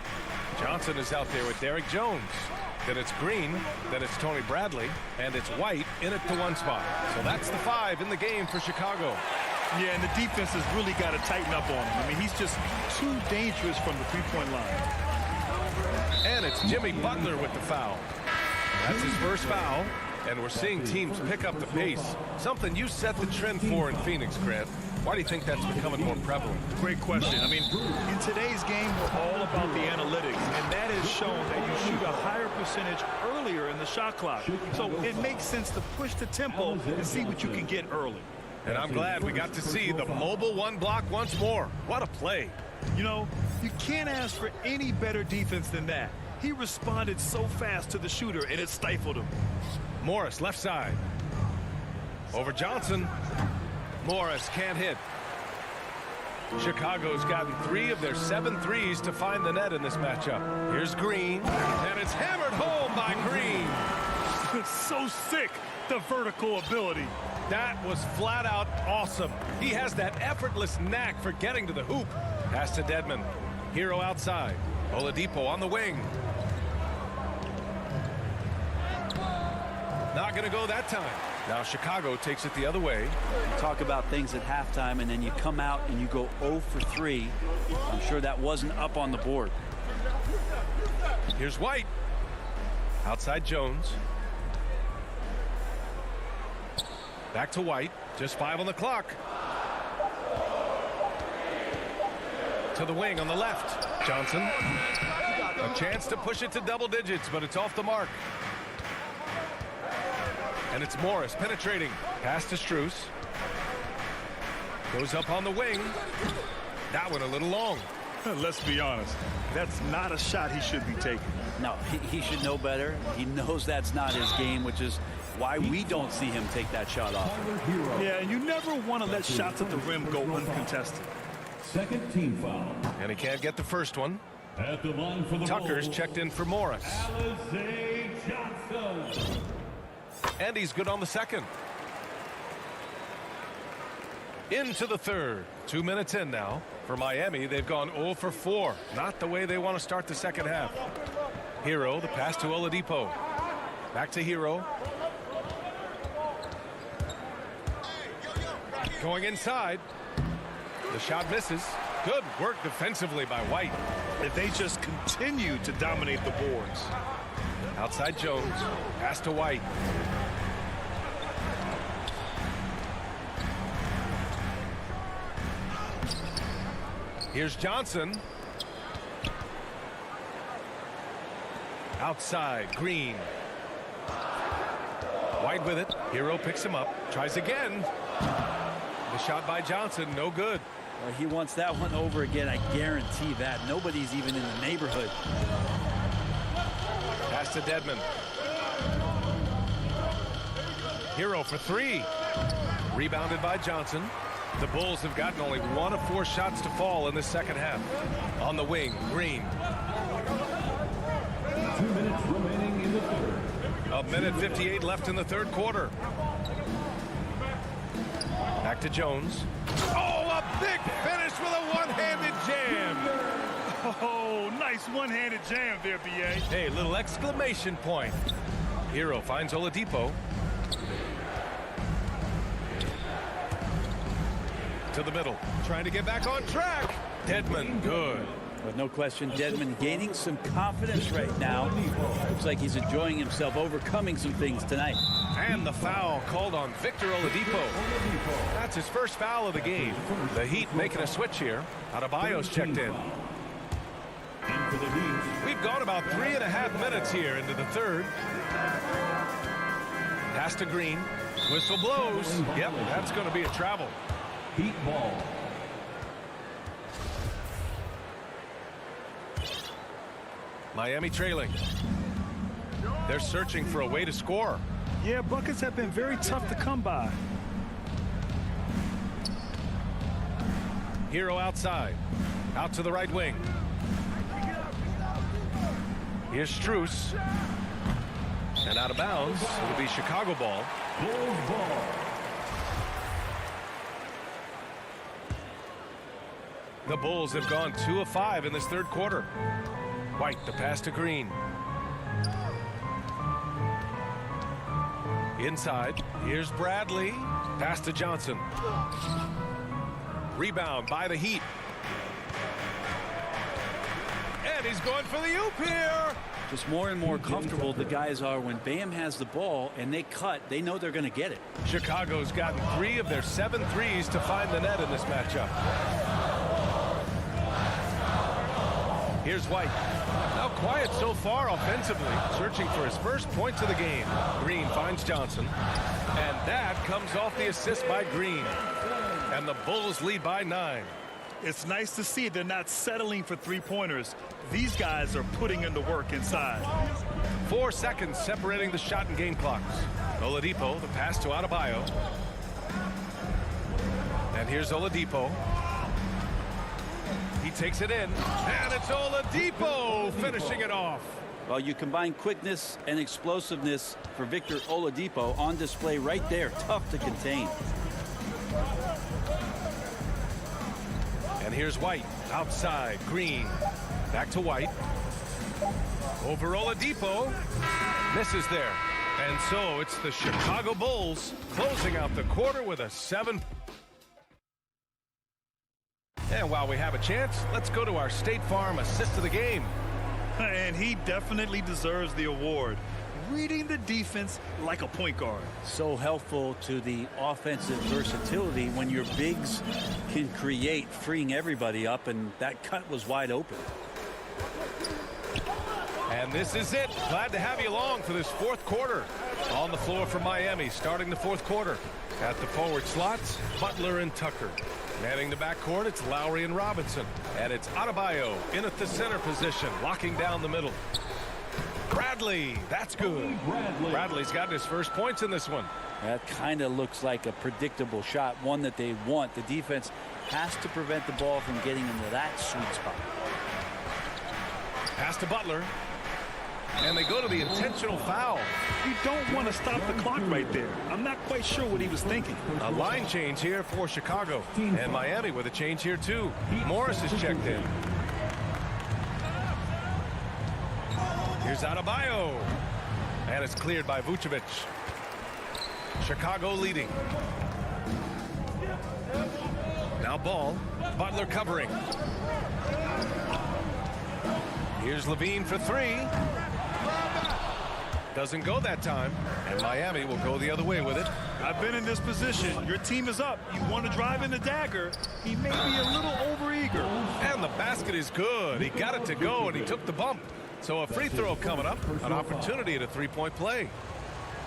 A: Johnson is out there with Derrick Jones. Then it's Green, then it's Tony Bradley, and it's White in at the 1 spot. So that's the 5 in the game for Chicago.
B: Yeah, and the defense has really got to tighten up on him. I mean, he's just too dangerous from the three-point line.
A: And it's Jimmy Butler with the foul. That's his first foul, and we're seeing teams pick up the pace. Something you set the trend for in Phoenix, Grant. Why do you think that's becoming more prevalent?
B: Great question. I mean, in today's game, we're all about the analytics, and that has shown that you shoot a higher percentage earlier in the shot clock. So it makes sense to push the tempo and see what you can get early.
A: And I'm glad we got to see the mobile 1 block once more. What a play.
B: You know, you can't ask for any better defense than that. He responded so fast to the shooter, and it stifled him.
A: Morris, left side. Over Johnson. Morris can't hit. Chicago's gotten 3 of their 7 threes to find the net in this matchup. Here's Green, and it's hammered home by Green.
B: It's so sick, the vertical ability.
A: That was flat out awesome. He has that effortless knack for getting to the hoop. Pass to Dedmon. Hero outside. Oladipo on the wing. Not going to go that time. Now Chicago takes it the other way.
H: You talk about things at halftime, and then you come out and you go 0 for 3. I'm sure that wasn't up on the board.
A: Here's White. Outside Jones. Back to White. Just 5 on the clock. To the wing on the left. Johnson. A chance to push it to double digits, but it's off the mark. And it's Morris penetrating. Pass to Strus. Goes up on the wing. That one a little long.
B: Let's be honest. That's not a shot he should be taking.
H: No, he should know better. He knows that's not his game, which is why we don't see him take that shot off.
B: Yeah, and you never want to let shots at the rim go uncontested.
F: Second team foul.
A: And he can't get the first one.
F: At the line for the
A: Tucker's
F: Bulls,
A: checked in for Morris.
F: Alizé Johnson.
A: And he's good on the second. Into the third. 2 minutes in now. For Miami, they've gone 0 for 4. Not the way they want to start the second half. Hero, the pass to Oladipo. Back to Hero. Going inside. The shot misses. Good work defensively by White.
B: If they just continue to dominate the boards.
A: Outside Jones. Pass to White. Here's Johnson. Outside, Green. White with it. Hero picks him up. Tries again. The shot by Johnson, no good.
H: Well, he wants that one over again, I guarantee that. Nobody's even in the neighborhood.
A: Pass to Dedmon. Hero for three. Rebounded by Johnson. The Bulls have gotten only 1 of 4 shots to fall in the second half. On the wing, Green.
F: 2 minutes remaining in the third.
A: A minute 58 left in the third quarter. Back to Jones. Oh, a big finish with a one-handed jam.
B: Oh, nice one-handed jam there, B.A.
A: Hey, little exclamation point. Hero finds Oladipo. To the middle, trying to get back on track. Dedmon, good.
H: But no question, Dedmon gaining some confidence right now. Looks like he's enjoying himself, overcoming some things tonight.
A: And the foul called on Victor Oladipo. That's his first foul of the game. The Heat making a switch here. Adebayo's checked in. We've gone about 3.5 minutes here into the third. Pass to Green. Whistle blows. Yep, that's going to be a travel.
F: Heat ball.
A: Miami trailing. They're searching for a way to score.
B: Yeah, buckets have been very tough to come by.
A: Hero outside. Out to the right wing. Here's Strus. And out of bounds. It'll be Chicago ball.
F: Bulls ball.
A: The Bulls have gone 2 of 5 in this third quarter. White, the pass to Green. Inside, here's Bradley. Pass to Johnson. Rebound by the Heat. And he's going for the oop here.
H: Just more and more comfortable the guys are when Bam has the ball and they cut. They know they're going to get it.
A: Chicago's gotten 3 of their 7 threes to find the net in this matchup. Here's White. Now quiet so far offensively, searching for his first points of the game. Green finds Johnson. And that comes off the assist by Green. And the Bulls lead by 9.
B: It's nice to see they're not settling for three-pointers. These guys are putting in the work inside.
A: 4 seconds separating the shot and game clocks. Oladipo, the pass to Adebayo. And here's Oladipo. He takes it in, and it's Oladipo finishing it off.
H: Well, you combine quickness and explosiveness for Victor Oladipo on display right there. Tough to contain.
A: And here's White outside. Green back to White. Over Oladipo. Misses there. And so it's the Chicago Bulls closing out the quarter with a 7. And while we have a chance, let's go to our State Farm assist of the game.
B: And he definitely deserves the award. Reading the defense like a point guard.
H: So helpful to the offensive versatility when your bigs can create, freeing everybody up, and that cut was wide open.
A: And this is it. Glad to have you along for this fourth quarter. On the floor for Miami, starting the fourth quarter. At the forward slots, Butler and Tucker. Manning the backcourt, it's Lowry and Robinson. And it's Adebayo in at the center position, locking down the middle. Bradley, that's good. Bradley's gotten his first points in this one.
H: That kind of looks like a predictable shot, one that they want. The defense has to prevent the ball from getting into that sweet spot.
A: Pass to Butler. And they go to the intentional foul.
B: You don't want to stop the clock right there. I'm not quite sure what he was thinking.
A: A line change here for Chicago. And Miami with a change here too. Morris is checked in. Here's Adebayo. And it's cleared by Vucevic. Chicago leading. Now ball. Butler covering. Here's Levine for three. Doesn't go that time, and Miami will go the other way with it.
B: I've been in this position. Your team is up. You want to drive in the dagger. He may be a little overeager.
A: And the basket is good. He got it to go, and he took the bump. So a free throw coming up, an opportunity at a three-point play.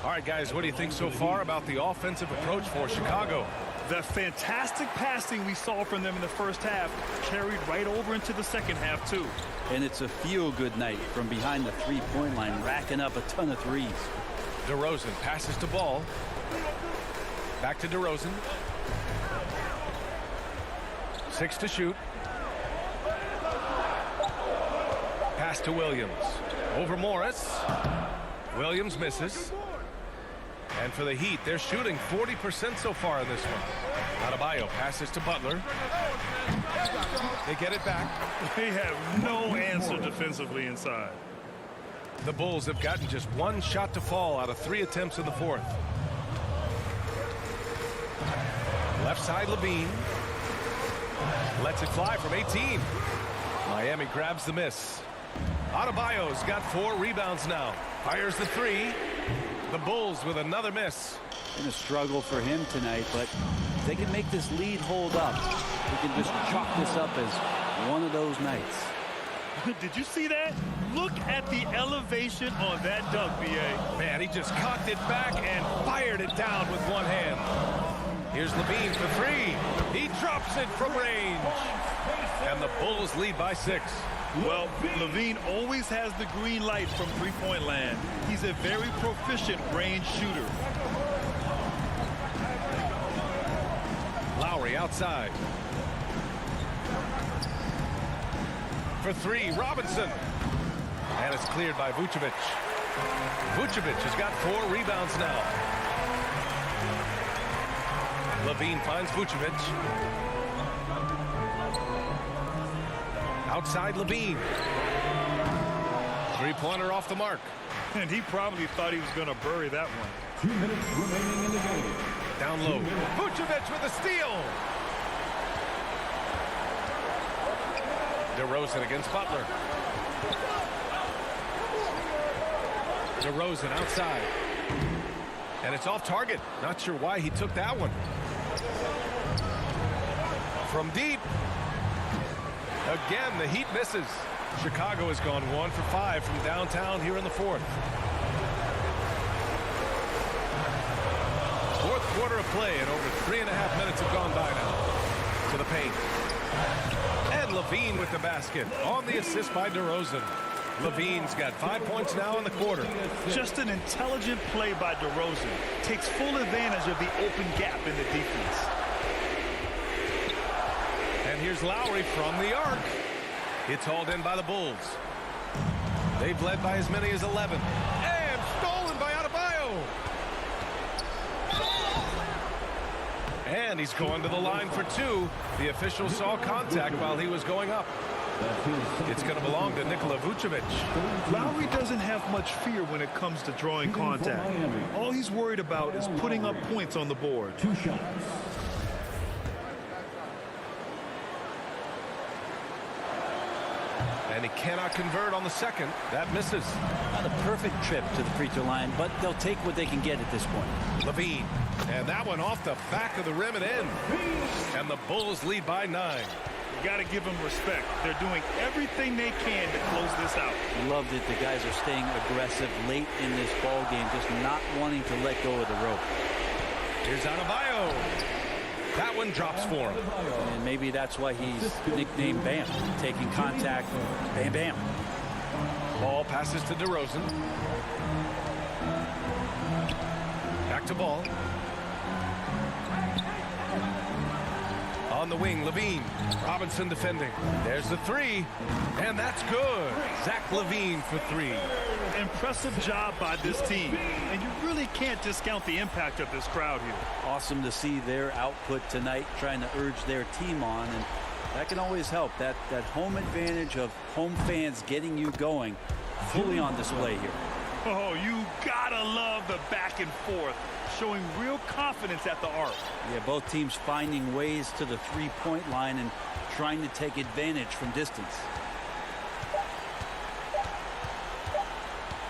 A: All right, guys, what do you think so far about the offensive approach for Chicago?
B: The fantastic passing we saw from them in the first half carried right over into the second half, too.
H: And it's a feel-good night from behind the three-point line, racking up a ton of threes.
A: DeRozan passes to Ball. Back to DeRozan. 6 to shoot. Pass to Williams. Over Morris. Williams misses. And for the Heat, they're shooting 40% so far in this one. Adebayo passes to Butler. They get it back.
B: They have no answer defensively inside.
A: The Bulls have gotten just one shot to fall out of 3 attempts in the fourth. Left side, Levine. Lets it fly from 18. Miami grabs the miss. Adebayo's got 4 rebounds now. Fires the 3. The Bulls with another miss.
H: Been a struggle for him tonight, but if they can make this lead hold up, we can just chalk this up as one of those nights.
B: Did you see that? Look at the elevation on that dunk, B.A.
A: Man, he just cocked it back and fired it down with one hand. Here's Levine for 3. He drops it from range. And the Bulls lead by 6.
B: Well, Levine always has the green light from three-point land. He's a very proficient range shooter.
A: Lowry outside. For 3, Robinson. And it's cleared by Vucevic. Vucevic has got 4 rebounds now. Levine finds Vucevic. Outside Levine. Three-pointer off the mark.
B: And he probably thought he was going to bury that one.
F: 2 minutes remaining in the game.
A: Down low. Vucevic with a steal. DeRozan against Butler. DeRozan outside. And it's off target. Not sure why he took that one. From deep. Again, the Heat misses. Chicago has gone 1 for 5 from downtown here in the fourth. Fourth quarter of play, and over 3.5 minutes have gone by now. To the paint. And Levine with the basket on the assist by DeRozan. Levine's got 5 points now in the quarter.
B: Just an intelligent play by DeRozan. Takes full advantage of the open gap in the defense.
A: And here's Lowry from the arc. It's hauled in by the Bulls. They've led by as many as 11. And stolen by Adebayo. And he's going to the line for 2. The official saw contact while he was going up. It's going to belong to Nikola Vucevic.
B: Lowry doesn't have much fear when it comes to drawing contact. All he's worried about is putting up points on the board.
F: 2 shots.
A: And he cannot convert on the second. That misses.
H: Not a perfect trip to the free throw line, but they'll take what they can get at this point.
A: Levine. And that one off the back of the rim and in. And the Bulls lead by 9.
B: got to give them respect. They're doing everything they can to close this out.
H: Loved it. The guys are staying aggressive late in this ball game, just not wanting to let go of the rope.
A: Here's Adebayo. That one drops for him.
H: And maybe that's why he's nicknamed Bam. Taking contact, bam, bam.
A: Ball passes to DeRozan. Back to Ball. On the wing, Levine. Robinson defending. There's the three, and that's good. Zach LaVine for three.
B: Impressive job by this team, and you really can't discount the impact of this crowd here.
H: Awesome to see their output tonight, trying to urge their team on, and that can always help. That home advantage of home fans getting you going, fully on display here.
B: Oh, you gotta love the back and forth, showing real confidence at the arc.
H: Yeah, both teams finding ways to the three-point line and trying to take advantage from distance.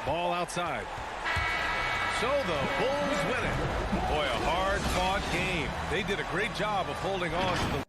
A: Ball outside. So the Bulls win it. Boy, a hard-fought game. They did a great job of holding on to the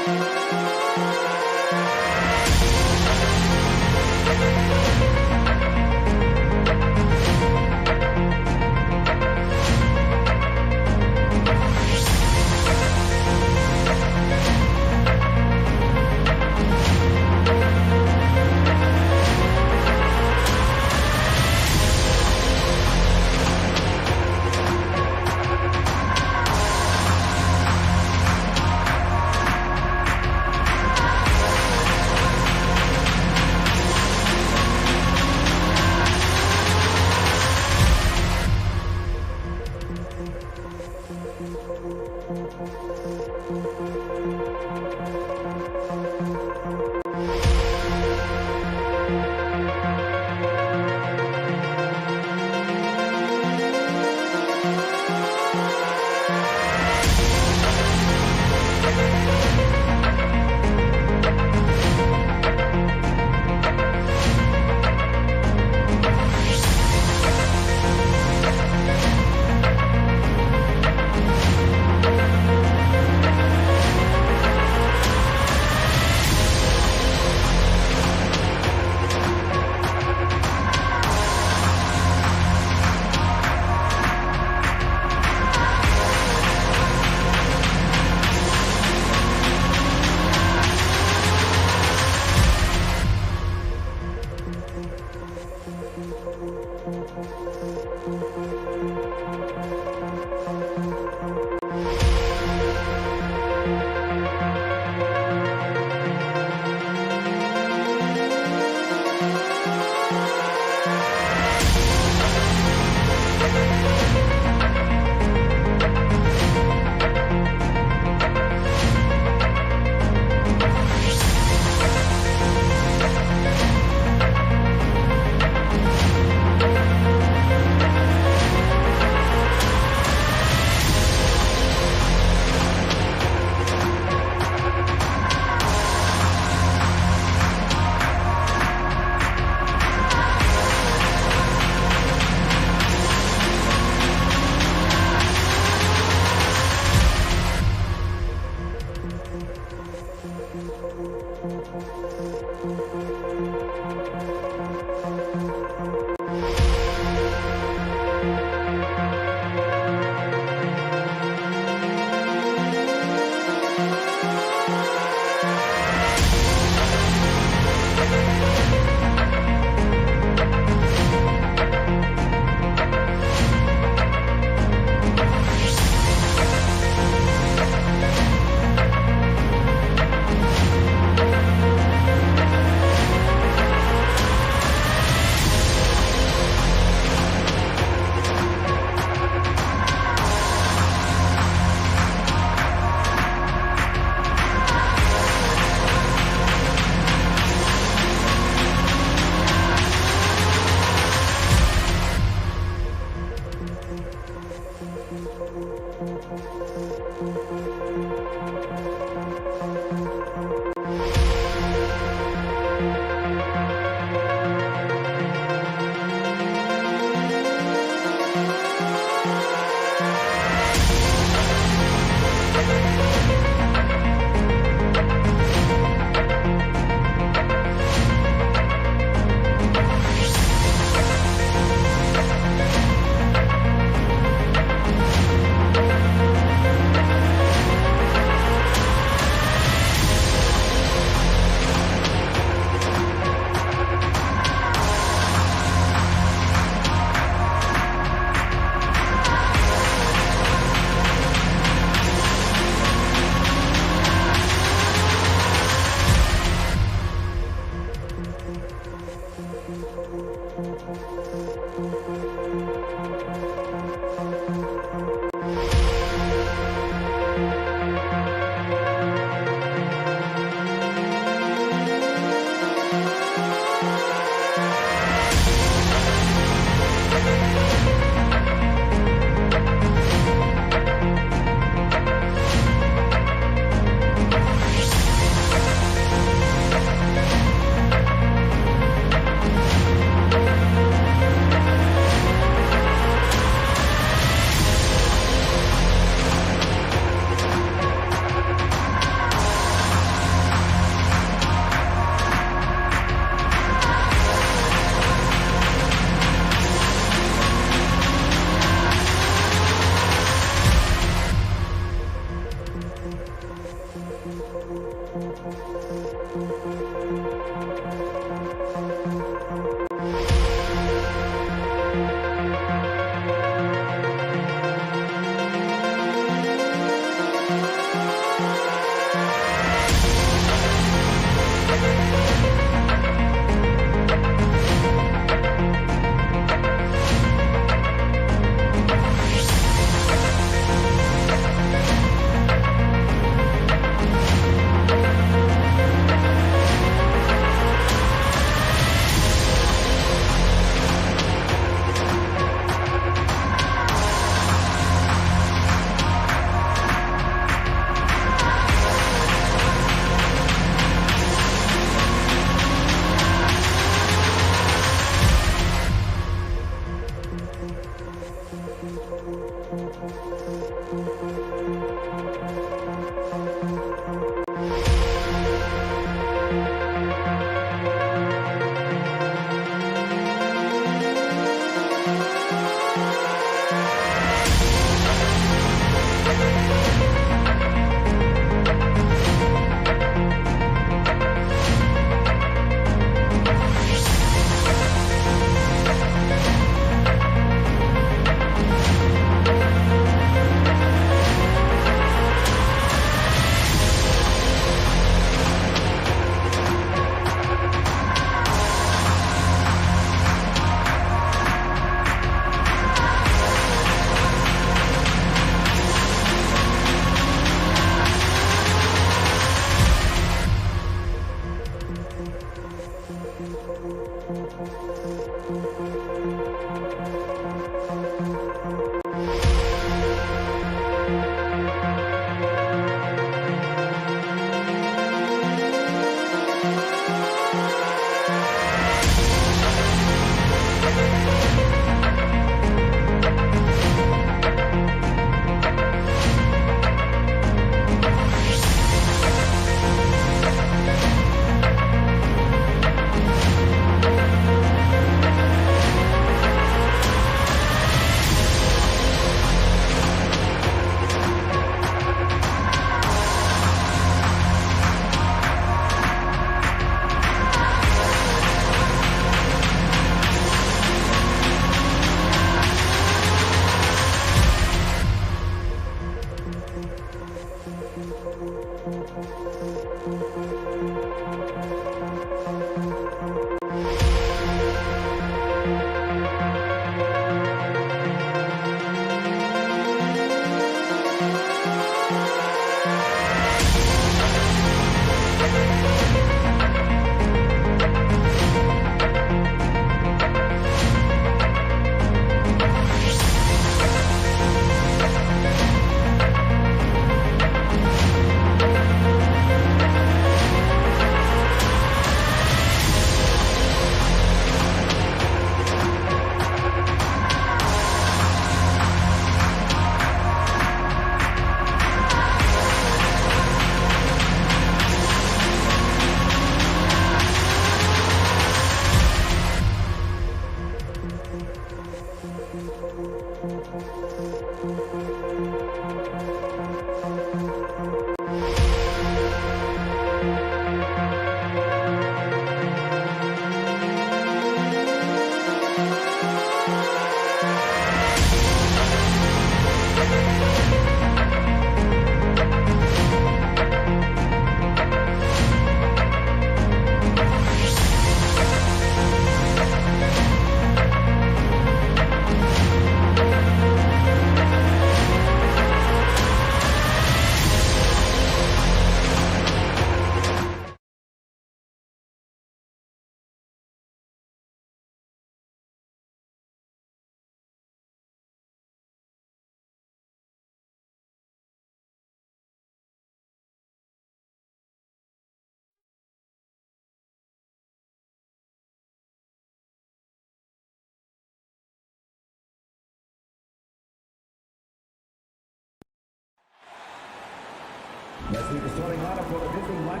F: Let's see the starting lineup for the visiting line.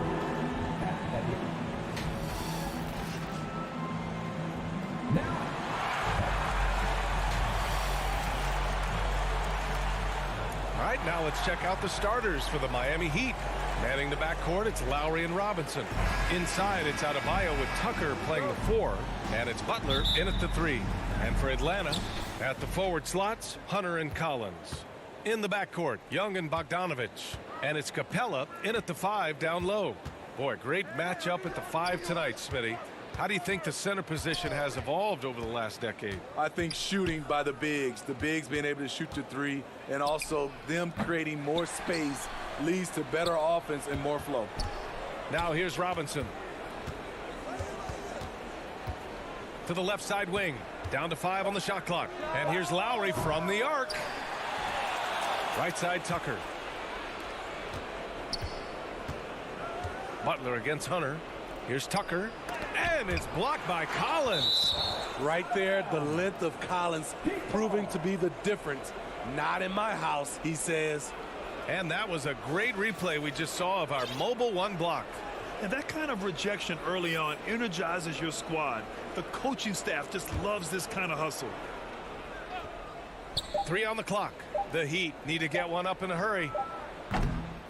A: All right, Now let's check out the starters for the Miami Heat. Manning the backcourt, it's Lowry and Robinson. Inside, it's Adebayo with Tucker playing the 4. And it's Butler in at the 3. And for Atlanta, at the forward slots, Hunter and Collins. In the backcourt, Young and Bogdanovich. And it's Capella in at the 5 down low. Boy, great matchup at the 5 tonight, Smitty. How do you think the center position has evolved over the last decade?
C: I think shooting by the bigs being able to shoot the 3, and also them creating more space leads to better offense and more flow.
A: Now here's Robinson. To the left side wing. Down to 5 on the shot clock. And here's Lowry from the arc. Right side Tucker. Butler against Hunter. Here's Tucker. And it's blocked by Collins.
C: Right there, the length of Collins proving to be the difference. Not in my house, he says.
A: And that was a great replay we just saw of our mobile 1 block.
B: And that kind of rejection early on energizes your squad. The coaching staff just loves this kind of hustle.
A: 3 on the clock. The Heat need to get one up in a hurry.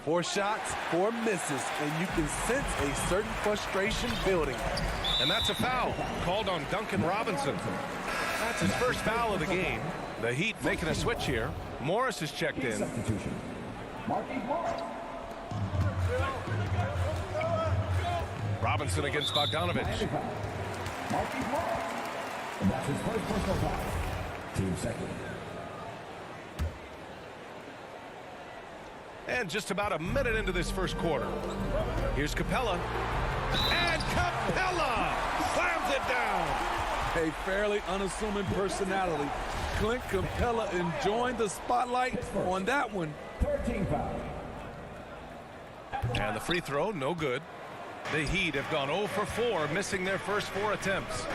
C: 4 shots, 4 misses, and you can sense a certain frustration building.
A: And that's a foul called on Duncan Robinson. That's his first foul of the game. The Heat making a switch here. Morris is checked in.
F: Substitution. Marquise Morris.
A: Robinson against Bogdanovich.
F: Marquise Morris. And that's his first personal foul. Team second.
A: And just about a minute into this first quarter. Here's Capella. And Capella slams it down.
C: A fairly unassuming personality. Clint Capella enjoying the spotlight on that one.
F: 13 foul.
A: And the free throw, no good. The Heat have gone 0 for 4, missing their first 4 attempts.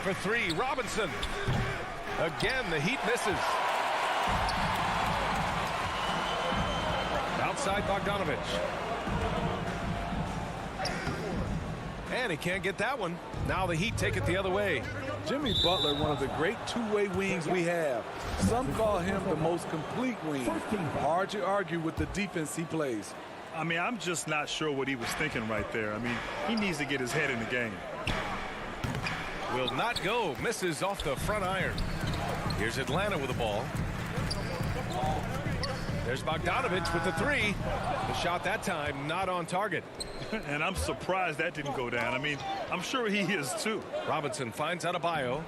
A: For 3, Robinson. Again, the Heat misses. Outside Bogdanovich. And he can't get that one. Now the Heat take it the other way.
C: Jimmy Butler, one of the great two-way wings we have. Some call him the most complete wing. Hard to argue with the defense he plays.
B: I mean, I'm just not sure what he was thinking right there. I mean, he needs to get his head in the game.
A: Will not go. Misses off the front iron. Here's Atlanta with the ball. There's Bogdanovich with the 3. The shot that time not on target.
B: And I'm surprised that didn't go down. I mean, I'm sure he is too.
A: Robinson finds Adebayo.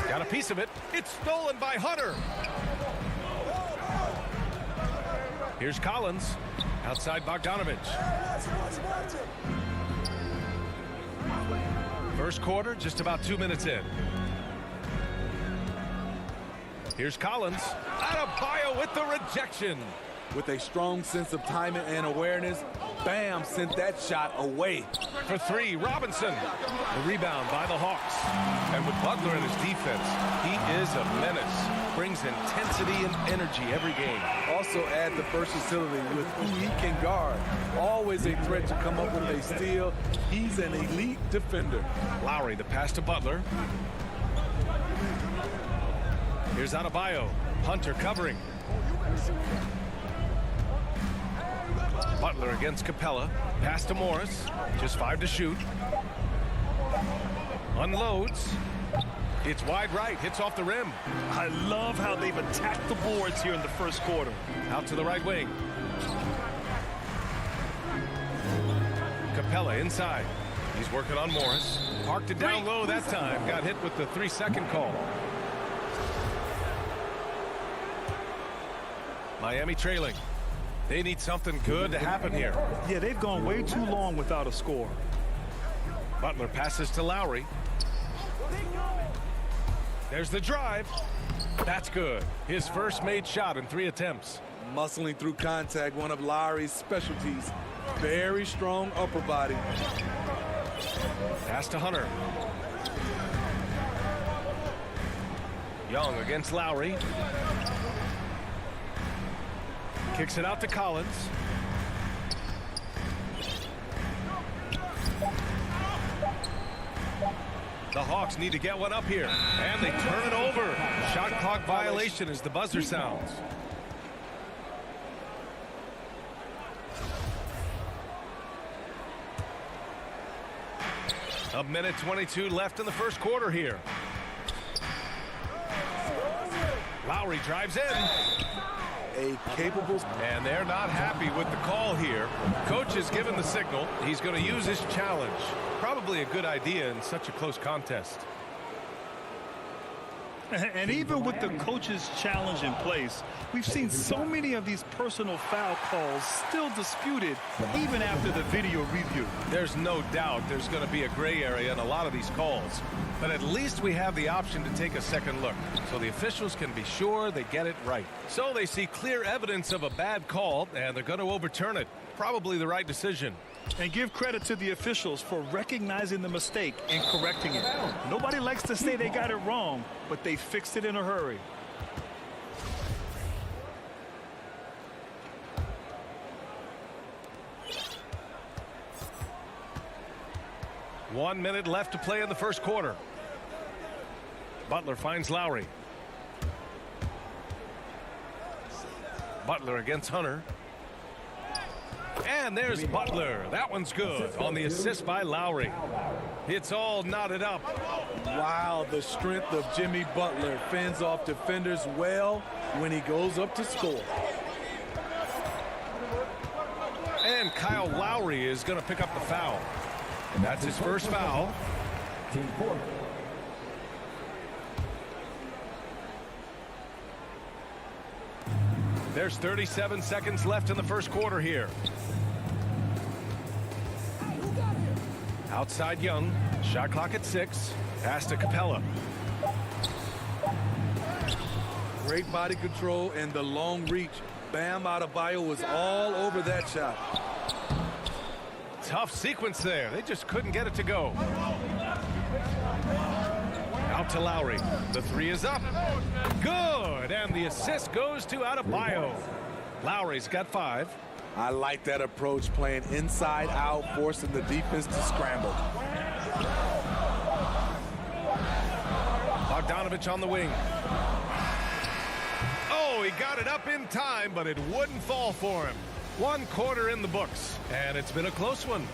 A: Got a piece of it. It's stolen by Hunter. Here's Collins. Outside Bogdanovich. First quarter, just about 2 minutes in. Here's Collins. Adebayo with the rejection.
C: With a strong sense of timing and awareness, Bam sent that shot away.
A: For 3, Robinson. The rebound by the Hawks. And with Butler in his defense, he is a menace. Brings intensity and energy every game.
C: Also add the versatility with who he can guard. Always a threat to come up with a steal. He's an elite defender.
A: Lowry, the pass to Butler. Here's Adebayo. Hunter covering. Butler against Capella. Pass to Morris. Just 5 to shoot. Unloads. It's wide right. Hits off the rim.
B: I love how they've attacked the boards here in the first quarter.
A: Out to the right wing. Capella inside. He's working on Morris. Parked it down low that time. Got hit with the 3-second call. Miami trailing. They need something good to happen here.
B: Yeah, they've gone way too long without a score.
A: Butler passes to Lowry. There's the drive. That's good. His first made shot in 3 attempts.
C: Muscling through contact, one of Lowry's specialties. Very strong upper body.
A: Pass to Hunter. Young against Lowry. Kicks it out to Collins. The Hawks need to get one up here, and they turn it over. Shot clock violation as the buzzer sounds. A minute 22 left in the first quarter here. Lowry drives in.
C: A capable...
A: And they're not happy with the call here. Coach has given the signal. He's going to use his challenge. Probably a good idea in such a close contest.
B: And even with the coach's challenge in place, we've seen so many of these personal foul calls still disputed even after the video review.
A: There's no doubt there's going to be a gray area in a lot of these calls. But at least we have the option to take a second look, so the officials can be sure they get it right. So they see clear evidence of a bad call, and they're going to overturn it. Probably the right decision.
B: And give credit to the officials for recognizing the mistake and correcting it. Nobody likes to say they got it wrong, but they fixed it in a hurry.
A: One minute left to play in the first quarter. Butler finds Lowry. Butler against Hunter. And there's Butler. That one's good on the assist by Lowry. It's all knotted up.
C: Wow, the strength of Jimmy Butler fends off defenders well when he goes up to score.
A: And Kyle Lowry is going to pick up the foul. That's his first foul. There's 37 seconds left in the first quarter here. Outside Young. Shot clock at 6. Pass to Capella.
C: Great body control and the long reach. Bam Adebayo was all over that shot.
A: Tough sequence there. They just couldn't get it to go. Out to Lowry. The three is up. Good. And the assist goes to Adebayo. Lowry's got 5.
C: I like that approach, playing inside out, forcing the defense to scramble.
A: Bogdanovich on the wing. Oh, he got it up in time, but it wouldn't fall for him. 1 quarter in the books, and it's been a close one.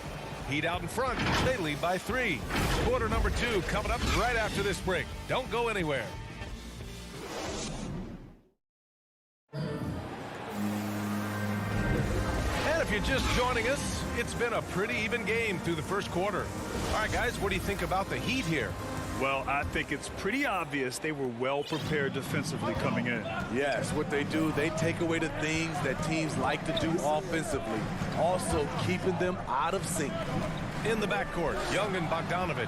A: Heat out in front. They lead by 3. Quarter number 2 coming up right after this break. Don't go anywhere. And if you're just joining us, it's been a pretty even game through the first quarter. All right, guys, what do you think about the Heat here?
B: Well, I think it's pretty obvious they were well prepared defensively coming in.
C: Yes, what they do, they take away the things that teams like to do offensively, also keeping them out of sync.
A: In the backcourt, Young and Bogdanovich.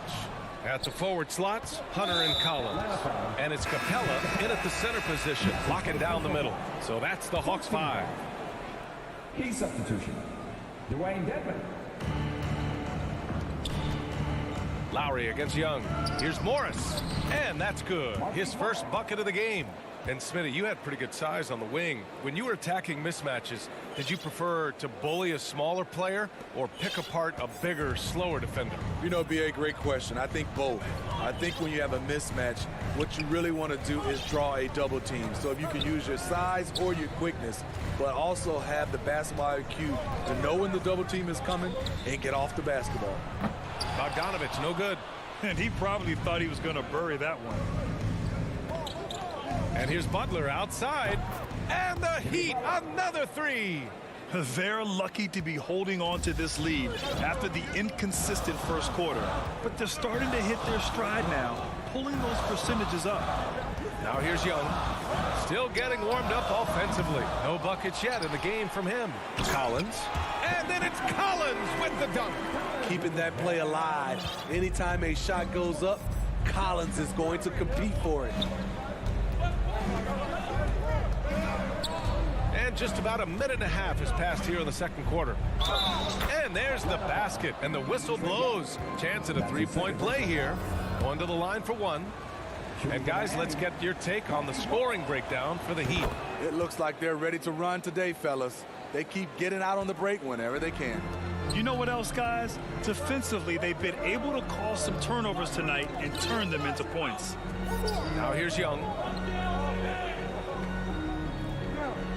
A: At the forward slots, Hunter and Collins. And it's Capella in at the center position, locking down the middle. So that's the Hawks 5.
F: Key substitution. Dwayne Dedman.
A: Lowry against Young. Here's Morris. And that's good. His first bucket of the game. And Smitty, you had pretty good size on the wing. When you were attacking mismatches, did you prefer to bully a smaller player or pick apart a bigger, slower defender?
C: You know, B.A., great question. I think both. I think when you have a mismatch, what you really want to do is draw a double team. So if you can use your size or your quickness, but also have the basketball IQ to know when the double team is coming and get off the basketball.
A: Bogdanovich, no good.
B: And he probably thought he was going to bury that one.
A: And here's Butler outside. And the Heat, another 3.
B: They're lucky to be holding on to this lead after the inconsistent first quarter. But they're starting to hit their stride now, pulling those percentages up.
A: Now here's Young. Still getting warmed up offensively. No buckets yet in the game from him. Collins. And then it's Collins with the dunk.
C: Keeping that play alive. Anytime a shot goes up, Collins is going to compete for it.
A: And just about a minute and a half has passed here in the second quarter. And there's the basket, and the whistle blows. Chance at a three-point play here. Going to the line for 1. And guys, let's get your take on the scoring breakdown for the Heat.
C: It looks like they're ready to run today, fellas. They keep getting out on the break whenever they can.
B: You know what else, guys? Defensively, they've been able to cause some turnovers tonight and turn them into points.
A: Now here's Young.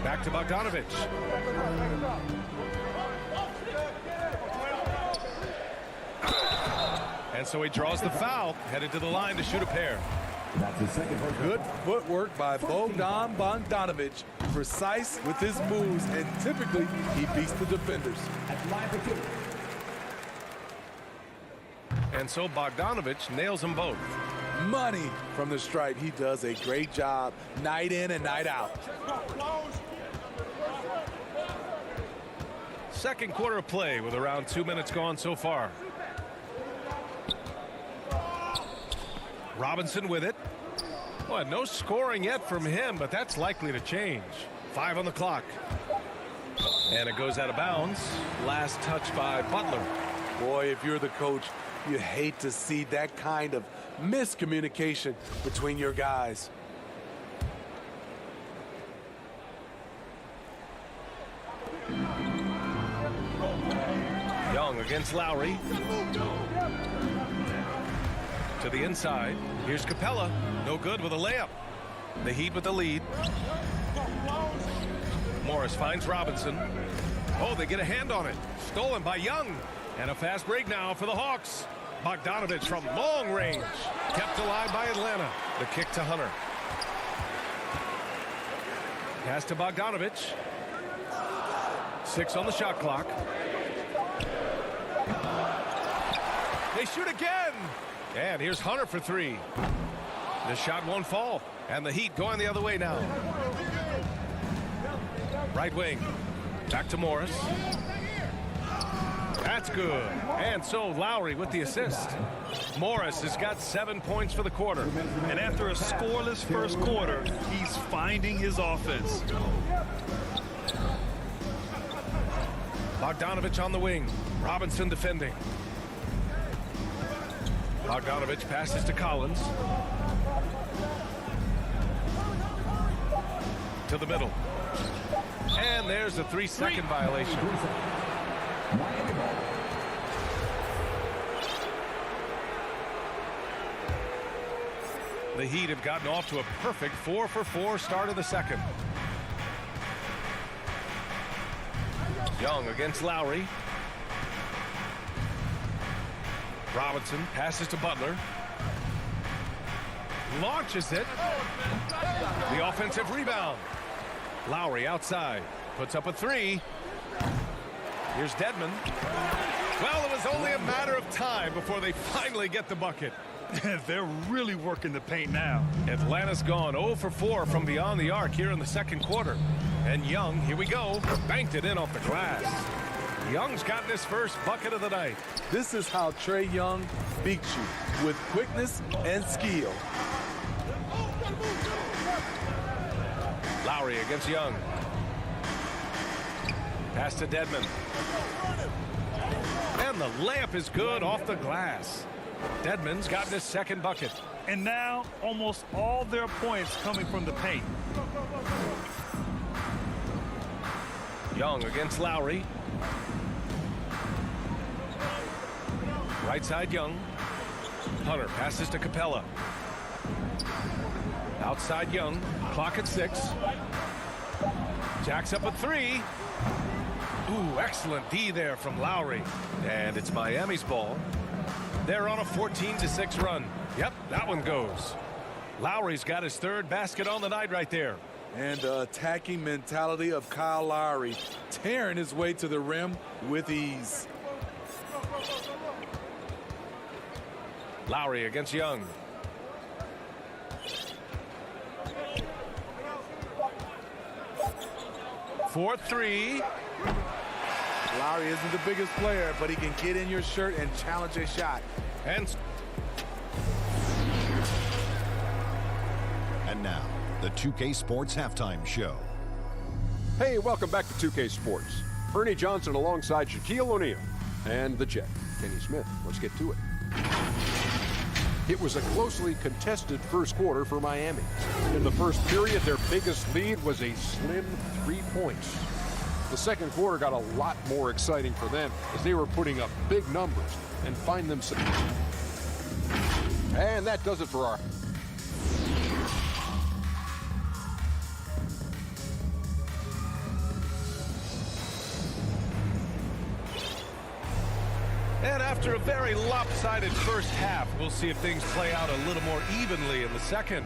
A: Back to Bogdanovich. And so he draws the foul, headed to the line to shoot a pair.
F: That's his second first.
C: Good footwork by Bogdan Bogdanovich. Precise with his moves, and typically he beats the defenders.
F: At line for two.
A: And so Bogdanovich nails them both.
C: Money from the stripe. He does a great job night in and night out.
A: Second quarter of play with around 2 minutes gone so far. Robinson with it. Well, no scoring yet from him, but that's likely to change. 5 on the clock. And it goes out of bounds. Last touch by Butler.
C: Boy, if you're the coach, you hate to see that kind of miscommunication between your guys.
A: Young against Lowry. To the inside. Here's Capella. No good with a layup. The Heat with the lead. Morris finds Robinson. Oh, they get a hand on it. Stolen by Young. And a fast break now for the Hawks. Bogdanovich from long range. Kept alive by Atlanta. The kick to Hunter. Pass to Bogdanovich. 6 on the shot clock. They shoot again. And here's Hunter for 3. The shot won't fall. And the Heat going the other way now. Right wing. Back to Morris. That's good. And so Lowry with the assist. Morris has got 7 points for the quarter.
B: And after a scoreless first quarter, he's finding his offense.
A: Bogdanovich on the wing. Robinson defending. Bogdanovich passes to Collins. To the middle. And there's a 3-second violation. The Heat have gotten off to a perfect 4-for-4 start of the second. Young against Lowry. Robinson passes to Butler. Launches it. The offensive rebound. Lowry outside. Puts up a 3. Here's Dedmon. Well, it was only a matter of time before they finally get the bucket.
B: They're really working the paint now.
A: Atlanta's gone 0 for 4 from beyond the arc here in the second quarter. And Young, here we go, banked it in off the glass. Young's gotten his first bucket of the night.
C: This is how Trae Young beats you, with quickness and skill.
A: Lowry against Young. Pass to Dedmon. And the layup is good off the glass. Dedmon's gotten his second bucket.
B: And now almost all their points coming from the paint.
A: Young against Lowry. Right side Young. Hunter passes to Capella. Outside Young. Clock at 6. Jacks up a 3. Ooh, excellent D there from Lowry. And it's Miami's ball. They're on a 14-6 run. Yep, that one goes. Lowry's got his third basket on the night right there.
C: And the attacking mentality of Kyle Lowry, tearing his way to the rim with ease.
A: Lowry against Young. For 3.
C: Lowry isn't the biggest player, but he can get in your shirt and challenge a shot.
A: And
D: now, the 2K Sports Halftime Show.
E: Hey, welcome back to 2K Sports. Ernie Johnson alongside Shaquille O'Neal and the Jet, Kenny Smith. Let's get to it. It was a closely contested first quarter for Miami. In the first period, their biggest lead was a slim 3 points. The second quarter got a lot more exciting for them as they were putting up big numbers and find themselves. And that does it for our...
A: And after a very lopsided first half, we'll see if things play out a little more evenly in the second.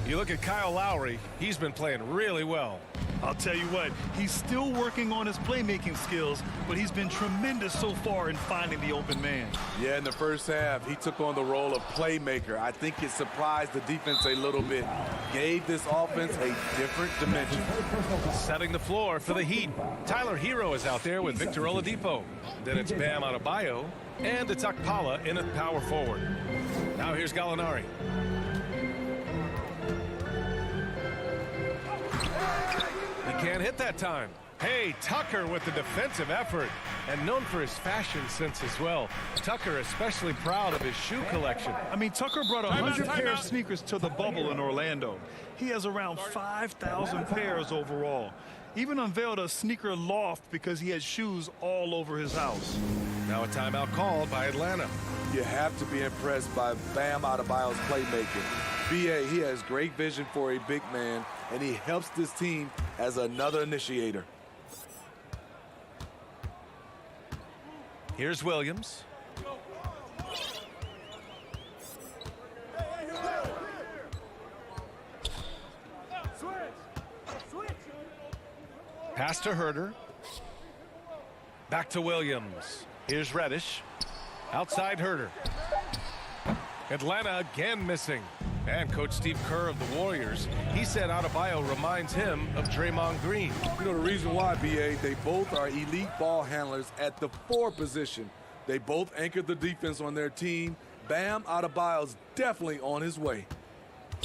A: You look at Kyle Lowry, he's been playing really well.
B: I'll tell you what, he's still working on his playmaking skills, but he's been tremendous so far in finding the open man.
C: Yeah, in the first half, he took on the role of playmaker. I think it surprised the defense a little bit. Gave this offense a different dimension.
A: Setting the floor for the Heat. Tyler Hero is out there with Victor Oladipo. Then it's Bam Adebayo, and it's Akpala in at power forward. Now here's Gallinari. He can't hit that time. Hey, Tucker with the defensive effort, and known for his fashion sense as well. Tucker especially proud of his shoe collection.
B: I mean, Tucker brought 100 pair of sneakers to the bubble in Orlando. He has around 5,000 pairs overall. Even unveiled a sneaker loft because he had shoes all over his house.
A: Now a timeout called by Atlanta.
C: You have to be impressed by Bam Adebayo's playmaking. B.A., he has great vision for a big man, and he helps this team as another initiator.
A: Here's Williams. Pass to Herter. Back to Williams. Here's Reddish. Outside Herter. Atlanta again missing. And Coach Steve Kerr of the Warriors, he said Adebayo reminds him of Draymond Green.
C: You know the reason why, B.A., they both are elite ball handlers at the 4 position. They both anchored the defense on their team. Bam Adebayo's definitely on his way.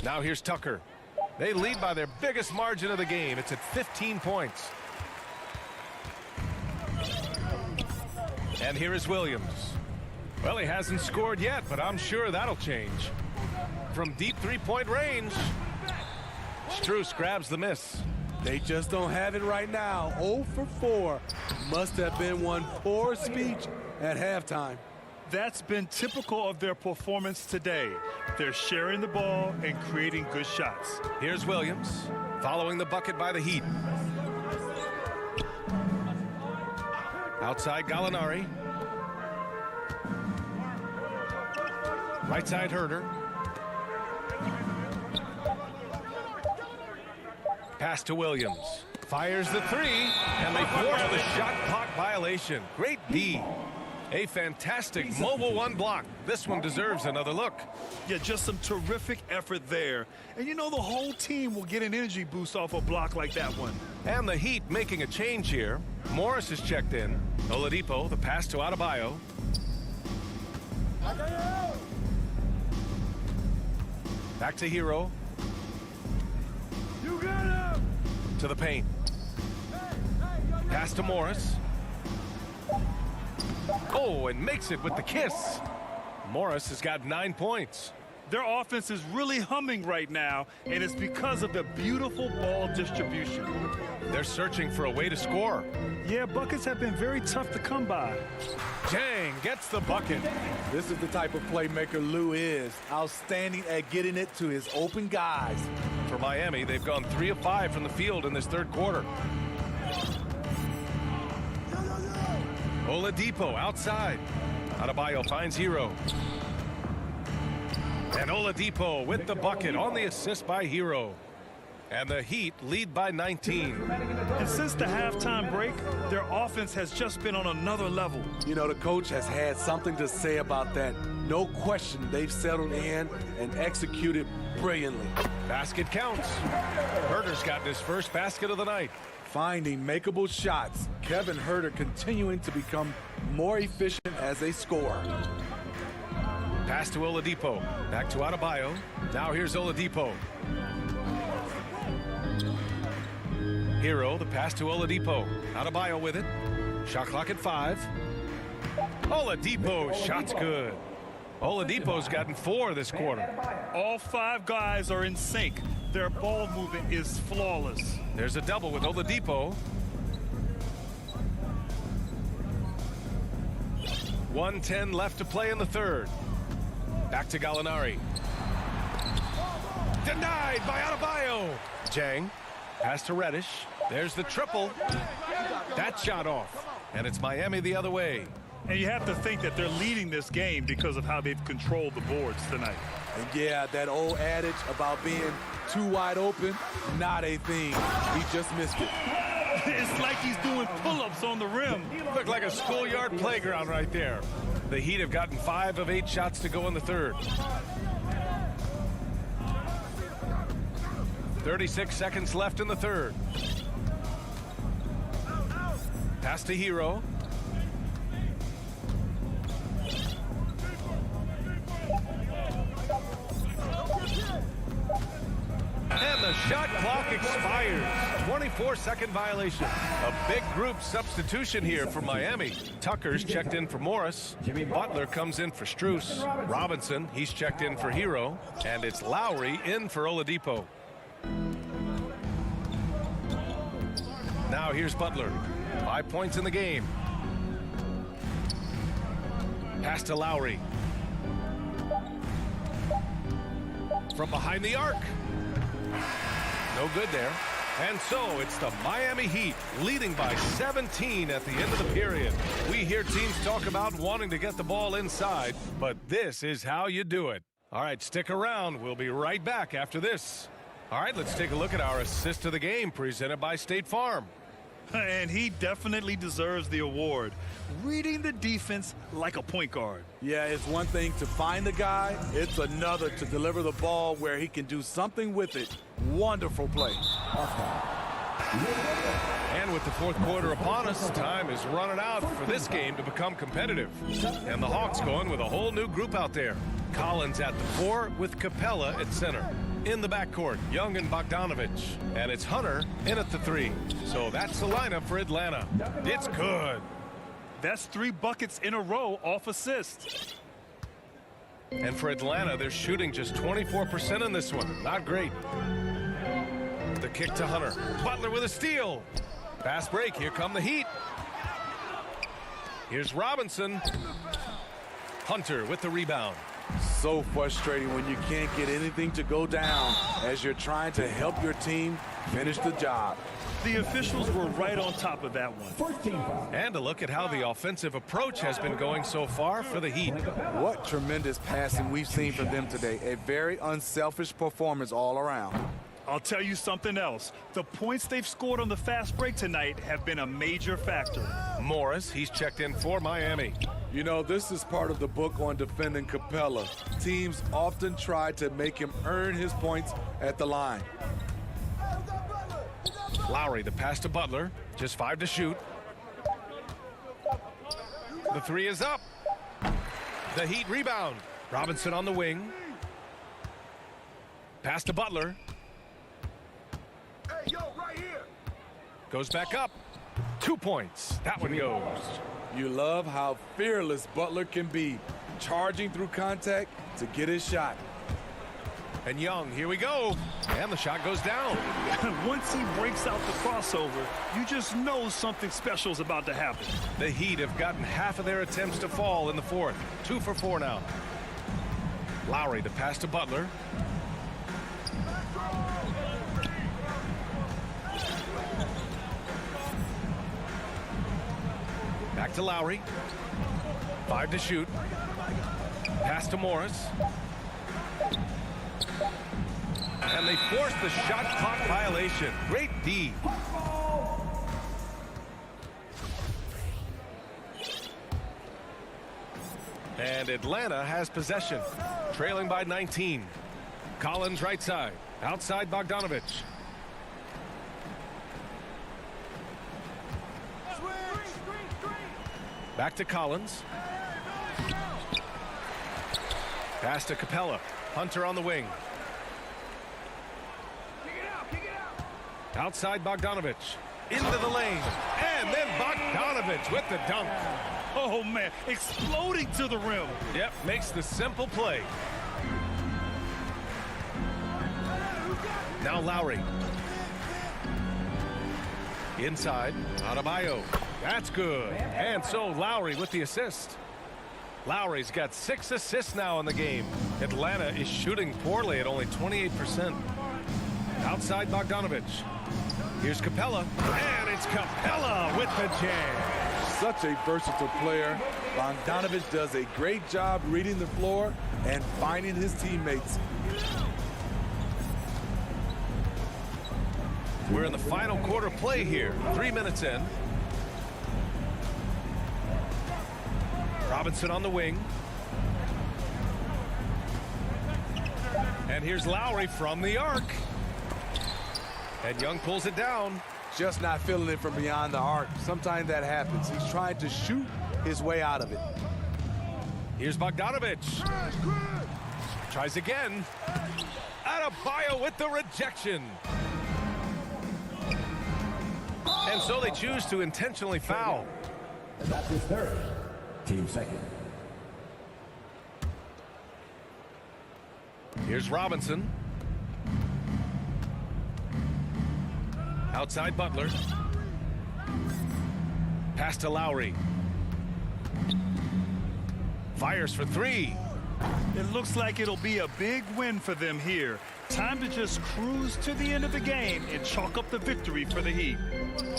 A: Now here's Tucker. They lead by their biggest margin of the game. It's at 15 points. And here is Williams. Well, he hasn't scored yet, but I'm sure that'll change. From deep three-point range, Strus grabs the miss.
C: They just don't have it right now. 0 for 4. Must have been one poor speech at halftime.
B: That's been typical of their performance today. They're sharing the ball and creating good shots.
A: Here's Williams, following the bucket by the Heat. Outside Gallinari. Right side Herter. Pass to Williams. Fires the three, and they force the shot clock violation. Great D. A fantastic mobile one block. This one deserves another look.
B: Yeah, just some terrific effort there. And you know the whole team will get an energy boost off a block like that one.
A: And the Heat making a change here. Morris is checked in. Oladipo, the pass to Adebayo. Back to Hero.
L: You got him!
A: To the paint. Pass to Morris. Oh, and makes it with the kiss. Morris has got 9 points.
B: Their offense is really humming right now, and it's because of the beautiful ball distribution.
A: They're searching for a way to score.
B: Yeah, buckets have been very tough to come by.
A: Jang gets the bucket.
C: This is the type of playmaker Lou is. Outstanding at getting it to his open guys.
A: For Miami, they've gone 3 of 5 from the field in this third quarter. Oladipo outside. Adebayo finds Hero. And Oladipo with the bucket on the assist by Hero. And the Heat lead by 19.
B: And since the halftime break, their offense has just been on another level.
C: You know, the coach has had something to say about that. No question, they've settled in and executed brilliantly.
A: Basket counts. Herter's gotten his first basket of the night.
C: Finding makeable shots. Kevin Herter continuing to become more efficient as a scorer.
A: Pass to Oladipo. Back to Adebayo. Now here's Oladipo. Hero, the pass to Oladipo. Adebayo with it. Shot clock at 5. Oladipo, shot's good. Oladipo's gotten 4 this quarter.
B: All 5 guys are in sync. Their ball movement is flawless.
A: There's a double with Oladipo. 1:10 left to play in the third. Back to Gallinari. Denied by Adebayo. Jang. Pass to Reddish. There's the triple. That shot off. And it's Miami the other way.
B: And you have to think that they're leading this game because of how they've controlled the boards tonight.
C: And yeah, that old adage about being too wide open, not a thing. He just missed it.
B: It's like he's doing pull-ups on the rim.
A: Looked like a schoolyard playground right there. The Heat have gotten 5 of 8 shots to go in the third. 36 seconds left in the third. Pass to Hero. And the shot clock expires. 24-second violation. A big group substitution here for Miami. Tucker's checked in for Morris. Butler comes in for Strus. Robinson, he's checked in for Hero. And it's Lowry in for Oladipo. Now here's Butler. 5 points in the game. Pass to Lowry. From behind the arc. No good there. And so it's the Miami Heat leading by 17 at the end of the period. We hear teams talk about wanting to get the ball inside, but this is how you do it. All right, stick around. We'll be right back after this. All right, let's take a look at our assist of the game presented by State Farm.
B: And he definitely deserves the award. Reading the defense like a point guard.
C: Yeah, it's one thing to find the guy. It's another to deliver the ball where he can do something with it. Wonderful play.
A: And with the fourth quarter upon us, time is running out for this game to become competitive. And the Hawks going with a whole new group out there. Collins at the 4 with Capella at center. In the backcourt, Young and Bogdanovich. And it's Hunter in at the 3. So that's the lineup for Atlanta. It's good.
B: That's 3 buckets in a row off assist.
A: And for Atlanta, they're shooting just 24% in this one. Not great. The kick to Hunter. Butler with a steal. Fast break. Here come the Heat. Here's Robinson. Hunter with the rebound.
C: So frustrating when you can't get anything to go down as you're trying to help your team finish the job.
B: The officials were right on top of that one.
A: And a look at how the offensive approach has been going so far for the Heat.
C: What tremendous passing we've seen from them today. A very unselfish performance all around.
B: I'll tell you something else. The points they've scored on the fast break tonight have been a major factor.
A: Morris, he's checked in for Miami.
C: You know, this is part of the book on defending Capella. Teams often try to make him earn his points at the line.
A: Lowry, the pass to Butler. Just 5 to shoot. The 3 is up. The Heat rebound. Robinson on the wing. Pass to Butler.
L: Hey, yo, right here.
A: Goes back up. 2 points. That one goes.
C: You love how fearless Butler can be, charging through contact to get his shot.
A: And Young, here we go. And the shot goes down.
B: Once he breaks out the crossover, you just know something special is about to happen.
A: The Heat have gotten half of their attempts to fall in the fourth. 2 for 4 now. Lowry, the pass to Butler. Back to Lowry. 5 to shoot. Pass to Morris. And they force the shot clock violation. Great D. And Atlanta has possession, trailing by 19. Collins right side. Outside Bogdanovich. Back to Collins. Pass to Capella. Hunter on the wing. Outside Bogdanovich. Into the lane. And then Bogdanovich with the dunk.
B: Oh, man, exploding to the rim.
A: Yep, makes the simple play. Now Lowry. Inside, Adebayo. That's good. And so Lowry with the assist. Lowry's got 6 assists now in the game. Atlanta is shooting poorly at only 28%. Outside Bogdanovich. Here's Capella. And it's Capella with the jam.
C: Such a versatile player. Bogdanovich does a great job reading the floor and finding his teammates.
A: We're in the final quarter play here. 3 minutes in. Robinson on the wing. And here's Lowry from the arc. And Young pulls it down.
C: Just not feeling it from beyond the arc. Sometimes that happens. He's trying to shoot his way out of it.
A: Here's Bogdanovich. Tries again. Adebayo with the rejection. And so they choose to intentionally foul.
F: And that's his third. Team second.
A: Here's Robinson. Outside Butler. Pass to Lowry. Fires for 3.
B: It looks like it'll be a big win for them here. Time to just cruise to the end of the game and chalk up the victory for the Heat.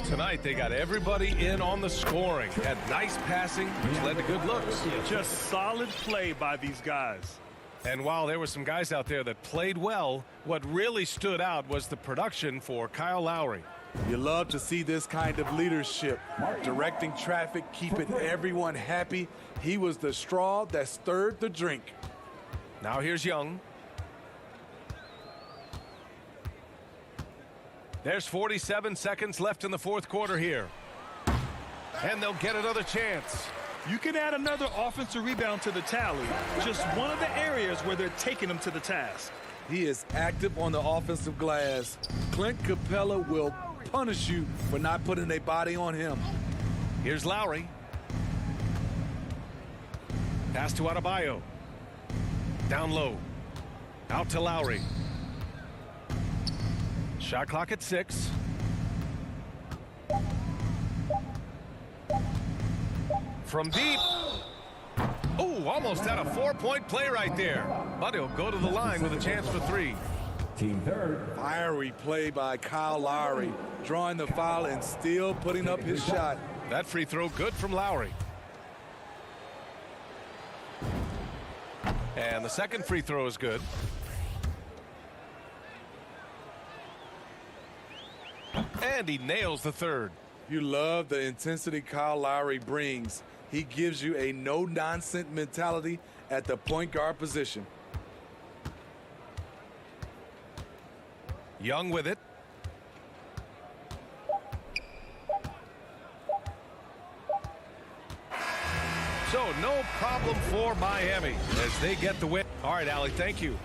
A: Tonight they got everybody in on the scoring. Had nice passing, which led to good looks.
B: Just solid play by these guys.
A: And while there were some guys out there that played well, what really stood out was the production for Kyle Lowry.
C: You love to see this kind of leadership, directing traffic, keeping everyone happy. He was the straw that stirred the drink.
A: Now here's Young. There's 47 seconds left in the fourth quarter here. And they'll get another chance.
B: You can add another offensive rebound to the tally. Just one of the areas where they're taking them to the task.
C: He is active on the offensive glass. Clint Capella will punish you for not putting a body on him.
A: Here's Lowry. Pass to Adebayo. Down low. Out to Lowry. Shot clock at 6. From deep. Oh, almost had a 4-point play right there. But he'll go to the line with a chance for 3.
F: Team third.
C: Fiery play by Kyle Lowry, drawing the foul and still putting up his shot.
A: That free throw good from Lowry. And the second free throw is good. And he nails the third.
C: You love the intensity Kyle Lowry brings. He gives you a no-nonsense mentality at the point guard position.
A: Young with it. So no problem for Miami as they get the win. All right, Allie, thank you.